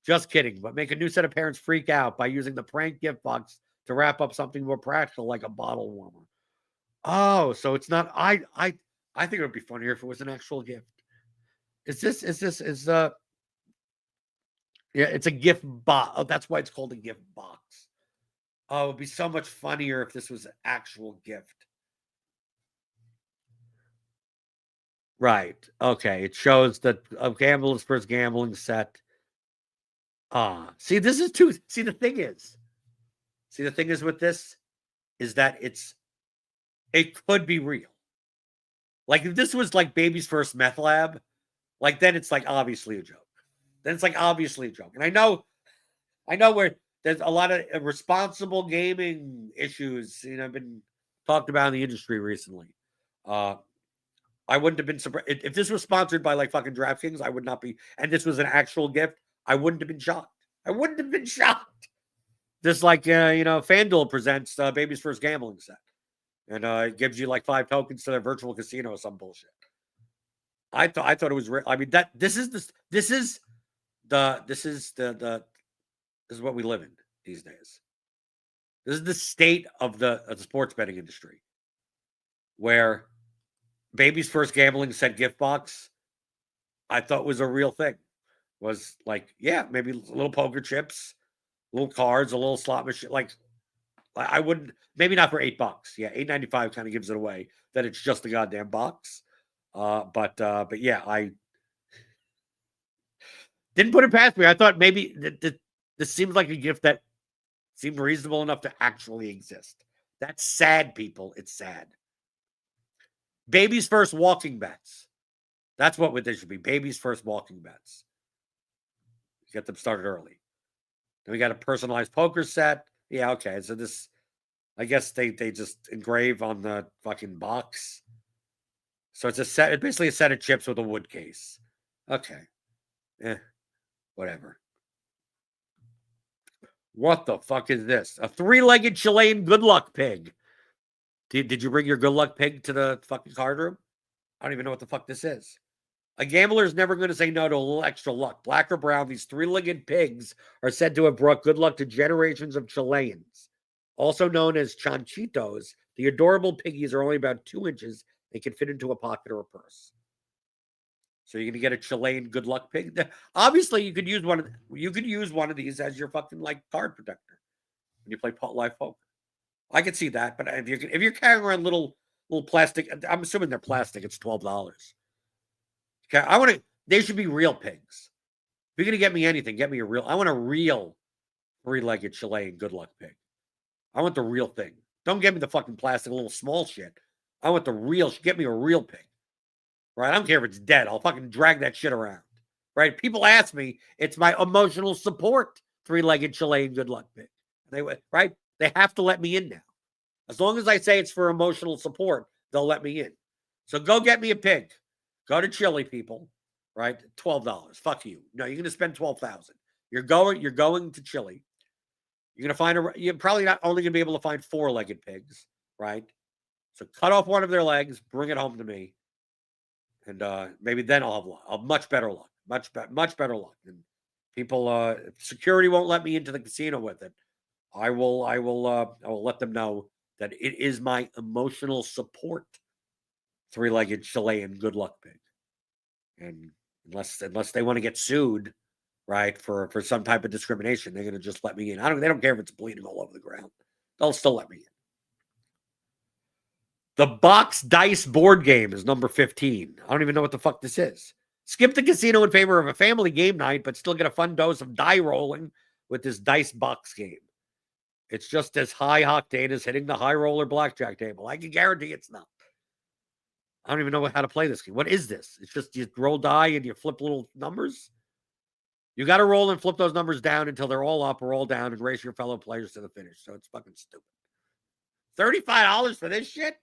Just kidding. But make a new set of parents freak out by using the prank gift box to wrap up something more practical like a bottle warmer. Oh, so it's not. I think it would be funnier if it was an actual gift. Yeah, it's a gift box. Oh, that's why it's called a gift box. Oh, it would be so much funnier if this was an actual gift. Right. Okay. It shows that a gambler's first gambling set. See, this is too. See, the thing is with this is that it's it could be real. Like if this was like baby's first meth lab, like then it's like obviously a joke. Then it's like obviously a joke. And I know where there's a lot of responsible gaming issues, have been talked about in the industry recently. I wouldn't have been surprised if this was sponsored by like fucking DraftKings. I would not be, and this was an actual gift. I wouldn't have been shocked. I wouldn't have been shocked. Just like FanDuel presents baby's first gambling set, and it gives you like 5 tokens to their virtual casino or some bullshit. I thought it was real. I mean this is what we live in these days. This is the state of the sports betting industry, where baby's first gambling set gift box, I thought was a real thing. Was like, yeah, maybe little poker chips, little cards, a little slot machine. Like, I wouldn't, maybe not for $8. Yeah, $8.95 kind of gives it away that it's just a goddamn box. But yeah, I didn't put it past me. I thought maybe this seems like a gift that seemed reasonable enough to actually exist. That's sad, people. It's sad. Baby's first walking bets. That's what they should be. Baby's first walking bets. Get them started early. Then we got a personalized poker set. Yeah, okay. So this, I guess they just engrave on the fucking box. So it's a set. It's basically a set of chips with a wood case. Okay. Whatever. What the fuck is this? A 3-legged Chilean good luck pig. Did you bring your good luck pig to the fucking card room? I don't even know what the fuck this is. A gambler is never going to say no to a little extra luck. Black or brown, these 3-legged pigs are said to have brought good luck to generations of Chileans. Also known as chanchitos, the adorable piggies are only about 2 inches. They can fit into a pocket or a purse. So you're going to get a Chilean good luck pig. Obviously, you could use one of these as your fucking like card protector when you play live poker. I could see that, but if you're carrying around little plastic, I'm assuming they're plastic. It's $12. Okay, they should be real pigs. If you're gonna get me anything, get me I want a real 3-legged Chilean good luck pig. I want the real thing. Don't get me the fucking plastic little small shit. I want the real. Get me a real pig. Right? I don't care if it's dead. I'll fucking drag that shit around. Right? People ask me, it's my emotional support 3-legged Chilean good luck pig. Right? They have to let me in now. As long as I say it's for emotional support, they'll let me in. So go get me a pig. Go to Chile, people. Right? $12. Fuck you. No, you're going to spend $12,000. You're going to Chile. You're going to find you're probably not only going to be able to find 4-legged pigs, right? So cut off one of their legs, bring it home to me, and maybe then I'll have luck. I'll have much better luck. Much better luck. And people, security won't let me into the casino with it. I will let them know that it is my emotional support 3-legged Chilean good luck pig. And unless they want to get sued, right, for some type of discrimination, they're going to just let me in. They don't care if it's bleeding all over the ground. They'll still let me in. The box dice board game is number 15. I don't even know what the fuck this is. Skip the casino in favor of a family game night, but still get a fun dose of die rolling with this dice box game. It's just as high octane as hitting the high roller blackjack table. I can guarantee it's not. I don't even know how to play this game. What is this? It's just you roll die and you flip little numbers. You got to roll and flip those numbers down until they're all up or all down and race your fellow players to the finish. So it's fucking stupid. $35 for this shit?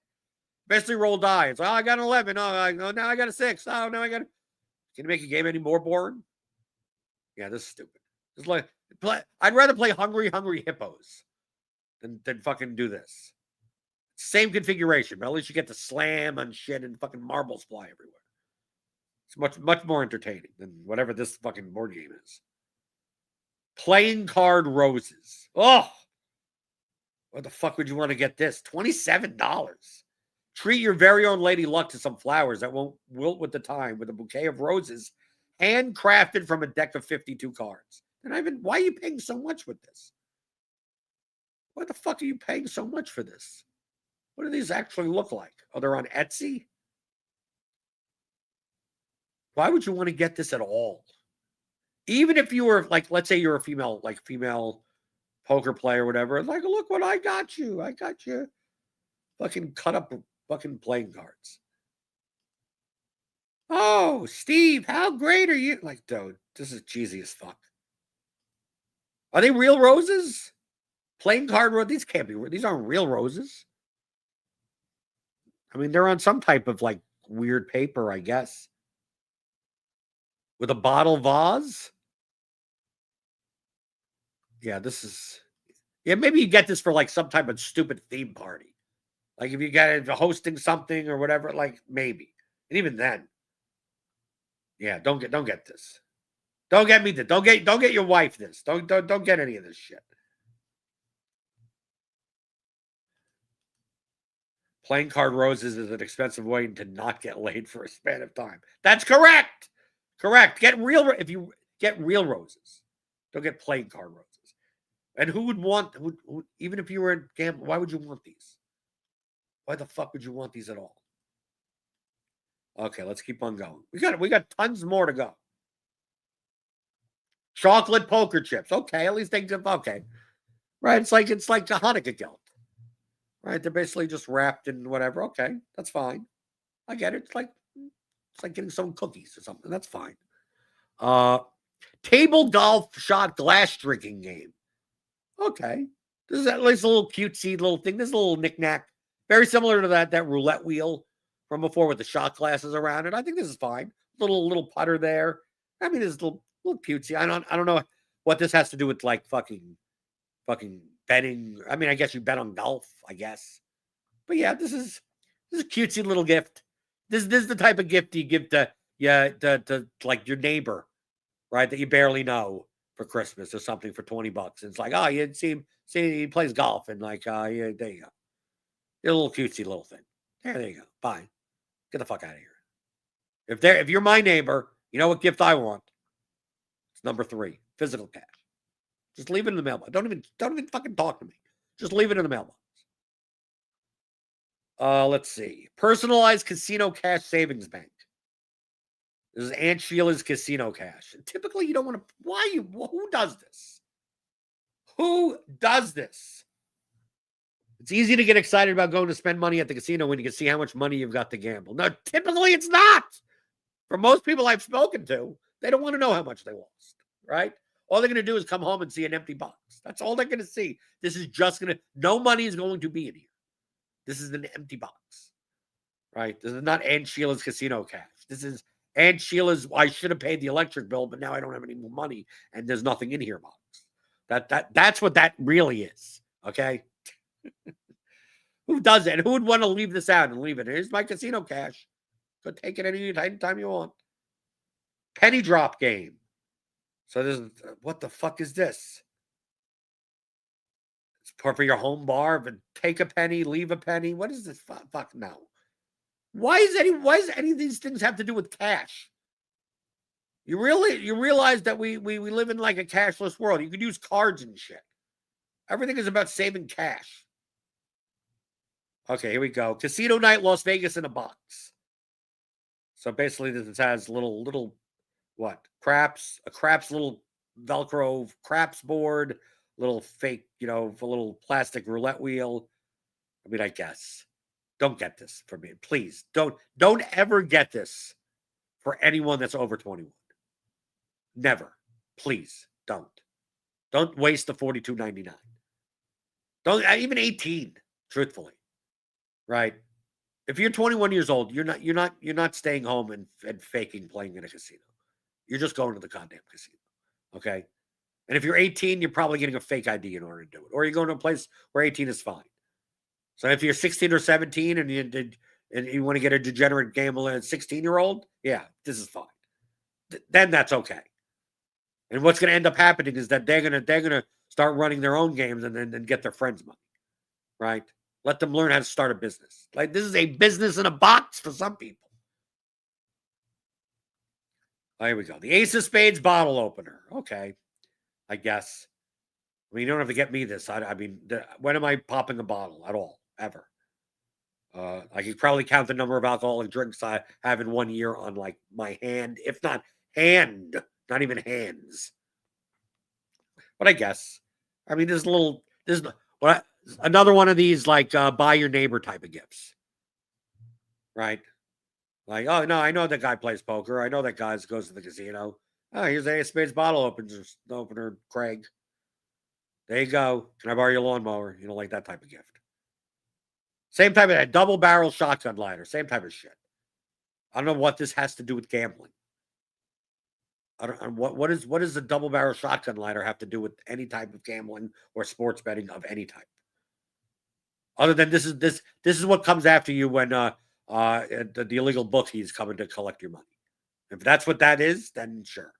Especially roll die. It's, I got an 11. Oh, now I got a 6. Oh, now I got a... Can you make a game any more boring? Yeah, this is stupid. It's like, I'd rather play Hungry Hippos than fucking do this. Same configuration, but at least you get to slam on shit and fucking marbles fly everywhere. It's much more entertaining than whatever this fucking board game is. Playing card roses. Oh, what the fuck would you want to get this? $27. Treat your very own Lady Luck to some flowers that won't wilt with the time with a bouquet of roses handcrafted from a deck of 52 cards. And why are you paying so much with this? What the fuck are you paying so much for this? What do these actually look like? Oh, they're on Etsy? Why would you want to get this at all? Even if you were, like, let's say you're a female poker player or whatever. Like, look what I got you. I got you Fucking cut up fucking playing cards. Oh, Steve, how great are you? Like, dude, this is cheesy as fuck. Are they real roses? Playing card roses? These can't be. These aren't real roses. I mean, they're on some type of like weird paper, I guess. With a bottle vase? Yeah, this is. Yeah, maybe you get this for like some type of stupid theme party. Like if you get into hosting something or whatever, like maybe. And even then. Yeah, don't get this. Don't get me this. Don't get your wife this. Don't get any of this shit. Playing card roses is an expensive way to not get laid for a span of time. That's correct. Correct. Get real if you get real roses. Don't get playing card roses. And who would want who, even if you were in gamble, why would you want these? Why the fuck would you want these at all? Okay, let's keep on going. We got tons more to go. Chocolate poker chips. Okay, at least they okay. Right. It's like the Hanukkah gelt. Right. They're basically just wrapped in whatever. Okay, that's fine. I get it. It's like getting some cookies or something. That's fine. Table golf shot glass drinking game. Okay. This is at least a little cutesy little thing. This is a little knickknack. Very similar to that roulette wheel from before with the shot glasses around it. I think this is fine. Little putter there. I mean, this is a little cutesy. I don't know what this has to do with like fucking betting. I mean, I guess you bet on golf, I guess. But yeah, this is a cutesy little gift. This is the type of gift you give to like your neighbor, right? That you barely know for Christmas or something for $20. It's like, oh, you see he plays golf and like, yeah, there you go. A little cutesy little thing. There you go. Fine. Get the fuck out of here. If you're my neighbor, you know what gift I want? It's number 3, physical cash. Just leave it in the mailbox. Don't even fucking talk to me. Just leave it in the mailbox. Let's see. Personalized casino cash savings bank. This is Aunt Sheila's casino cash. And typically, you don't want to. Who does this? Who does this? It's easy to get excited about going to spend money at the casino when you can see how much money you've got to gamble. No, typically it's not. For most people I've spoken to, they don't want to know how much they lost, right? All they're going to do is come home and see an empty box. That's all they're going to see. This is just going to, no money is going to be in here. This is an empty box, right? This is not Aunt Sheila's casino cash. This is Aunt Sheila's, I should have paid the electric bill, but now I don't have any more money and there's nothing in here box. That's what that really is, okay? Who does it? Who would want to leave this out and leave it? Here's my casino cash. Go take it any time you want. Penny drop game. So this is, what the fuck is this? It's for your home bar, but take a penny, leave a penny. What is this? Fuck no. Why does any of these things have to do with cash? You realize that we live in like a cashless world. You could use cards and shit. Everything is about saving cash. Okay, here we go. Casino night, Las Vegas in a box. So basically, this has little what? Craps, a craps little Velcro craps board, little fake, a little plastic roulette wheel. I mean, I guess. Don't get this for me. Please. Don't ever get this for anyone that's over 21. Never. Please don't. Don't waste the $42.99. Don't even 18, truthfully. Right? If you're 21 years old, you're not staying home and faking playing in a casino. You're just going to the goddamn casino. Okay? And if you're 18, you're probably getting a fake ID in order to do it. Or you're going to a place where 18 is fine. So if you're 16 or 17 and you want to get a degenerate gambler at 16-year-old, yeah, this is fine. Then that's okay. And what's going to end up happening is that they're gonna start running their own games and then get their friends' money. Right? Let them learn how to start a business. Like, this is a business in a box for some people. Oh, here we go. The Ace of Spades bottle opener. Okay, I guess. I mean, you don't have to get me this. I mean, when am I popping a bottle at all? Ever. I could probably count the number of alcoholic drinks I have in 1 year on like my hand, if not hand, not even hands. But I guess. I mean, this Another one of these, like, buy your neighbor type of gifts. Right? Like, oh, no, I know that guy plays poker. I know that guy goes to the casino. Oh, here's a Spades bottle opener, Craig. There you go. Can I borrow your lawnmower? You know, like that type of gift. Same type of that double barrel shotgun lighter. Same type of shit. I don't know what this has to do with gambling. I don't. What does the double barrel shotgun lighter have to do with any type of gambling or sports betting of any type? Other than this is what comes after you when the illegal bookies coming to collect your money. If that's what that is, then sure.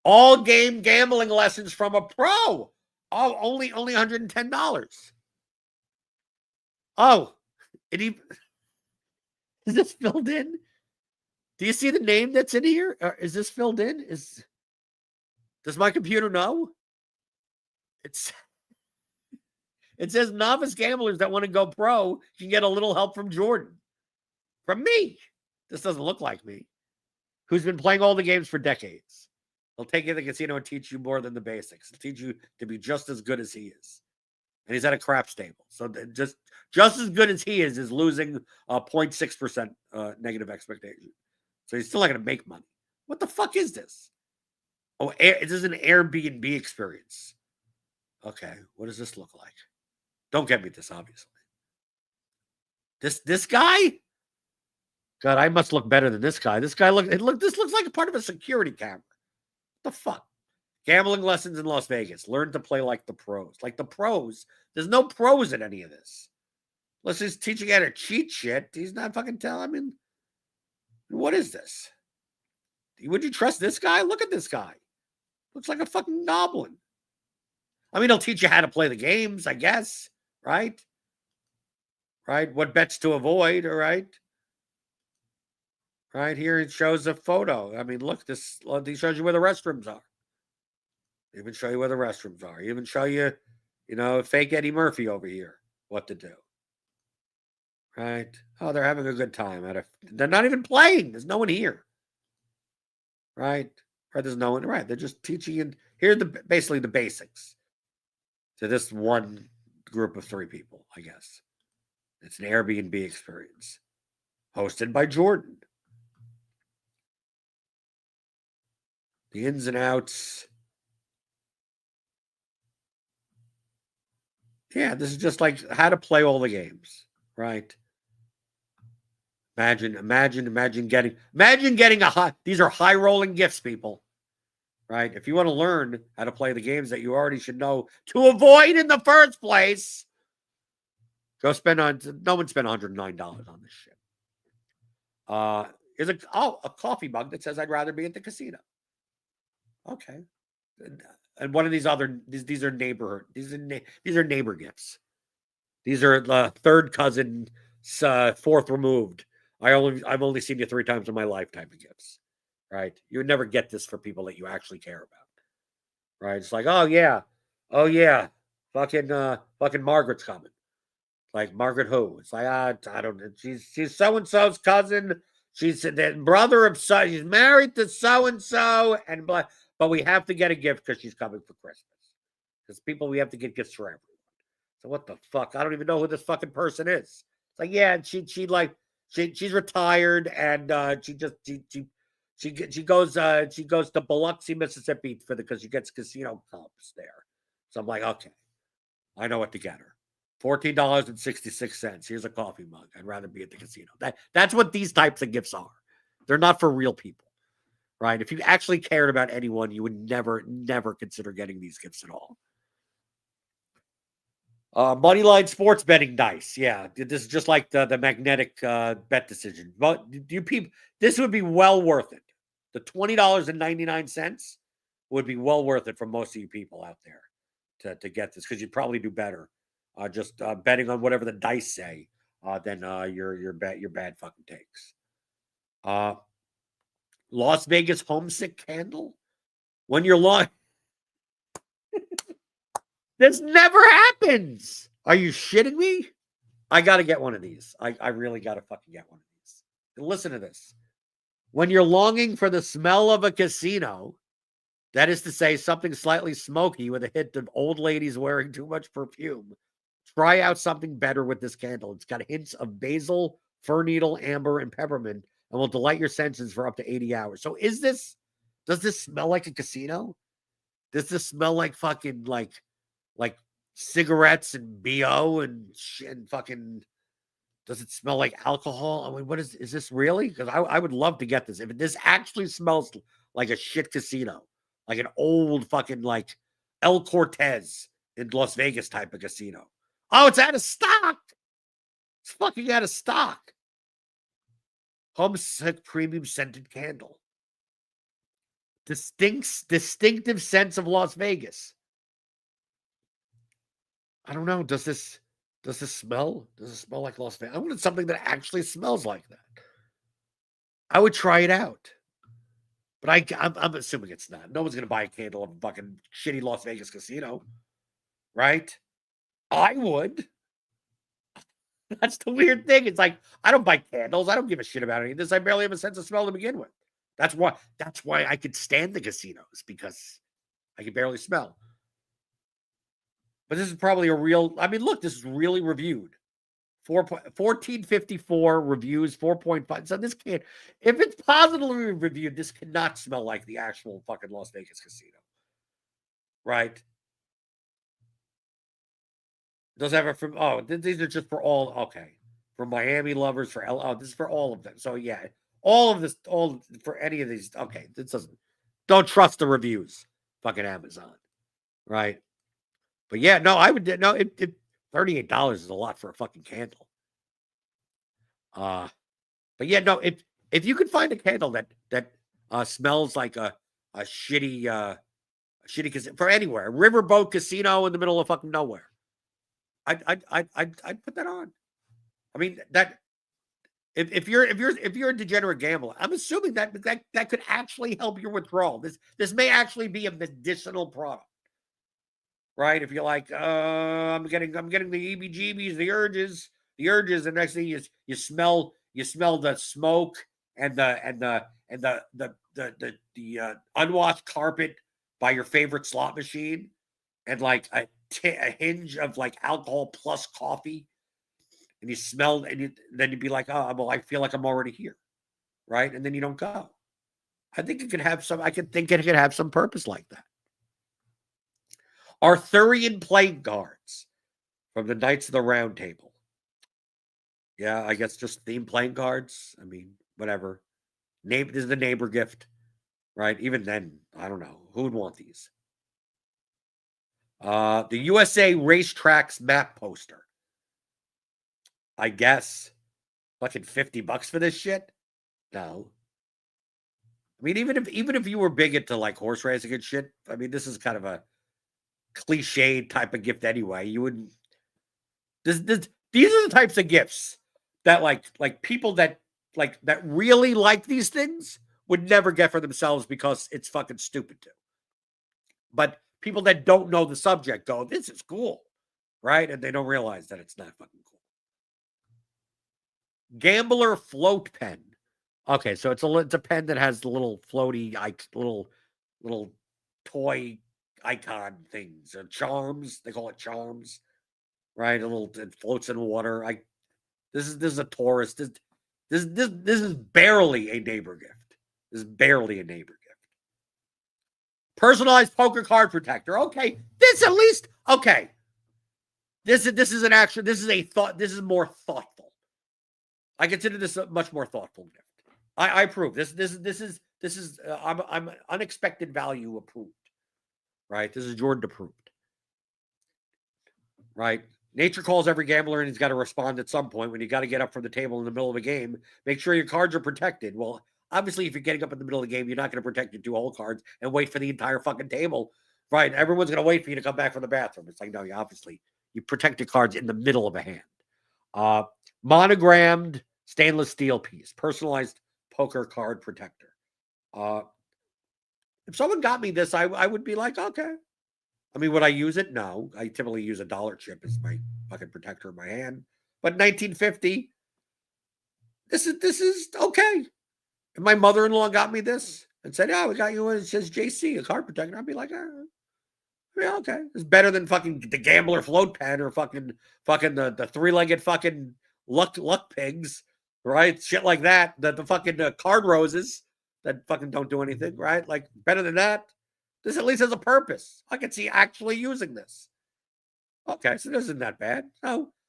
All game gambling lessons from a pro. Oh, only $110. Oh, is this filled in? Do you see the name that's in here? Is this filled in? Does my computer know? It says novice gamblers that want to go pro can get a little help from Jordan. From me. This doesn't look like me. Who's been playing all the games for decades. He'll take you to the casino and teach you more than the basics. He'll teach you to be just as good as he is. And he's at a crap stable. So just as good as he is losing 0.6% negative expectation. So he's still not going to make money. What the fuck is this? Oh, this is an Airbnb experience. Okay, what does this look like? Don't get me this, obviously. This guy? God, I must look better than this guy. This looks like a part of a security camera. What the fuck? Gambling lessons in Las Vegas. Learn to play like the pros. Like the pros. There's no pros in any of this. Unless he's teaching you how to cheat shit. He's not fucking telling. I mean, what is this? Would you trust this guy? Look at this guy. Looks like a fucking goblin. I mean, he'll teach you how to play the games, I guess. Right? Right? What bets to avoid, all right? Right here, it shows a photo. I mean, look, this shows you where the restrooms are. They even show you where the restrooms are. They even show you, fake Eddie Murphy over here, what to do. Right? Oh, they're having a good time. They're not even playing. There's no one here. Right? Or there's no one. Right? They're just teaching you. Here's basically the basics to this one group of 3 people, I guess. It's an Airbnb experience hosted by Jordan. The ins and outs. Yeah, this is just like how to play all the games, right? Imagine getting these are high rolling gifts, people. Right? If you want to learn how to play the games that you already should know to avoid in the first place, no one spent $109 on this shit. Here's a coffee mug that says I'd rather be at the casino. Okay. And one of these are neighbor gifts. These are the third cousin, fourth removed. I've only seen you 3 times in my life type of gifts. Right? You would never get this for people that you actually care about. Right? It's like, oh yeah, fucking Margaret's coming. Like, Margaret who? It's like, I don't know. She's so and so's cousin. She's the brother of so. She's married to so and so, but we have to get a gift because she's coming for Christmas. Because we have to get gifts for everyone. So what the fuck? I don't even know who this fucking person is. It's like, yeah, she's retired and she goes to Biloxi, Mississippi because she gets casino comps there. So I'm like, okay, I know what to get her. $14.66. Here's a coffee mug. I'd rather be at the casino. That's what these types of gifts are. They're not for real people. Right? If you actually cared about anyone, you would never consider getting these gifts at all. Moneyline sports betting dice. Yeah, this is just like the magnetic bet decision. But this would be well worth it. The $20.99 would be well worth it for most of you people out there to get this, because you'd probably do better just betting on whatever the dice say than your bad fucking takes. Las Vegas homesick candle. When you're long. This never happens. Are you shitting me? I got to get one of these. I really got to fucking get one of these. And listen to this. When you're longing for the smell of a casino, That is to say, something slightly smoky with a hint of old ladies wearing too much perfume. Try out something better with this candle. It's got hints of basil, fir needle, amber, and peppermint, and will delight your senses for up to 80 hours. So does this smell like a casino? Does this smell like fucking like cigarettes and BO and shit and fucking, does it smell like alcohol? I mean, what is this really? Because I would love to get this. If this actually smells like a shit casino, like an old fucking like El Cortez in Las Vegas type of casino. Oh, it's out of stock. It's fucking out of stock. Homesick premium scented candle. Distinctive sense of Las Vegas. I don't know. Does this smell? Does it smell like Las Vegas? I wanted something that actually smells like that. I would try it out. But I'm assuming it's not. No one's going to buy a candle of a fucking shitty Las Vegas casino. Right? I would. That's the weird thing. It's like, I don't buy candles. I don't give a shit about any of this. I barely have a sense of smell to begin with. That's why I could stand the casinos, because I can barely smell. But this is probably a real, I mean, look, this is really reviewed. 1454 reviews, 4.5. So this can't, if it's positively reviewed, this cannot smell like the actual fucking Las Vegas casino. Right? Does ever from, oh, these are just for all, okay. For Miami lovers, for this is for all of them. So yeah, all of this, all for any of these, okay, this doesn't, don't trust the reviews. Fucking Amazon. Right? But yeah, no, I would, no, it $38 is a lot for a fucking candle. But yeah, no, if you could find a candle that smells like a shitty casino for anywhere, riverboat casino in the middle of fucking nowhere, I'd put that on. I mean, that if you're a degenerate gambler, I'm assuming that could actually help your withdrawal. This may actually be a medicinal product. Right? If you're like, I'm getting the EBGBs, the urges, and next thing you smell the smoke and the unwashed carpet by your favorite slot machine, and like a hinge of like alcohol plus coffee, and you smell, and then you'd be like, oh, well, I feel like I'm already here, right? And then you don't go. I think it could have some. I could think it could have some purpose like that. Arthurian playing cards from the Knights of the Round Table. Yeah, I guess just theme playing cards. I mean, whatever. This is the neighbor gift, right? Even then, I don't know. Who would want these? The USA Racetracks map poster. I guess fucking $50 for this shit? No. I mean, even if you were big into like horse racing and shit, I mean, this is kind of a cliched type of gift anyway. You wouldn't. These are the types of gifts that like people that really like these things would never get for themselves because it's fucking stupid to. But people that don't know the subject go, this is cool, right? And they don't realize that it's not fucking cool. Gambler float pen. Okay, so it's a pen that has the little floaty, little toy icon things, or charms. They call it charms, right? It floats in water. This is a tourist. This is barely a neighbor gift. This is barely a neighbor gift. Personalized poker card protector. Okay, this at least okay. This is an actual. This is a thought. This is more thoughtful. I consider this a much more thoughtful gift. I approve. This is I'm unexpected value approved. Right? This is Jordan approved. Right? Nature calls every gambler, and he's got to respond at some point when you got to get up from the table in the middle of a game. Make sure your cards are protected. Well, obviously, if you're getting up in the middle of the game, you're not going to protect your 2 whole cards and wait for the entire fucking table. Right? Everyone's going to wait for you to come back from the bathroom. It's like, no, you protect your cards in the middle of a hand. Monogrammed stainless steel piece, personalized poker card protector. If someone got me this, I would be like, okay. I mean, would I use it? No. I typically use a dollar chip as my fucking protector in my hand. But 1950, this is okay. If my mother-in-law got me this and said, "Yeah, we got you. It says JC, a card protector." I'd be like, yeah, okay. It's better than fucking the gambler float pen or fucking the three-legged fucking luck pigs, right? Shit like that. The fucking card roses that fucking don't do anything, right? Like better than that. This at least has a purpose. I can see actually using this. Okay, so this isn't that bad.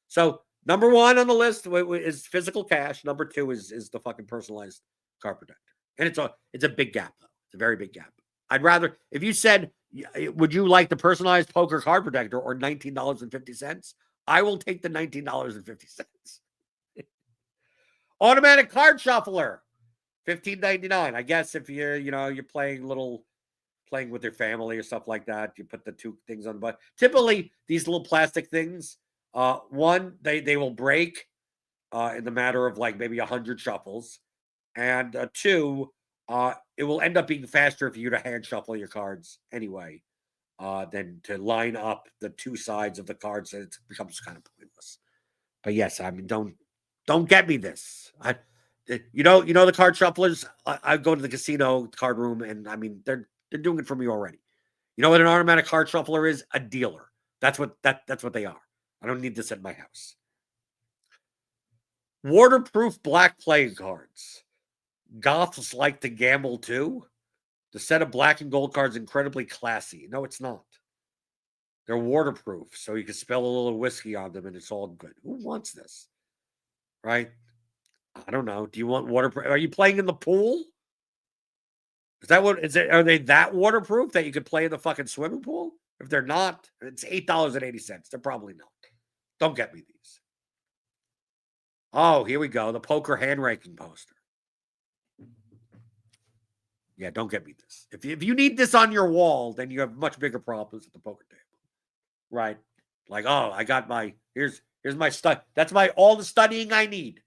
So number one on the list is physical cash. Number two is the fucking personalized card protector, and it's a big gap though. It's a very big gap. I'd rather if you said, would you like the personalized poker card protector or $19.50? I will take the $19.50. Automatic card shuffler, $15.99. I guess if you're playing with your family or stuff like that, you put the two things on the butt. Typically, these little plastic things, one, they will break in the matter of like maybe 100 shuffles. And two, it will end up being faster for you to hand shuffle your cards anyway, than to line up the two sides of the cards. So it becomes kind of pointless. But yes, I mean, don't get me this. The card shufflers. I go to the casino card room, and I mean, they're doing it for me already. You know what an automatic card shuffler is? A dealer. That's what they are. I don't need this at my house. Waterproof black playing cards. Goths like to gamble too. The set of black and gold cards incredibly classy. No, it's not. They're waterproof, so you can spill a little whiskey on them and it's all good. Who wants this? Right? I don't know. Do you want waterproof? Are you playing in the pool? Is that what is it? Are they that waterproof that you could play in the fucking swimming pool? If they're not, it's $8.80. They're probably not. Don't get me these. Oh, here we go. The poker hand ranking poster. Yeah, don't get me this. If you need this on your wall, then you have much bigger problems at the poker table. Right? Like, oh, I got my here's my stuff. That's all the studying I need.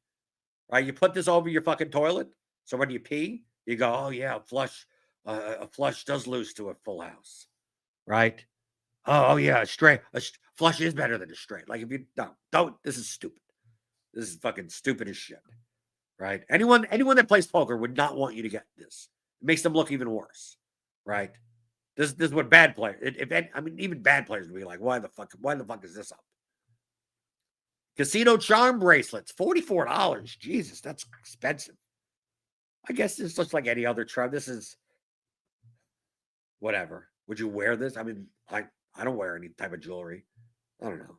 Right? You put this over your fucking toilet. So when you pee, you go, oh yeah, a flush does lose to a full house. Right? Oh yeah, a flush is better than a straight. Like if you don't, this is stupid. This is fucking stupid as shit. Right? Anyone that plays poker would not want you to get this. It makes them look even worse. Right? This is what bad players. Even bad players would be like, why the fuck is this up? Casino charm bracelets, $44. Jesus, that's expensive. I guess it's just like any other charm. This is whatever. Would you wear this? I mean, I don't wear any type of jewelry. I don't know.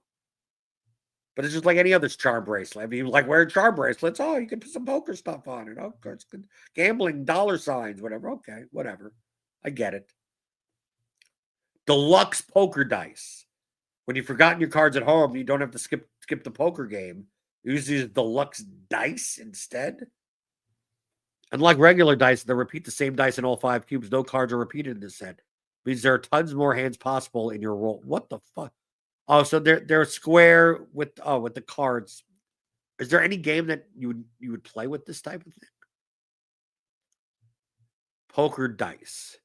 But it's just like any other charm bracelet. I mean, like wearing charm bracelets. Oh, you can put some poker stuff on it. Oh, it's good. Gambling, dollar signs, whatever. Okay, whatever. I get it. Deluxe poker dice. When you've forgotten your cards at home, you don't have to skip the poker game. You use deluxe dice instead. Unlike regular dice, they repeat the same dice in all 5 cubes. No cards are repeated in this set. It means there are tons more hands possible in your roll. What the fuck? Oh, so they're square with the cards. Is there any game that you would play with this type of thing? Poker dice.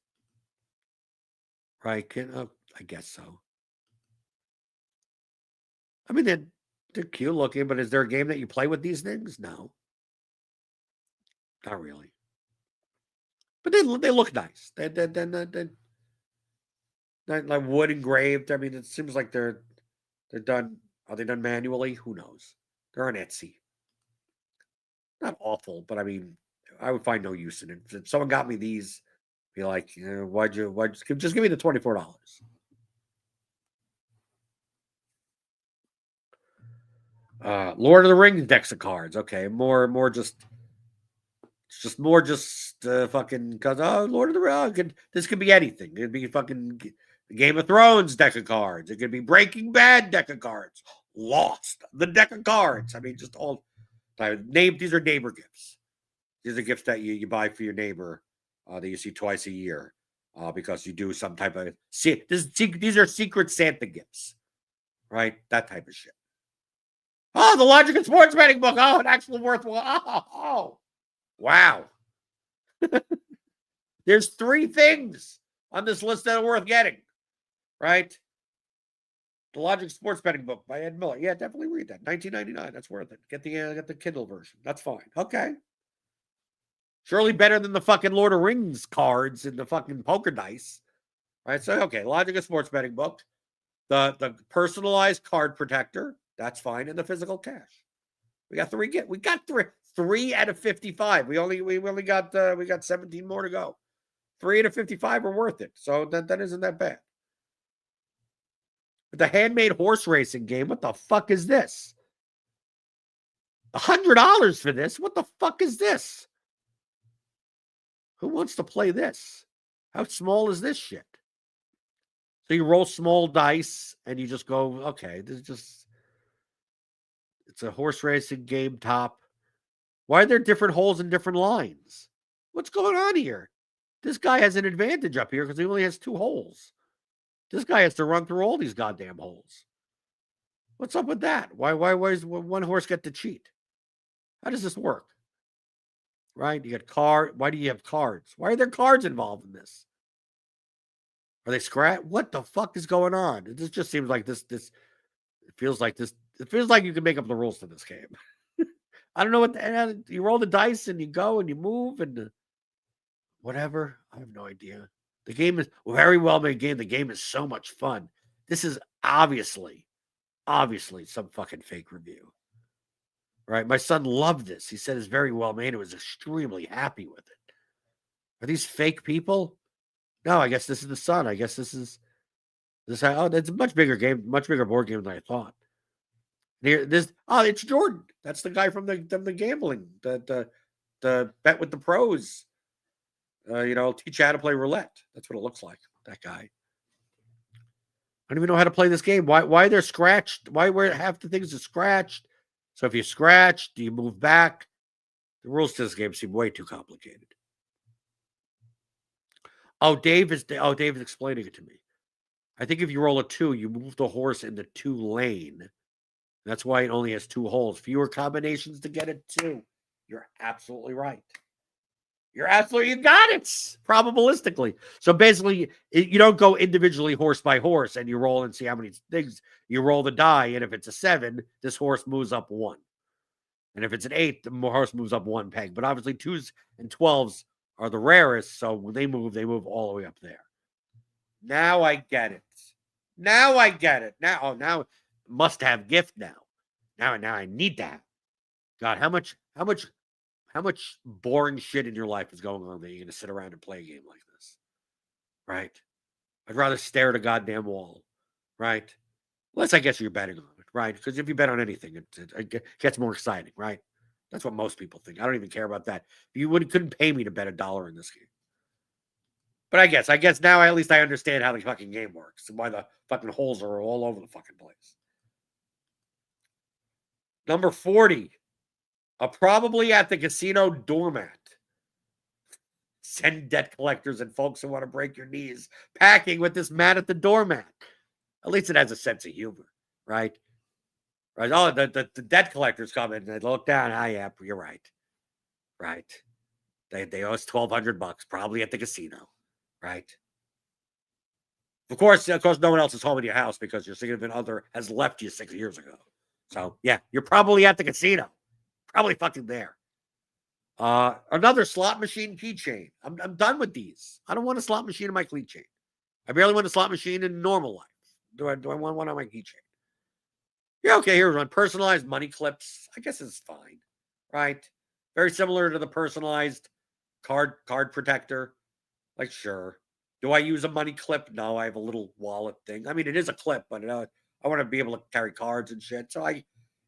Right? I guess so. I mean, they're cute looking, but is there a game that you play with these things? No. Not really. But they look nice. They're like wood engraved. I mean, it seems like they're done. Are they done manually? Who knows? They're on Etsy. Not awful, but I mean, I would find no use in it. If someone got me these, be like, why'd you just give me the $24? Lord of the Rings decks of cards. Okay, more just fucking because Lord of the Rings. This could be anything. It could be fucking Game of Thrones deck of cards. It could be Breaking Bad deck of cards. Lost the deck of cards. I mean, just all these are neighbor gifts. These are gifts that you buy for your neighbor that you see twice a year because you do some type of these are secret Santa gifts, right? That type of shit. Oh, the Logic and Sports Betting book. Oh, an actual worthwhile. Oh. Wow. There's 3 things on this list that are worth getting, right? The Logic Sports Betting book by Ed Miller. Yeah, definitely read that. $19.99. That's worth it. Get the Kindle version. That's fine. Okay. Surely better than the fucking Lord of Rings cards in the fucking poker dice. Right? So, okay, Logic of Sports Betting book. The personalized card protector, that's fine, and the physical cash. We got three out of 55. We only got 17 more to go. 3 out of 55 are worth it. So that isn't that bad. But the handmade horse racing game, what the fuck is this? $100 for this? What the fuck is this? Who wants to play this? How small is this shit? So you roll small dice and you just go, okay, it's a horse racing game top. Why are there different holes and different lines? What's going on here? This guy has an advantage up here because he only has 2 holes. This guy has to run through all these goddamn holes. What's up with that? Why does one horse get to cheat? How does this work? Right? You got why do you have cards? Why are there cards involved in this? Are they scratch? What the fuck is going on? This just seems like this. It feels like this. It feels like you can make up the rules to this game. I don't know what you roll the dice and you go and you move and whatever. I have no idea. The game is a very well made game. The game is so much fun. This is obviously some fucking fake review. Right? My son loved this. He said it's very well made. He was extremely happy with it. Are these fake people? No, I guess this is the son. I guess this. Oh, it's a much bigger game, much bigger board game than I thought. It's Jordan. That's the guy from the gambling, the bet with the pros. Teach you how to play roulette. That's what it looks like. That guy. I don't even know how to play this game. Why they're scratched? Why half the things are scratched? So if you scratch, do you move back? The rules to this game seem way too complicated. Dave is explaining it to me. I think if you roll a 2, you move the horse in the 2 lane. That's why it only has 2 holes. Fewer combinations to get it 2. You're absolutely right. You got it. Probabilistically. So basically, you don't go individually horse by horse and you roll and see how many things. You roll the die, and if it's a 7, this horse moves up 1. And if it's an 8, the horse moves up 1 peg. But obviously 2s and 12s are the rarest, so when they move all the way up there. Now I get it. Now must have gift now. Now I need that. God, how much boring shit in your life is going on that you're going to sit around and play a game like this? Right? I'd rather stare at a goddamn wall. Right? Unless I guess you're betting on it. Right? Because if you bet on anything, it gets more exciting. Right? That's what most people think. I don't even care about that. You couldn't pay me to bet $1 in this game. But I guess now at least I understand how the fucking game works and why the fucking holes are all over the fucking place. Number 40. A probably at the casino doormat. Send debt collectors and folks who want to break your knees packing with this mat at the doormat. At least it has a sense of humor, right? Right. Oh, the debt collectors come in and they look down. Yeah, you're right. Right. They owe us $1,200, probably at the casino, right? Of course, no one else is home in your house because your significant other has left you 6 years ago. So yeah, you're probably at the casino. Probably fucking there. Another slot machine keychain. I'm done with these. I don't want a slot machine in my keychain. I barely want a slot machine in normal life. Do I want one on my keychain? Yeah, okay, here's one. Personalized money clips. I guess it's fine. Right? Very similar to the personalized card protector. Like, sure. Do I use a money clip? No, I have a little wallet thing. I mean, it is a clip, but I want to be able to carry cards and shit. So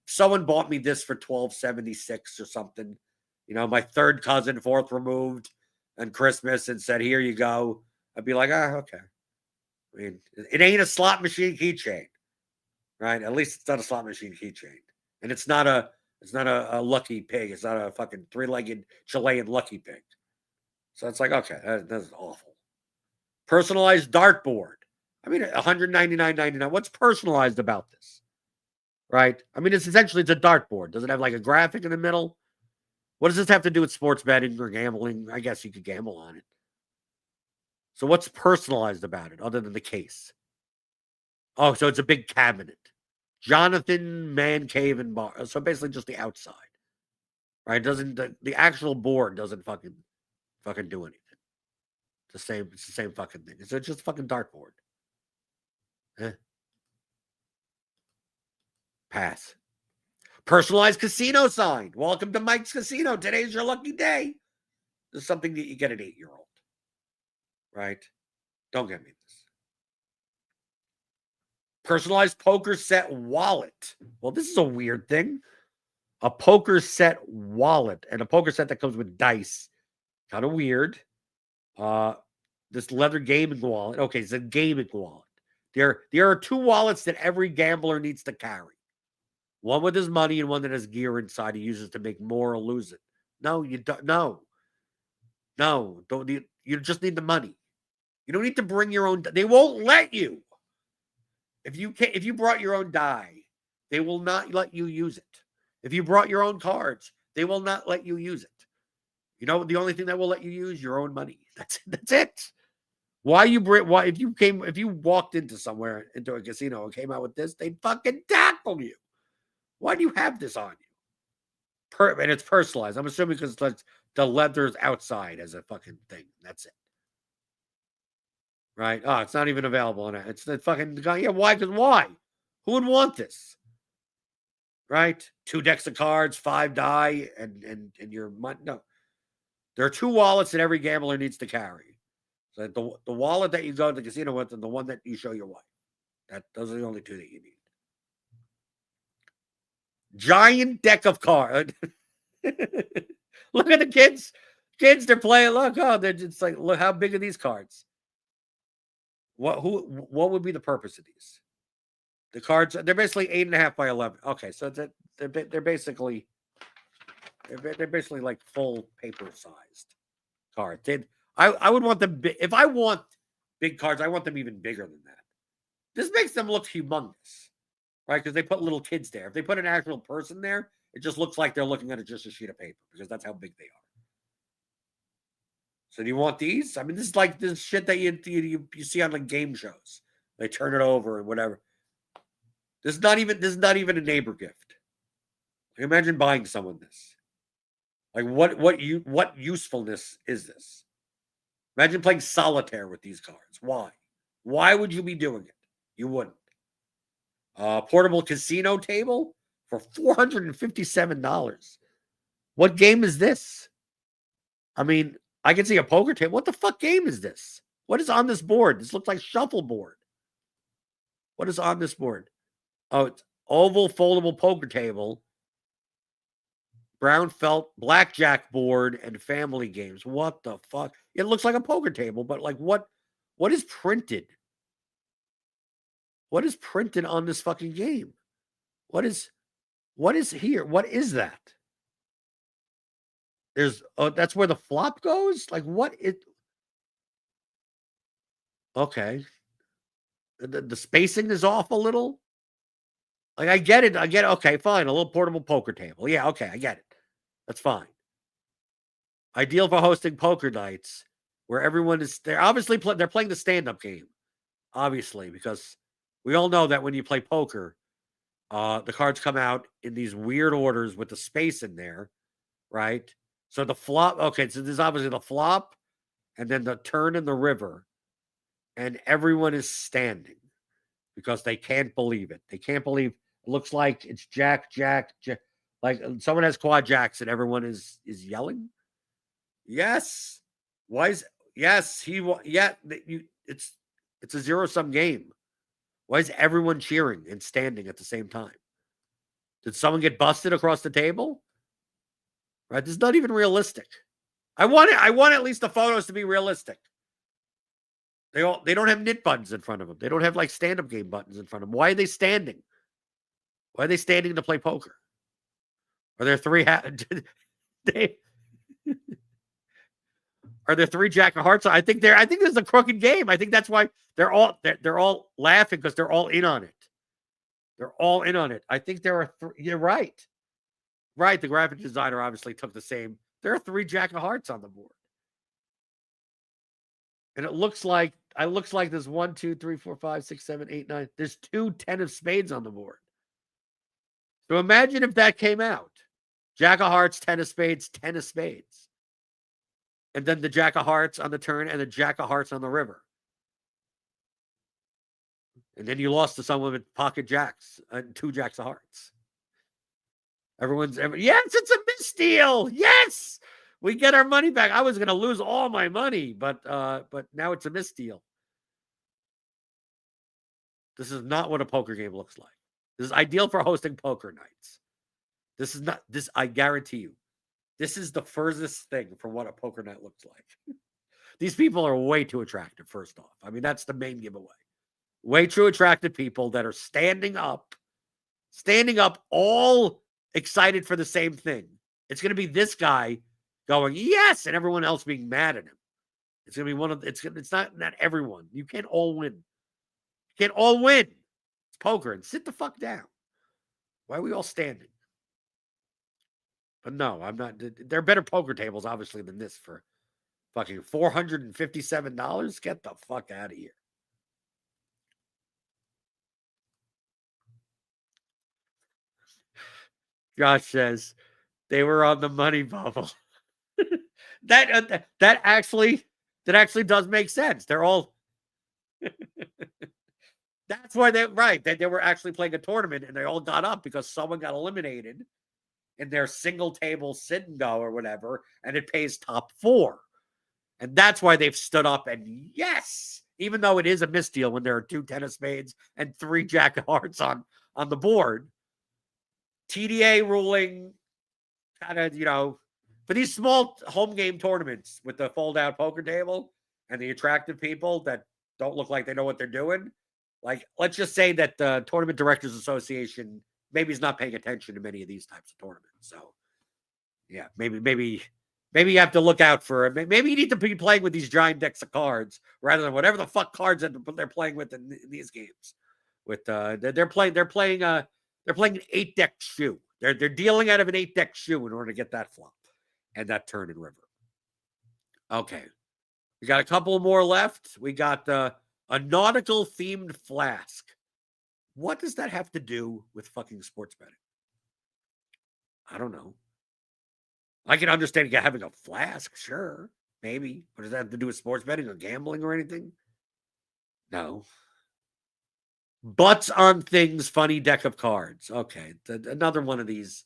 someone bought me this for $12.76 or something. My third cousin, 4th removed, on Christmas and said, "Here you go." I'd be like, okay. I mean, it ain't a slot machine keychain, right? At least it's not a slot machine keychain, and it's not a lucky pig. It's not a fucking 3-legged Chilean lucky pig. So it's like, okay, that's awful. Personalized dartboard. I mean, $199.99. What's personalized about this? Right? I mean, it's a dartboard. Does it have like a graphic in the middle? What does this have to do with sports betting or gambling? I guess you could gamble on it. So what's personalized about it other than the case? Oh, so it's a big cabinet. Jonathan Man Cave and Bar. So basically just the outside. Right? The actual board doesn't fucking fucking do anything. It's the same fucking thing. It's just a fucking dartboard. Eh. Pass. Personalized casino sign. Welcome to Mike's Casino. Today's your lucky day. This is something that you get an 8-year-old. Right? Don't get me this. Personalized poker set wallet. Well, this is a weird thing. A poker set wallet and a poker set that comes with dice. Kind of weird. This leather gaming wallet. Okay, it's a gaming wallet. There are 2 wallets that every gambler needs to carry. One with his money and one that has gear inside he uses to make more or lose it. No, you don't. No, don't. You just need the money. You don't need to bring your own. They won't let you. If you brought your own die, they will not let you use it. If you brought your own cards, they will not let you use it. You know, the only thing that will let you use your own money. That's it. Why if you walked into a casino and came out with this, they'd fucking tackle you. Why do you have this on you? And it's personalized. I'm assuming because the leather's outside as a fucking thing. That's it. Right? Oh, it's not even available on it. It's the fucking guy. Yeah, why? Because why? Who would want this? Right? 2 decks of cards, 5 die, and your money. No. There are 2 wallets that every gambler needs to carry. So the wallet that you go to the casino with and the one that you show your wife. Those are the only 2 that you need. Giant deck of cards. Look at the kids. Kids, they're playing. Look, they're just like, look how big are these cards? What would be the purpose of these? The cards, they're basically 8.5 by 11. Okay, so they're basically like full paper sized cards. I would want them if I want big cards, I want them even bigger than that. This makes them look humongous, right? Because they put little kids there. If they put an actual person there, it just looks like they're looking at just a sheet of paper because that's how big they are. So do you want these? I mean, this is like this shit that you see on like game shows. They turn it over and whatever. This is not even a neighbor gift. Imagine buying someone this. Like what usefulness is this? Imagine playing solitaire with these cards. Why? Why would you be doing it? You wouldn't. Portable casino table for $457. What game is this? I mean, I can see a poker table. What the fuck game is this? What is on this board? This looks like shuffleboard. What is on this board? Oh, it's oval foldable poker table, brown felt blackjack board, and family games. What the fuck? It looks like a poker table, but like what is printed? What is printed on this fucking game? What is here? What is that? That's where the flop goes? Like what it Okay. The spacing is off a little. Like I get it. Okay, fine. A little portable poker table. Yeah, okay, I get it. That's fine. Ideal for hosting poker nights where everyone is they're obviously they're playing the stand-up game. Obviously, because we all know that when you play poker, the cards come out in these weird orders with the space in there, right? So the flop, okay, so there's obviously the flop and then the turn in the river, and everyone is standing because they can't believe it. They can't believe it looks like it's jack, like someone has quad jacks and everyone is yelling. Yes. Why is yes, it's a zero-sum game. Why is everyone cheering and standing at the same time? Did someone get busted across the table? Right? This is not even realistic. I want at least the photos to be realistic. They don't have knit buttons in front of them. They don't have like stand-up game buttons in front of them. Why are they standing? Why are they standing to play poker? Are there 3 Are there 3 jack of hearts? I think this is a crooked game. I think that's why they're all laughing because they're all in on it. They're all in on it. I think there are 3. You're right. Right. The graphic designer obviously took the same. There are 3 jack of hearts on the board. And it looks like there's 1, 2, 3, 4, 5, 6, 7, 8, 9. There's 2 10 of spades on the board. So imagine if that came out. Jack of hearts, 10 of spades, 10 of spades. and then the jack of hearts on the turn, and the jack of hearts on the river. And then you lost to someone with pocket jacks and 2 jacks of hearts. Yes, it's a misdeal. Yes, we get our money back. I was going to lose all my money, but now it's a misdeal. This is not what a poker game looks like. This is ideal for hosting poker nights. This is not this. I guarantee you, this is the furthest thing from what a poker night looks like. These people are way too attractive. First off, I mean that's the main giveaway. Way too attractive people that are standing up, all excited for the same thing. It's going to be this guy going yes, and everyone else being mad at him. It's going to be it's not everyone. You can't all win. You can't all win. It's poker, and sit the fuck down. Why are we all standing? But no, I'm not. There are better poker tables, obviously, than this for fucking $457. Get the fuck out of here. Josh says they were on the money bubble. that actually does make sense. They're all. That's why they were actually playing a tournament and they all got up because someone got eliminated in their single table sit and go or whatever, and it pays top 4. And that's why they've stood up and yes, even though it is a misdeal when there are 2 10 of spades and 3 jack of hearts on the board. TDA ruling kind of, for these small home game tournaments with the fold out poker table and the attractive people that don't look like they know what they're doing. Like, let's just say that the Tournament Directors Association maybe is not paying attention to many of these types of tournaments. So, yeah, maybe you have to look out for it. Maybe you need to be playing with these giant decks of cards rather than whatever the fuck cards that they're playing with in these games. With they're playing an 8-deck shoe. They're dealing out of an 8-deck shoe in order to get that flop and that turn and river. Okay, we got a couple more left. We got a nautical themed flask. What does that have to do with fucking sports betting? I don't know. I can understand having a flask, sure, maybe. But does that have to do with sports betting or gambling or anything? No. Butts on things, funny deck of cards. Okay, another one of these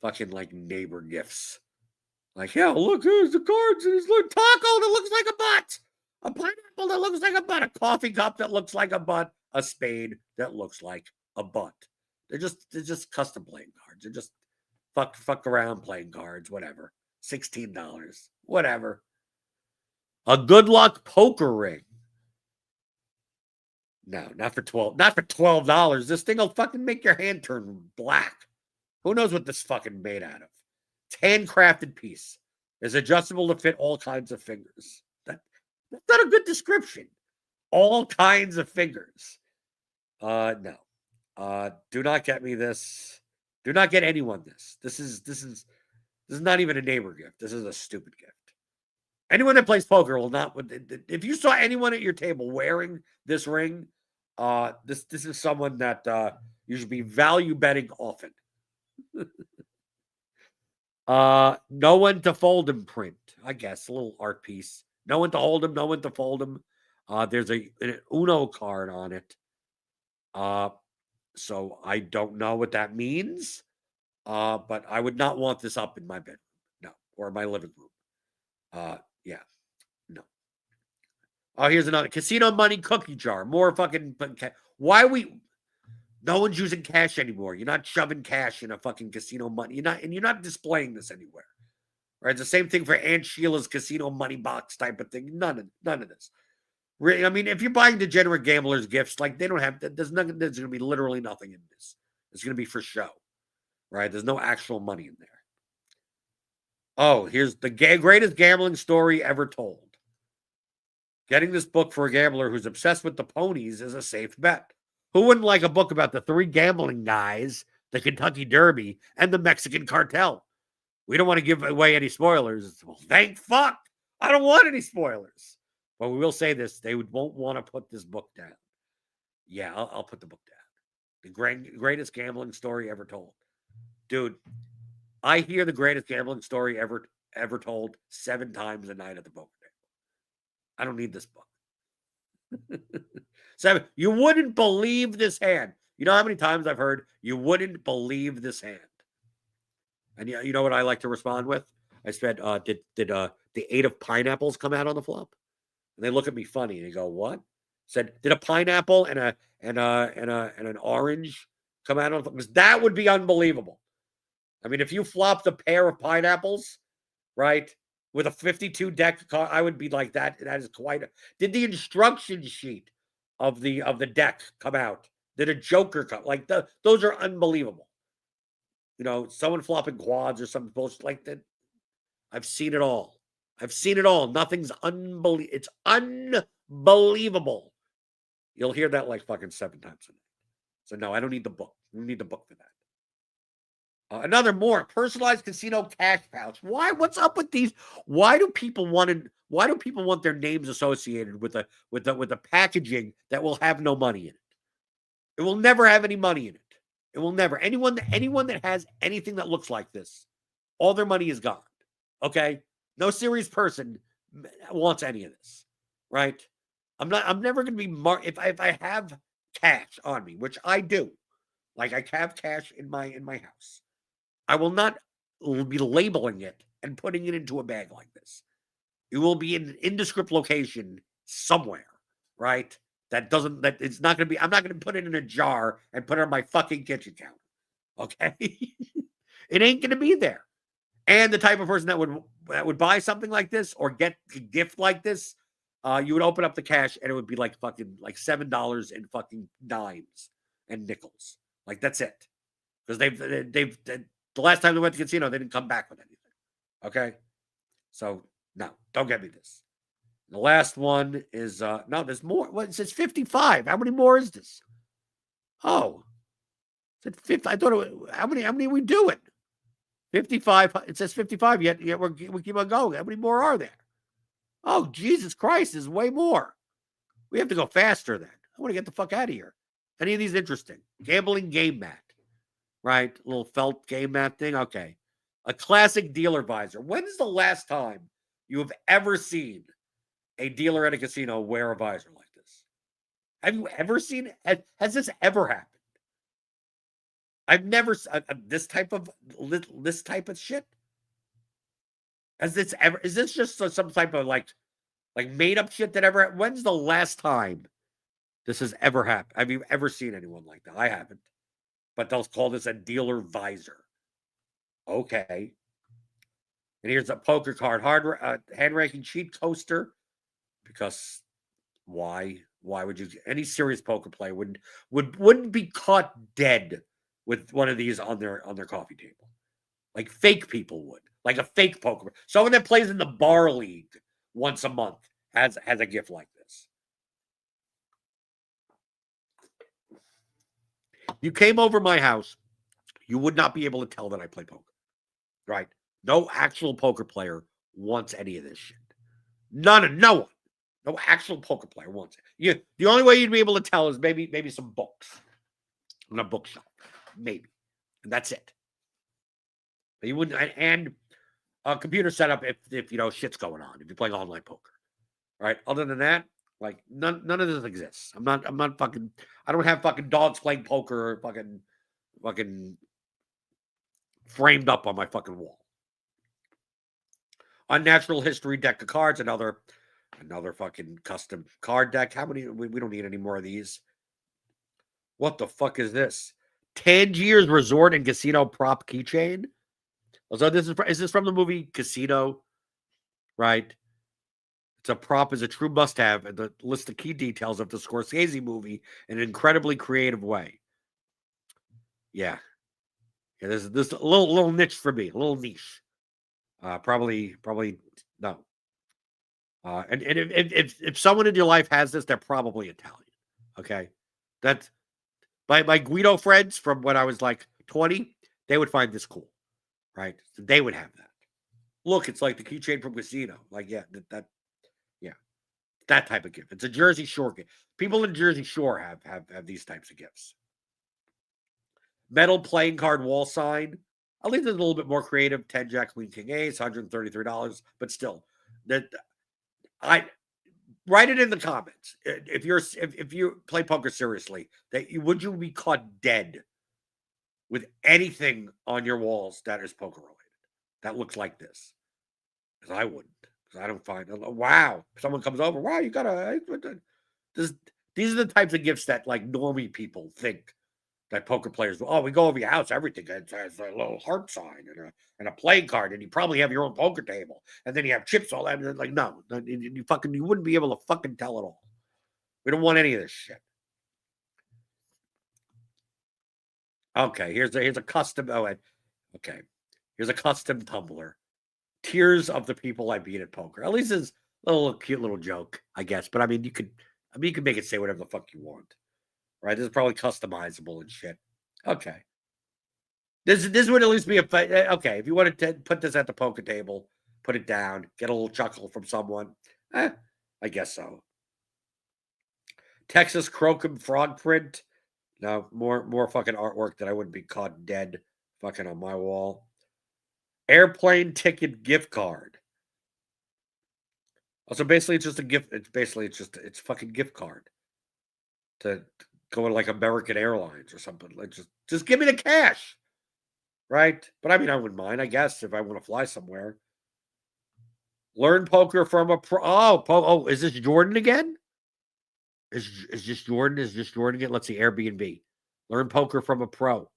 fucking like neighbor gifts. Like, yeah, look, here's the cards. There's a taco that looks like a butt. A pineapple that looks like a butt. A coffee cup that looks like a butt. A spade that looks like a butt. They're just custom playing cards. They're just fuck around playing cards, whatever. $16, whatever. A good luck poker ring. No, not for $12. This thing will fucking make your hand turn black. Who knows what this fucking made out of? It's handcrafted piece. It's adjustable to fit all kinds of fingers. That's not a good description. All kinds of fingers. No. Do not get me this. Do not get anyone this. This is not even a neighbor gift. This is a stupid gift. Anyone that plays poker will not. If you saw anyone at your table wearing this ring, this is someone that you should be value betting often. No one to fold him print. I guess a little art piece. No one to hold him. No one to fold him. There's an Uno card on it. So I don't know what that means. But I would not want this up in my bedroom. No, or my living room. Yeah. No. Oh, here's another casino money cookie jar. More fucking. Why no one's using cash anymore. You're not shoving cash in a fucking casino money. You're not displaying this anywhere. Right? It's the same thing for Aunt Sheila's casino money box type of thing. None of this. Really, I mean, if you're buying degenerate gamblers gifts, like they don't have. There's going to be literally nothing in this. It's going to be for show. Right? There's no actual money in there. Oh, here's the greatest gambling story ever told. Getting this book for a gambler who's obsessed with the ponies is a safe bet. Who wouldn't like a book about the 3 gambling guys, the Kentucky Derby, and the Mexican cartel? We don't want to give away any spoilers. Well, thank fuck. I don't want any spoilers. But we will say this. They won't want to put this book down. Yeah, I'll put the book down. The greatest gambling story ever told. Dude, I hear the greatest gambling story ever ever told 7 times a night at the poker table. I don't need this book. 7. You wouldn't believe this hand. You know how many times I've heard, you wouldn't believe this hand. And you know what I like to respond with? I said, did the 8 of pineapples come out on the flop? And they look at me funny and they go, what? Said, did a pineapple and an orange come out on the flop? Because that would be unbelievable. I mean, if you flopped a pair of pineapples, right, with a 52 deck card, I would be like that. That is quite a. Did the instruction sheet of the deck come out? Did a joker come? Like those are unbelievable. You know, someone flopping quads or something bullshit like that. I've seen it all. I've seen it all. Nothing's unbelievable. It's unbelievable. You'll hear that like fucking 7 times a night. So no, I don't need the book. You need the book for that. Another more personalized casino cash pouch. Why? What's up with these? Why do people want their names associated with the packaging that will have no money in it? It will never have any money in it. It will never. Anyone that has anything that looks like this, all their money is gone. Okay? No serious person wants any of this. Right? I'm never going to be if I have cash on me, which I do. Like I have cash in my house. I will not be labeling it and putting it into a bag like this. It will be in an indescript location somewhere, right? That it's not going to be, I'm not going to put it in a jar and put it on my fucking kitchen counter. Okay? It ain't going to be there. And the type of person that would buy something like this or get a gift like this, you would open up the cash and it would be like fucking like $7 in fucking dimes and nickels. Like that's it. Because they've the last time they went to the casino, they didn't come back with anything. Okay? So, no, don't get me this. The last one is, no, there's more. What, it says 55. How many more is this? Oh. It said 50. I thought it was, how many are we doing? 55. It says 55, yet we keep on going. How many more are there? Oh, Jesus Christ, there's way more. We have to go faster then. I want to get the fuck out of here. Any of these interesting? Gambling game mat. Right? A little felt game mat thing. Okay. A classic dealer visor. When is the last time you have ever seen a dealer at a casino wear a visor like this? Have you ever seen it? Has this ever happened? I've never this type of shit. Has this ever? Is this just some type of like made up shit that ever? When's the last time this has ever happened? Have you ever seen anyone like that? I haven't. But they'll call this a dealer visor. Okay. And here's a poker card hand ranking cheat coaster. Because why? Why would you? Any serious poker player wouldn't be caught dead with one of these on their coffee table. Like fake people would. Like a fake poker. Someone that plays in the bar league once a month has a gift like this. You came over my house, you would not be able to tell that I play poker. Right? No actual poker player wants any of this shit. No one. No actual poker player wants it. The only way you'd be able to tell is maybe some books on a bookshelf. Maybe. And that's it. But you wouldn't, and a computer setup if you know shit's going on, if you're playing online poker. Right? Other than that, like none of this exists. I'm not fucking. I don't have fucking dogs playing poker or fucking framed up on my fucking wall. Unnatural history deck of cards, another fucking custom card deck. How many? We don't need any more of these. What the fuck is this? Tangier's Resort and Casino Prop Keychain. So is this from the movie Casino? Right. It's a prop is a true must-have and the list the key details of the Scorsese movie in an incredibly creative way. Yeah. There's a little niche for me, a little niche. Probably no. And if someone in your life has this, they're probably Italian. Okay, that's my Guido friends from when I was like 20. They would find this cool, right? So they would have that. Look, it's like the keychain from Casino. Like that type of gift. It's a Jersey Shore gift. People in Jersey Shore have these types of gifts. Metal playing card wall sign. At least it's a little bit more creative. 10 Jack, Queen, King, Ace, $133, but still, that I write it in the comments if you play poker seriously. Would you be caught dead with anything on your walls that is poker related that looks like this? Because I wouldn't. Because I don't find. Wow, someone comes over. Wow, you got a. This, these are the types of gifts that like normie people think that poker players. Oh, we go over your house. Everything has a little heart sign and a playing card, and you probably have your own poker table, and then you have chips all that. Like no, you wouldn't be able to fucking tell it all. We don't want any of this shit. Okay, here's a custom. Oh, okay, here's a custom tumbler. Tears of the people I beat at poker. At least it's a little cute little joke, I guess. But I mean, you could make it say whatever the fuck you want, right? This is probably customizable and shit. Okay, this would at least be a okay. If you wanted to put this at the poker table, put it down, get a little chuckle from someone. I guess so. Texas Crocum frog print. No, more fucking artwork that I wouldn't be caught dead fucking on my wall. Airplane ticket gift card. So basically, it's just a gift. It's fucking gift card to go to like American Airlines or something. Like just give me the cash, right? But I mean, I wouldn't mind, I guess, if I want to fly somewhere. Learn poker from a pro. Oh, is this Jordan again? Is this Jordan? Is this Jordan again? Let's see. Airbnb. Learn poker from a pro.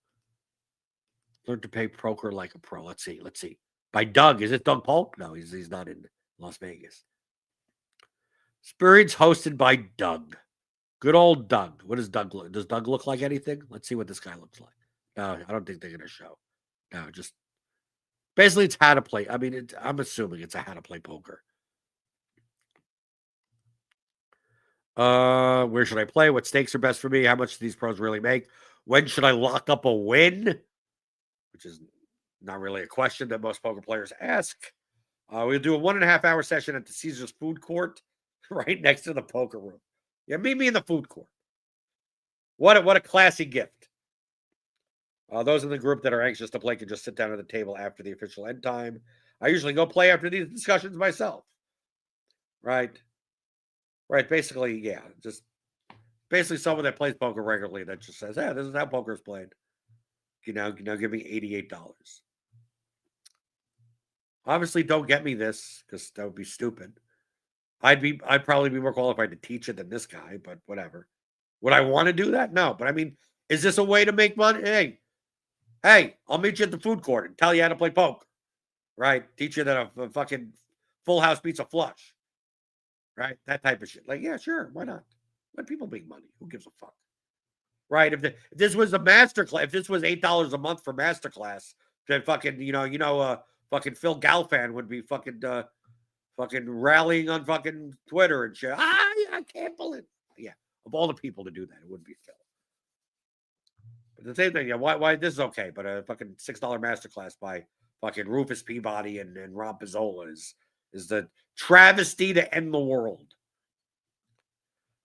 Learn to play poker like a pro. Let's see. By Doug. Is it Doug Polk? No, he's not in Las Vegas. Experience hosted by Doug. Good old Doug. What does Doug look? Does Doug look like anything? Let's see what this guy looks like. No, I don't think they're gonna show. No, just basically it's how to play. I mean, I'm assuming it's a how to play poker. Where should I play? What stakes are best for me? How much do these pros really make? When should I lock up a win? Which is not really a question that most poker players ask. We'll do a 1.5 hour session at the Caesars Food Court, right next to the poker room. Yeah, meet me in the food court. What a classy gift. Those in the group that are anxious to play can just sit down at the table after the official end time. I usually go play after these discussions myself. Right. Basically, yeah. Just basically someone that plays poker regularly that just says, "Hey, this is how poker is played." Give me $88. Obviously, don't get me this because that would be stupid. I'd probably be more qualified to teach it than this guy, but whatever. Would I want to do that? No, but I mean, is this a way to make money? Hey, I'll meet you at the food court and tell you how to play poker, right? Teach you that a fucking full house beats a flush, right? That type of shit. Like, yeah, sure, why not? Let people make money. Who gives a fuck, right? If this was a MasterClass, if this was $8 a month for MasterClass, then fucking fucking Phil Galfan would be fucking rallying on fucking Twitter and shit. I can't believe. Yeah, of all the people to do that, it wouldn't be Phil. But the same thing, yeah. Why this is okay, but a fucking $6 masterclass by fucking Rufus Peabody and Rob Pizzola is the travesty to end the world.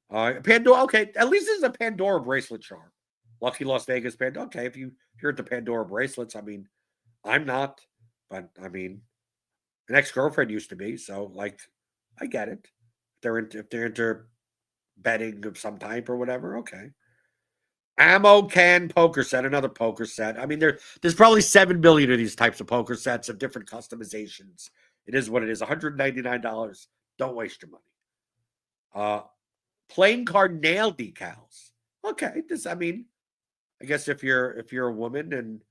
Pandora, okay. At least this is a Pandora bracelet charm. Lucky Las Vegas Pandora. Okay, if you're at the Pandora bracelets, I mean, I'm not, but I mean, an ex-girlfriend used to be, so like, I get it. If they're into betting of some type or whatever, okay. Ammo can poker set, another poker set. I mean, there's probably 7 billion of these types of poker sets of different customizations. It is what it is. $199. Don't waste your money. Playing card nail decals. Okay, I mean, I guess if you're a woman and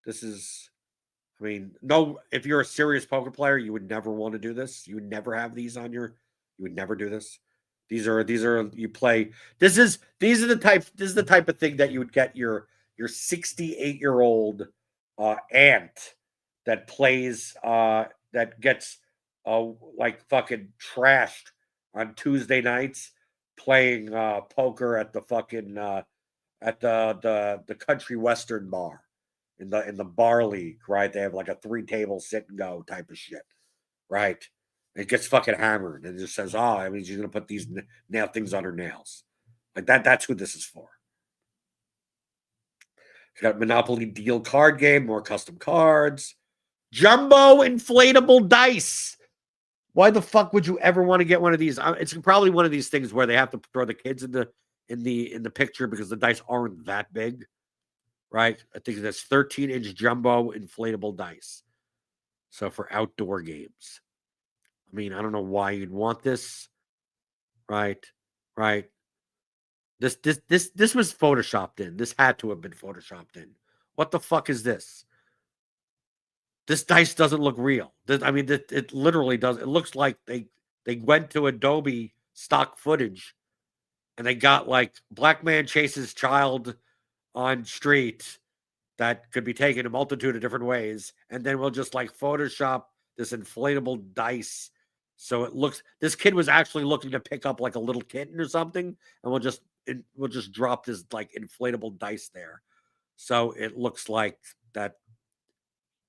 this is, I mean, no, if you're a serious poker player, you would never want to do this. You would never have these on you would never do this. These are you play. This is the type of thing that you would get your 68-year-old aunt that plays that gets like fucking trashed on Tuesday nights playing poker at the fucking at the country western bar in the bar league, right? They have like a 3-table sit and go type of shit, right? It gets fucking hammered and it just says, "Oh, I mean, she's gonna put these nail things on her nails." Like that. That's who this is for. It's got Monopoly Deal card game, more custom cards, jumbo inflatable dice. Why the fuck would you ever want to get one of these? It's probably one of these things where they have to throw the kids in the picture because the dice aren't that big, right? I think that's 13-inch jumbo inflatable dice. So for outdoor games. I mean, I don't know why you'd want this. Right. Right. This was photoshopped in. This had to have been photoshopped in. What the fuck is this? This dice doesn't look real. It literally does. It looks like they went to Adobe stock footage and they got like black man chases child on street that could be taken a multitude of different ways, and then we'll just like Photoshop this inflatable dice. So it looks, this kid was actually looking to pick up like a little kitten or something, and we'll just drop this like inflatable dice there. So it looks like that.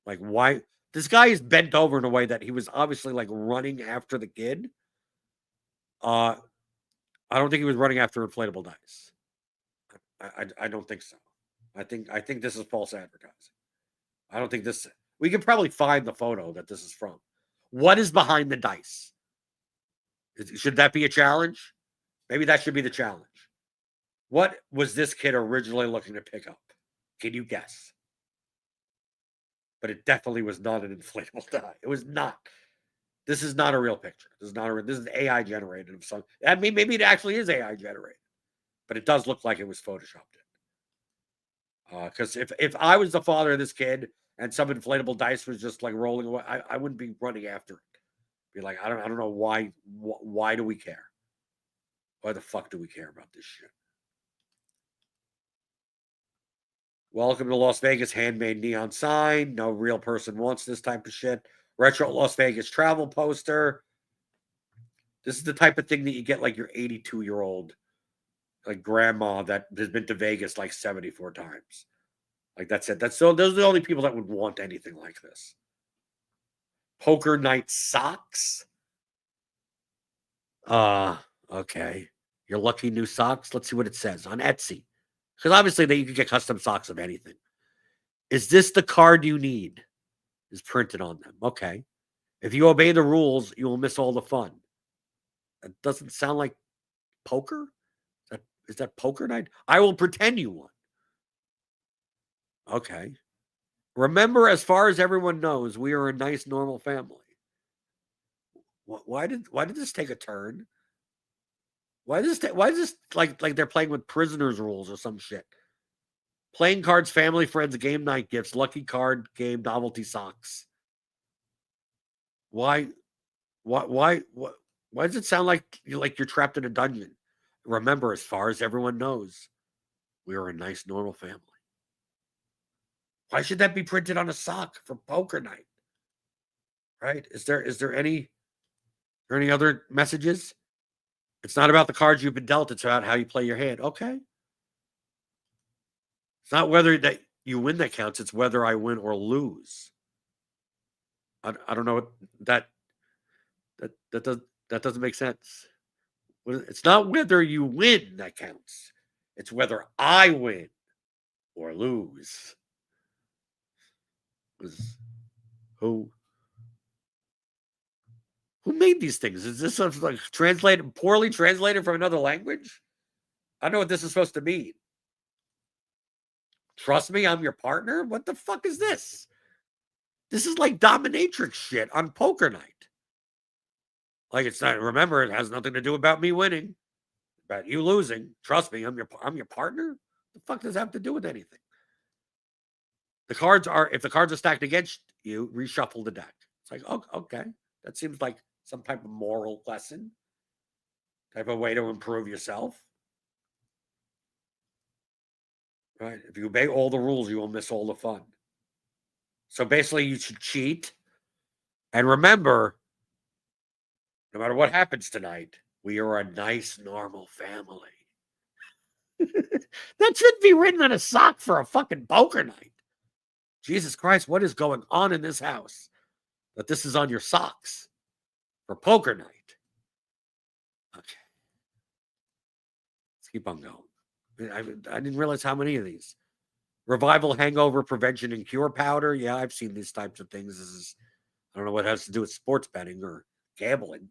Like, why this guy is bent over in a way that he was obviously like running after the kid. I don't think he was running after inflatable dice. I don't think so. I think this is false advertising. I don't think this. We can probably find the photo that this is from. What is behind the dice? Should that be a challenge? Maybe that should be the challenge. What was this kid originally looking to pick up? Can you guess? But it definitely was not an inflatable die. It was not. This is not a real picture. This is not a. This is AI generated of some. I mean, maybe it actually is AI generated, but it does look like it was photoshopped in. Because if I was the father of this kid and some inflatable dice was just like rolling away, I wouldn't be running after it. Be like, I don't know why. Why do we care? Why the fuck do we care about this shit? Welcome to Las Vegas, handmade neon sign. No real person wants this type of shit. Retro Las Vegas travel poster. This is the type of thing that you get like your 82-year-old like grandma that has been to Vegas like 74 times. Like that's it. Those are the only people that would want anything like this. Poker night socks. Okay. Your lucky new socks. Let's see what it says on Etsy. Because obviously you can get custom socks of anything. Is this the card you need? Is printed on them. Okay. If you obey the rules, you will miss all the fun. That doesn't sound like poker. Is that poker night? I will pretend you won. Okay. Remember, as far as everyone knows, we are a nice, normal family. Why did this take a turn? Why is this like they're playing with prisoners rules or some shit? Playing cards, family, friends, game night gifts, lucky card game, novelty socks. Why does it sound like you're trapped in a dungeon? Remember, as far as everyone knows, we are a nice, normal family. Why should that be printed on a sock for poker night? Right? Is there any other messages? It's not about the cards you've been dealt. It's about how you play your hand. Okay. It's not whether that you win that counts. It's whether I win or lose. I don't know that doesn't make sense. It's not whether you win that counts. It's whether I win or lose. Who made these things? Is this like poorly translated from another language? I don't know what this is supposed to mean. Trust me, I'm your partner? What the fuck is this? This is like dominatrix shit on poker night. Like, it's not, remember, it has nothing to do about me winning, about you losing. Trust me, I'm your partner. The fuck does that have to do with anything? If the cards are stacked against you, reshuffle the deck. It's like, oh, okay. That seems like some type of moral lesson, type of way to improve yourself. Right? If you obey all the rules, you will miss all the fun. So basically, you should cheat. And remember, no matter what happens tonight, we are a nice, normal family. That should be written on a sock for a fucking poker night. Jesus Christ, what is going on in this house? That this is on your socks for poker night. Okay. Let's keep on going. I didn't realize how many of these. Revival hangover prevention and cure powder. Yeah, I've seen these types of things. This is, I don't know what it has to do with sports betting or gambling.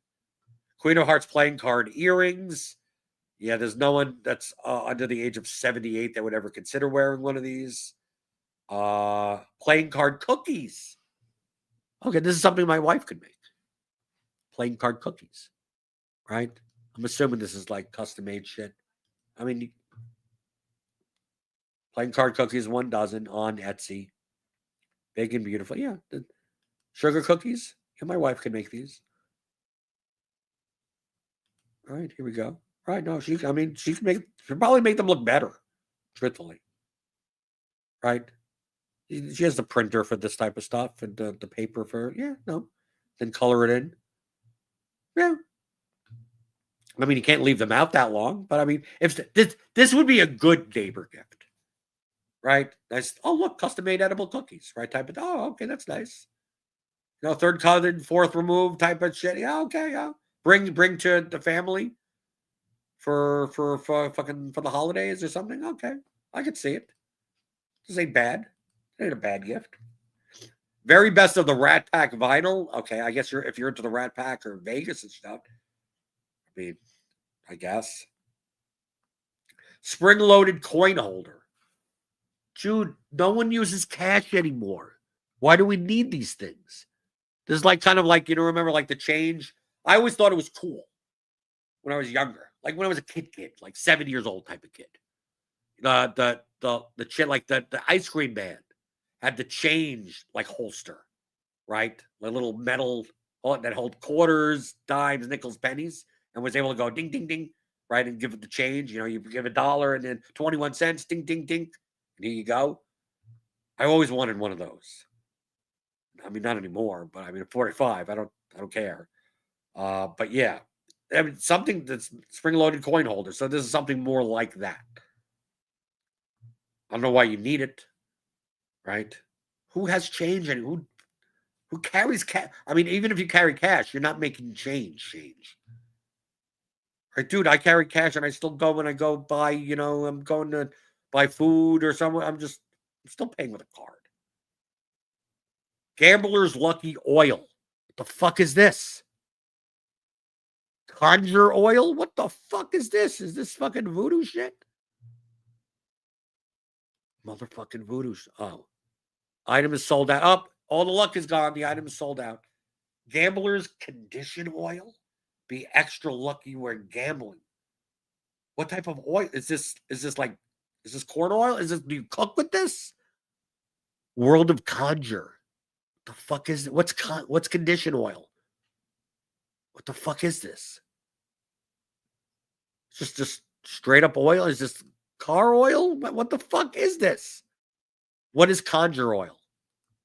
Queen of Hearts playing card earrings. Yeah, there's no one that's under the age of 78 that would ever consider wearing one of these. Playing card cookies. Okay, this is something my wife could make. Playing card cookies, right? I'm assuming this is like custom made shit. I mean, playing card cookies, 1 dozen on Etsy. Big and beautiful. Yeah. The sugar cookies. Yeah, my wife can make these. All right, here we go. Right, no, she can probably make them look better, truthfully. Right? She has the printer for this type of stuff and the paper for, yeah, no. Then color it in. Yeah. I mean, you can't leave them out that long, but I mean, if this would be a good neighbor gift, right? Nice. Oh, look, custom made edible cookies, right? Type of. Oh, okay, that's nice. You know, third cousin, fourth remove type of shit. Yeah, okay, yeah. Bring to the family for fucking for the holidays or something. Okay, I could see it. This ain't bad. It ain't a bad gift. Very best of the Rat Pack vinyl. Okay, I guess if you're into the Rat Pack or Vegas and stuff. I mean, I guess. Spring-loaded coin holder. Dude, no one uses cash anymore. Why do we need these things? This is like kind of like, remember like the change? I always thought it was cool when I was younger. Like when I was a kid, like 7 years old type of kid. The shit like the ice cream man had the change like holster, right? The little metal that hold quarters, dimes, nickels, pennies, and was able to go ding, ding, ding, right? And give it the change. You give $1 and then 21 cents, ding, ding, ding. And here you go. I always wanted one of those. I mean, not anymore, but I mean, at 45, I don't care. But yeah, I mean, something that's spring-loaded coin holder. So this is something more like that. I don't know why you need it, right? Who has change and who carries cash? I mean, even if you carry cash, you're not making change. Right, dude, I carry cash and I still go when I go buy, I'm going to buy food or somewhere. I'm still paying with a card. Gambler's Lucky Oil. What the fuck is this? Conjure oil? What the fuck is this? Is this fucking voodoo shit? Motherfucking voodoo. Oh. Item is sold out. Up. All the luck is gone. The item is sold out. Gambler's condition oil? Be extra lucky when gambling. What type of oil? Is this corn oil? Do you cook with this? World of Conjure. The fuck is it? What's condition oil? What the fuck is this? Just straight up oil? Is this car oil? What the fuck is this? What is conjure oil?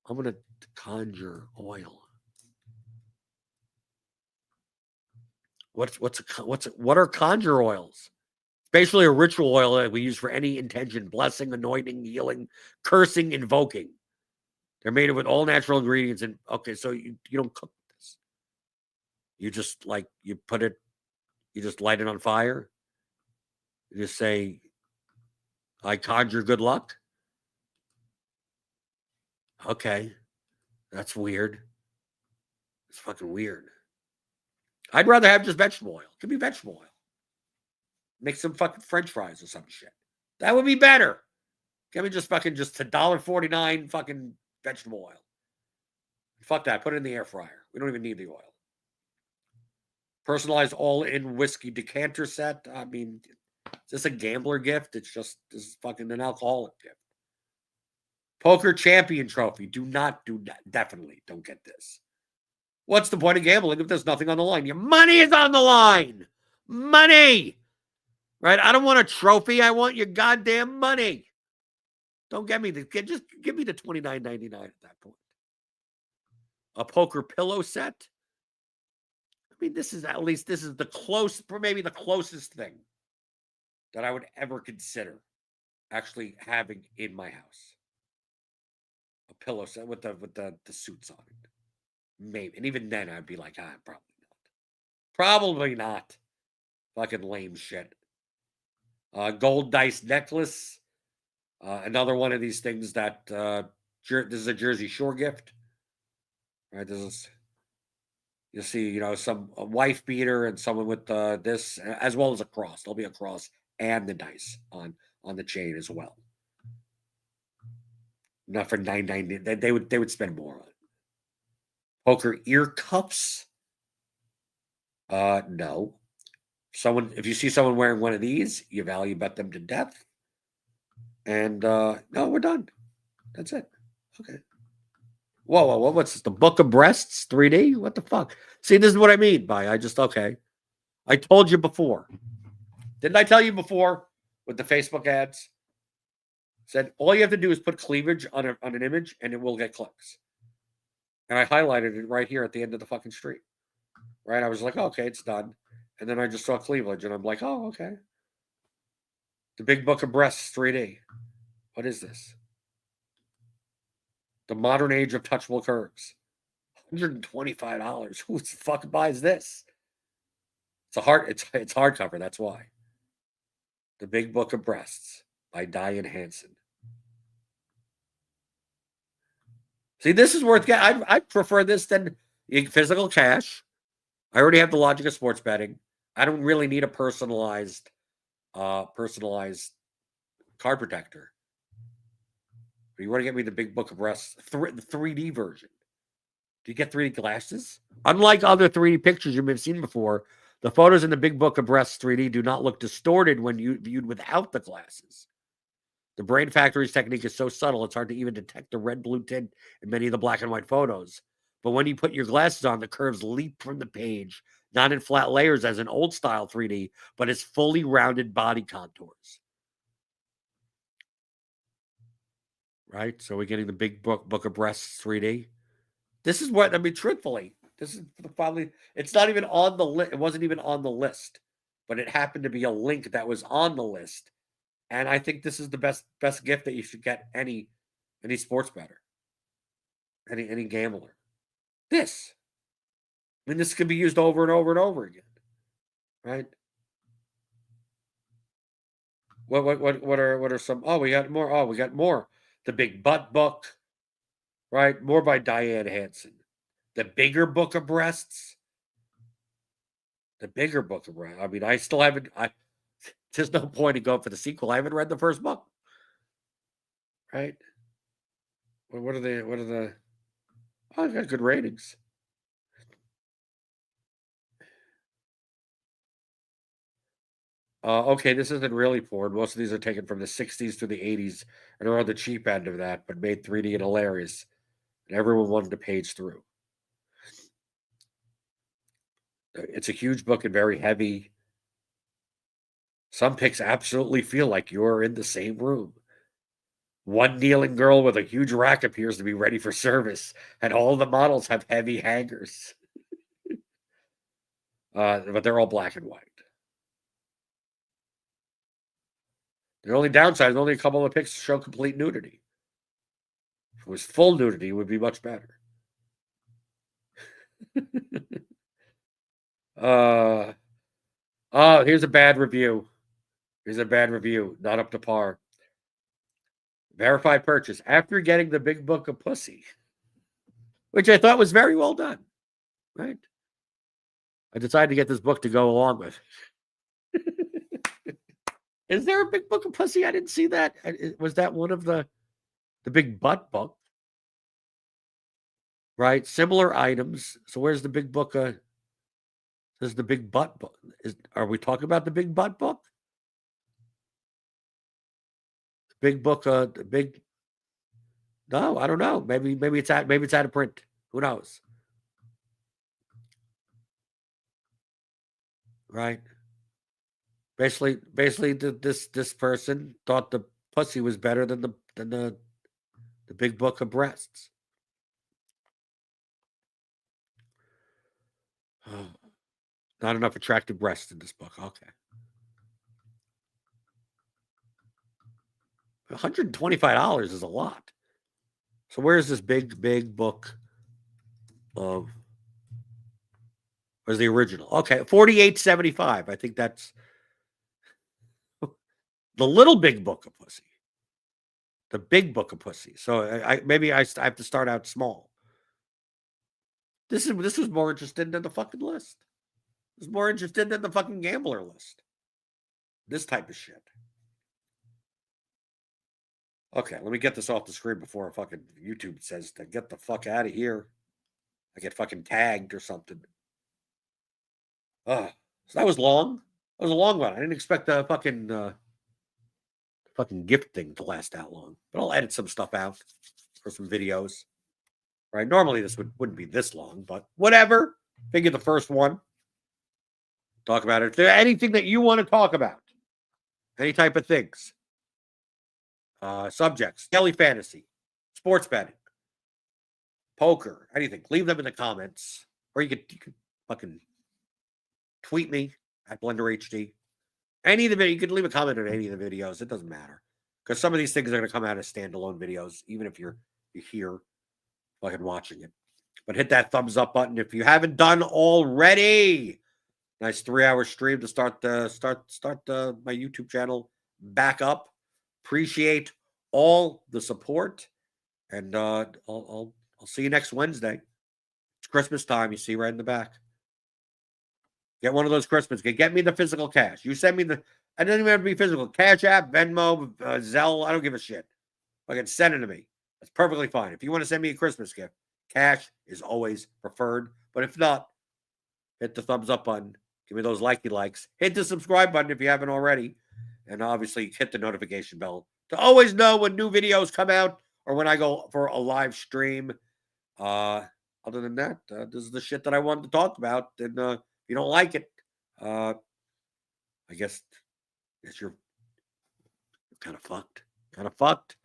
I'm gonna conjure oil. What are conjure oils? Basically a ritual oil that we use for any intention, blessing, anointing, healing, cursing, invoking. They're made with all natural ingredients. And okay, so you don't cook this. You just you just light it on fire. You just say, I conjure good luck. Okay. That's weird. It's fucking weird. I'd rather have just vegetable oil. Give me vegetable oil. Make some fucking French fries or some shit. That would be better. Give me just $1.49 fucking vegetable oil. Fuck that. Put it in the air fryer. We don't even need the oil. Personalized all-in whiskey decanter set. I mean, is this a gambler gift? This is fucking an alcoholic gift. Poker champion trophy. Definitely don't get this. What's the point of gambling if there's nothing on the line? Your money is on the line. Money. Right? I don't want a trophy. I want your goddamn money. Don't just give me the $29.99 at that point. A poker pillow set. I mean, this is maybe the closest thing that I would ever consider actually having in my house. A pillow set with the suits on it. Maybe. And even then I'd be like, probably not. Probably not. Fucking lame shit. Gold dice necklace. Another one of these things that this is a Jersey Shore gift, right? This is you'll see, some a wife beater and someone with this, as well as a cross. There'll be a cross and the dice on the chain as well. Not for $9.90. They would spend more on it. Poker ear cuffs. No. If you see someone wearing one of these, you value bet them to death. And no, we're done. That's it. Okay. Whoa, what's this? The Book of Breasts 3D? What the fuck? See, this is what I mean by okay. I told you before. Didn't I tell you before with the Facebook ads? Said all you have to do is put cleavage on an image and it will get clicks. And I highlighted it right here at the end of the fucking street. Right? I was like, okay, it's done. And then I just saw cleavage and I'm like, oh, okay. The Big Book of Breasts 3D. What is this? The Modern Age of Touchable Curves. $125. Who the fuck buys this? It's hardcover, that's why. The Big Book of Breasts by Diane Hansen. See, this is worth getting. I prefer this than physical cash. I already have the logic of sports betting. I don't really need a personalized card protector. But you want to get me the Big Book of Breasts, the 3D version. Do you get 3D glasses? Unlike other 3D pictures you may have seen before, the photos in the Big Book of Breasts 3D do not look distorted when viewed without the glasses. The Brain Factory's technique is so subtle, it's hard to even detect the red-blue tint in many of the black and white photos. But when you put your glasses on, the curves leap from the page, not in flat layers as in old-style 3D, but as fully rounded body contours. Right? So we're getting the Big Book of Breasts 3D. This is what, truthfully, this is probably, it's not even on the list. It wasn't even on the list, but it happened to be a link that was on the list. And I think this is the best gift that you should get any sports bettor, any gambler. This. This could be used over and over and over again. Right? What are some? Oh, we got more. Oh, we got more. The Big Butt Book. Right? More by Diane Hansen. The Bigger Book of Breasts. The Bigger Book of Breasts. I still haven't. There's no point in going for the sequel. I haven't read the first book. Right? What are the? Oh, I got good ratings. Okay, this isn't really porn. Most of these are taken from the 60s to the 80s and are on the cheap end of that, but made 3D and hilarious. And everyone wanted to page through. It's a huge book and very heavy. Some pics absolutely feel like you're in the same room. One kneeling girl with a huge rack appears to be ready for service, and all the models have heavy hangers. But they're all black and white. The only downside is only a couple of pics show complete nudity. If it was full nudity, it would be much better. Here's a bad review. Not up to par. Verified purchase. After getting the Big Book of Pussy, which I thought was very well done. Right? I decided to get this book to go along with. Is there a Big Book of Pussy? I didn't see that. Was that one of the Big Butt Book? Right? Similar items. So where's the Big Book of... There's the Big Butt Book. Are we talking about the Big Butt Book? The Big Book of... the Big... No, I don't know. Maybe it's out of print. Who knows? Right? Basically, this person thought the pussy was better than the Big Book of Breasts. Oh, not enough attractive breasts in this book. Okay. $125 is a lot. So where's this big book of... Where's the original? Okay, $48.75. I think that's the Little Big Book of Pussy. The big book of pussy. So maybe I have to start out small. This was more interesting than the fucking list. This was more interested than the fucking gambler list. This type of shit. Okay, let me get this off the screen before fucking YouTube says to get the fuck out of here. I get fucking tagged or something. So that was long. That was a long one. I didn't expect the fucking gift thing to last that long. But I'll edit some stuff out for some videos. Right? Normally this wouldn't be this long, but whatever. Figure the first one. Talk about it. If there's anything that you want to talk about, any type of things, subjects, daily fantasy, sports betting, poker, anything, leave them in the comments. Or you could fucking tweet me at BlenderHD. Any of the video, you could leave a comment on any of the videos. It doesn't matter. Because some of these things are going to come out as standalone videos, even if you're here fucking watching it. But hit that thumbs up button if you haven't done already. Nice 3-hour stream to start my YouTube channel back up. Appreciate all the support, and I'll see you next Wednesday. It's Christmas time. You see right in the back. Get one of those Christmas. Get me the physical cash. You send me the. I don't even have to be physical. Cash App, Venmo, Zelle. I don't give a shit. Fucking send it to me. That's perfectly fine. If you want to send me a Christmas gift, cash is always preferred. But if not, hit the thumbs up button. Give me those likes. Hit the subscribe button if you haven't already. And obviously hit the notification bell to always know when new videos come out or when I go for a live stream. Other than that, this is the shit that I wanted to talk about. And if you don't like it, I guess you're kind of fucked.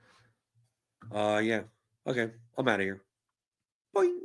Yeah. Okay. I'm out of here. Boing.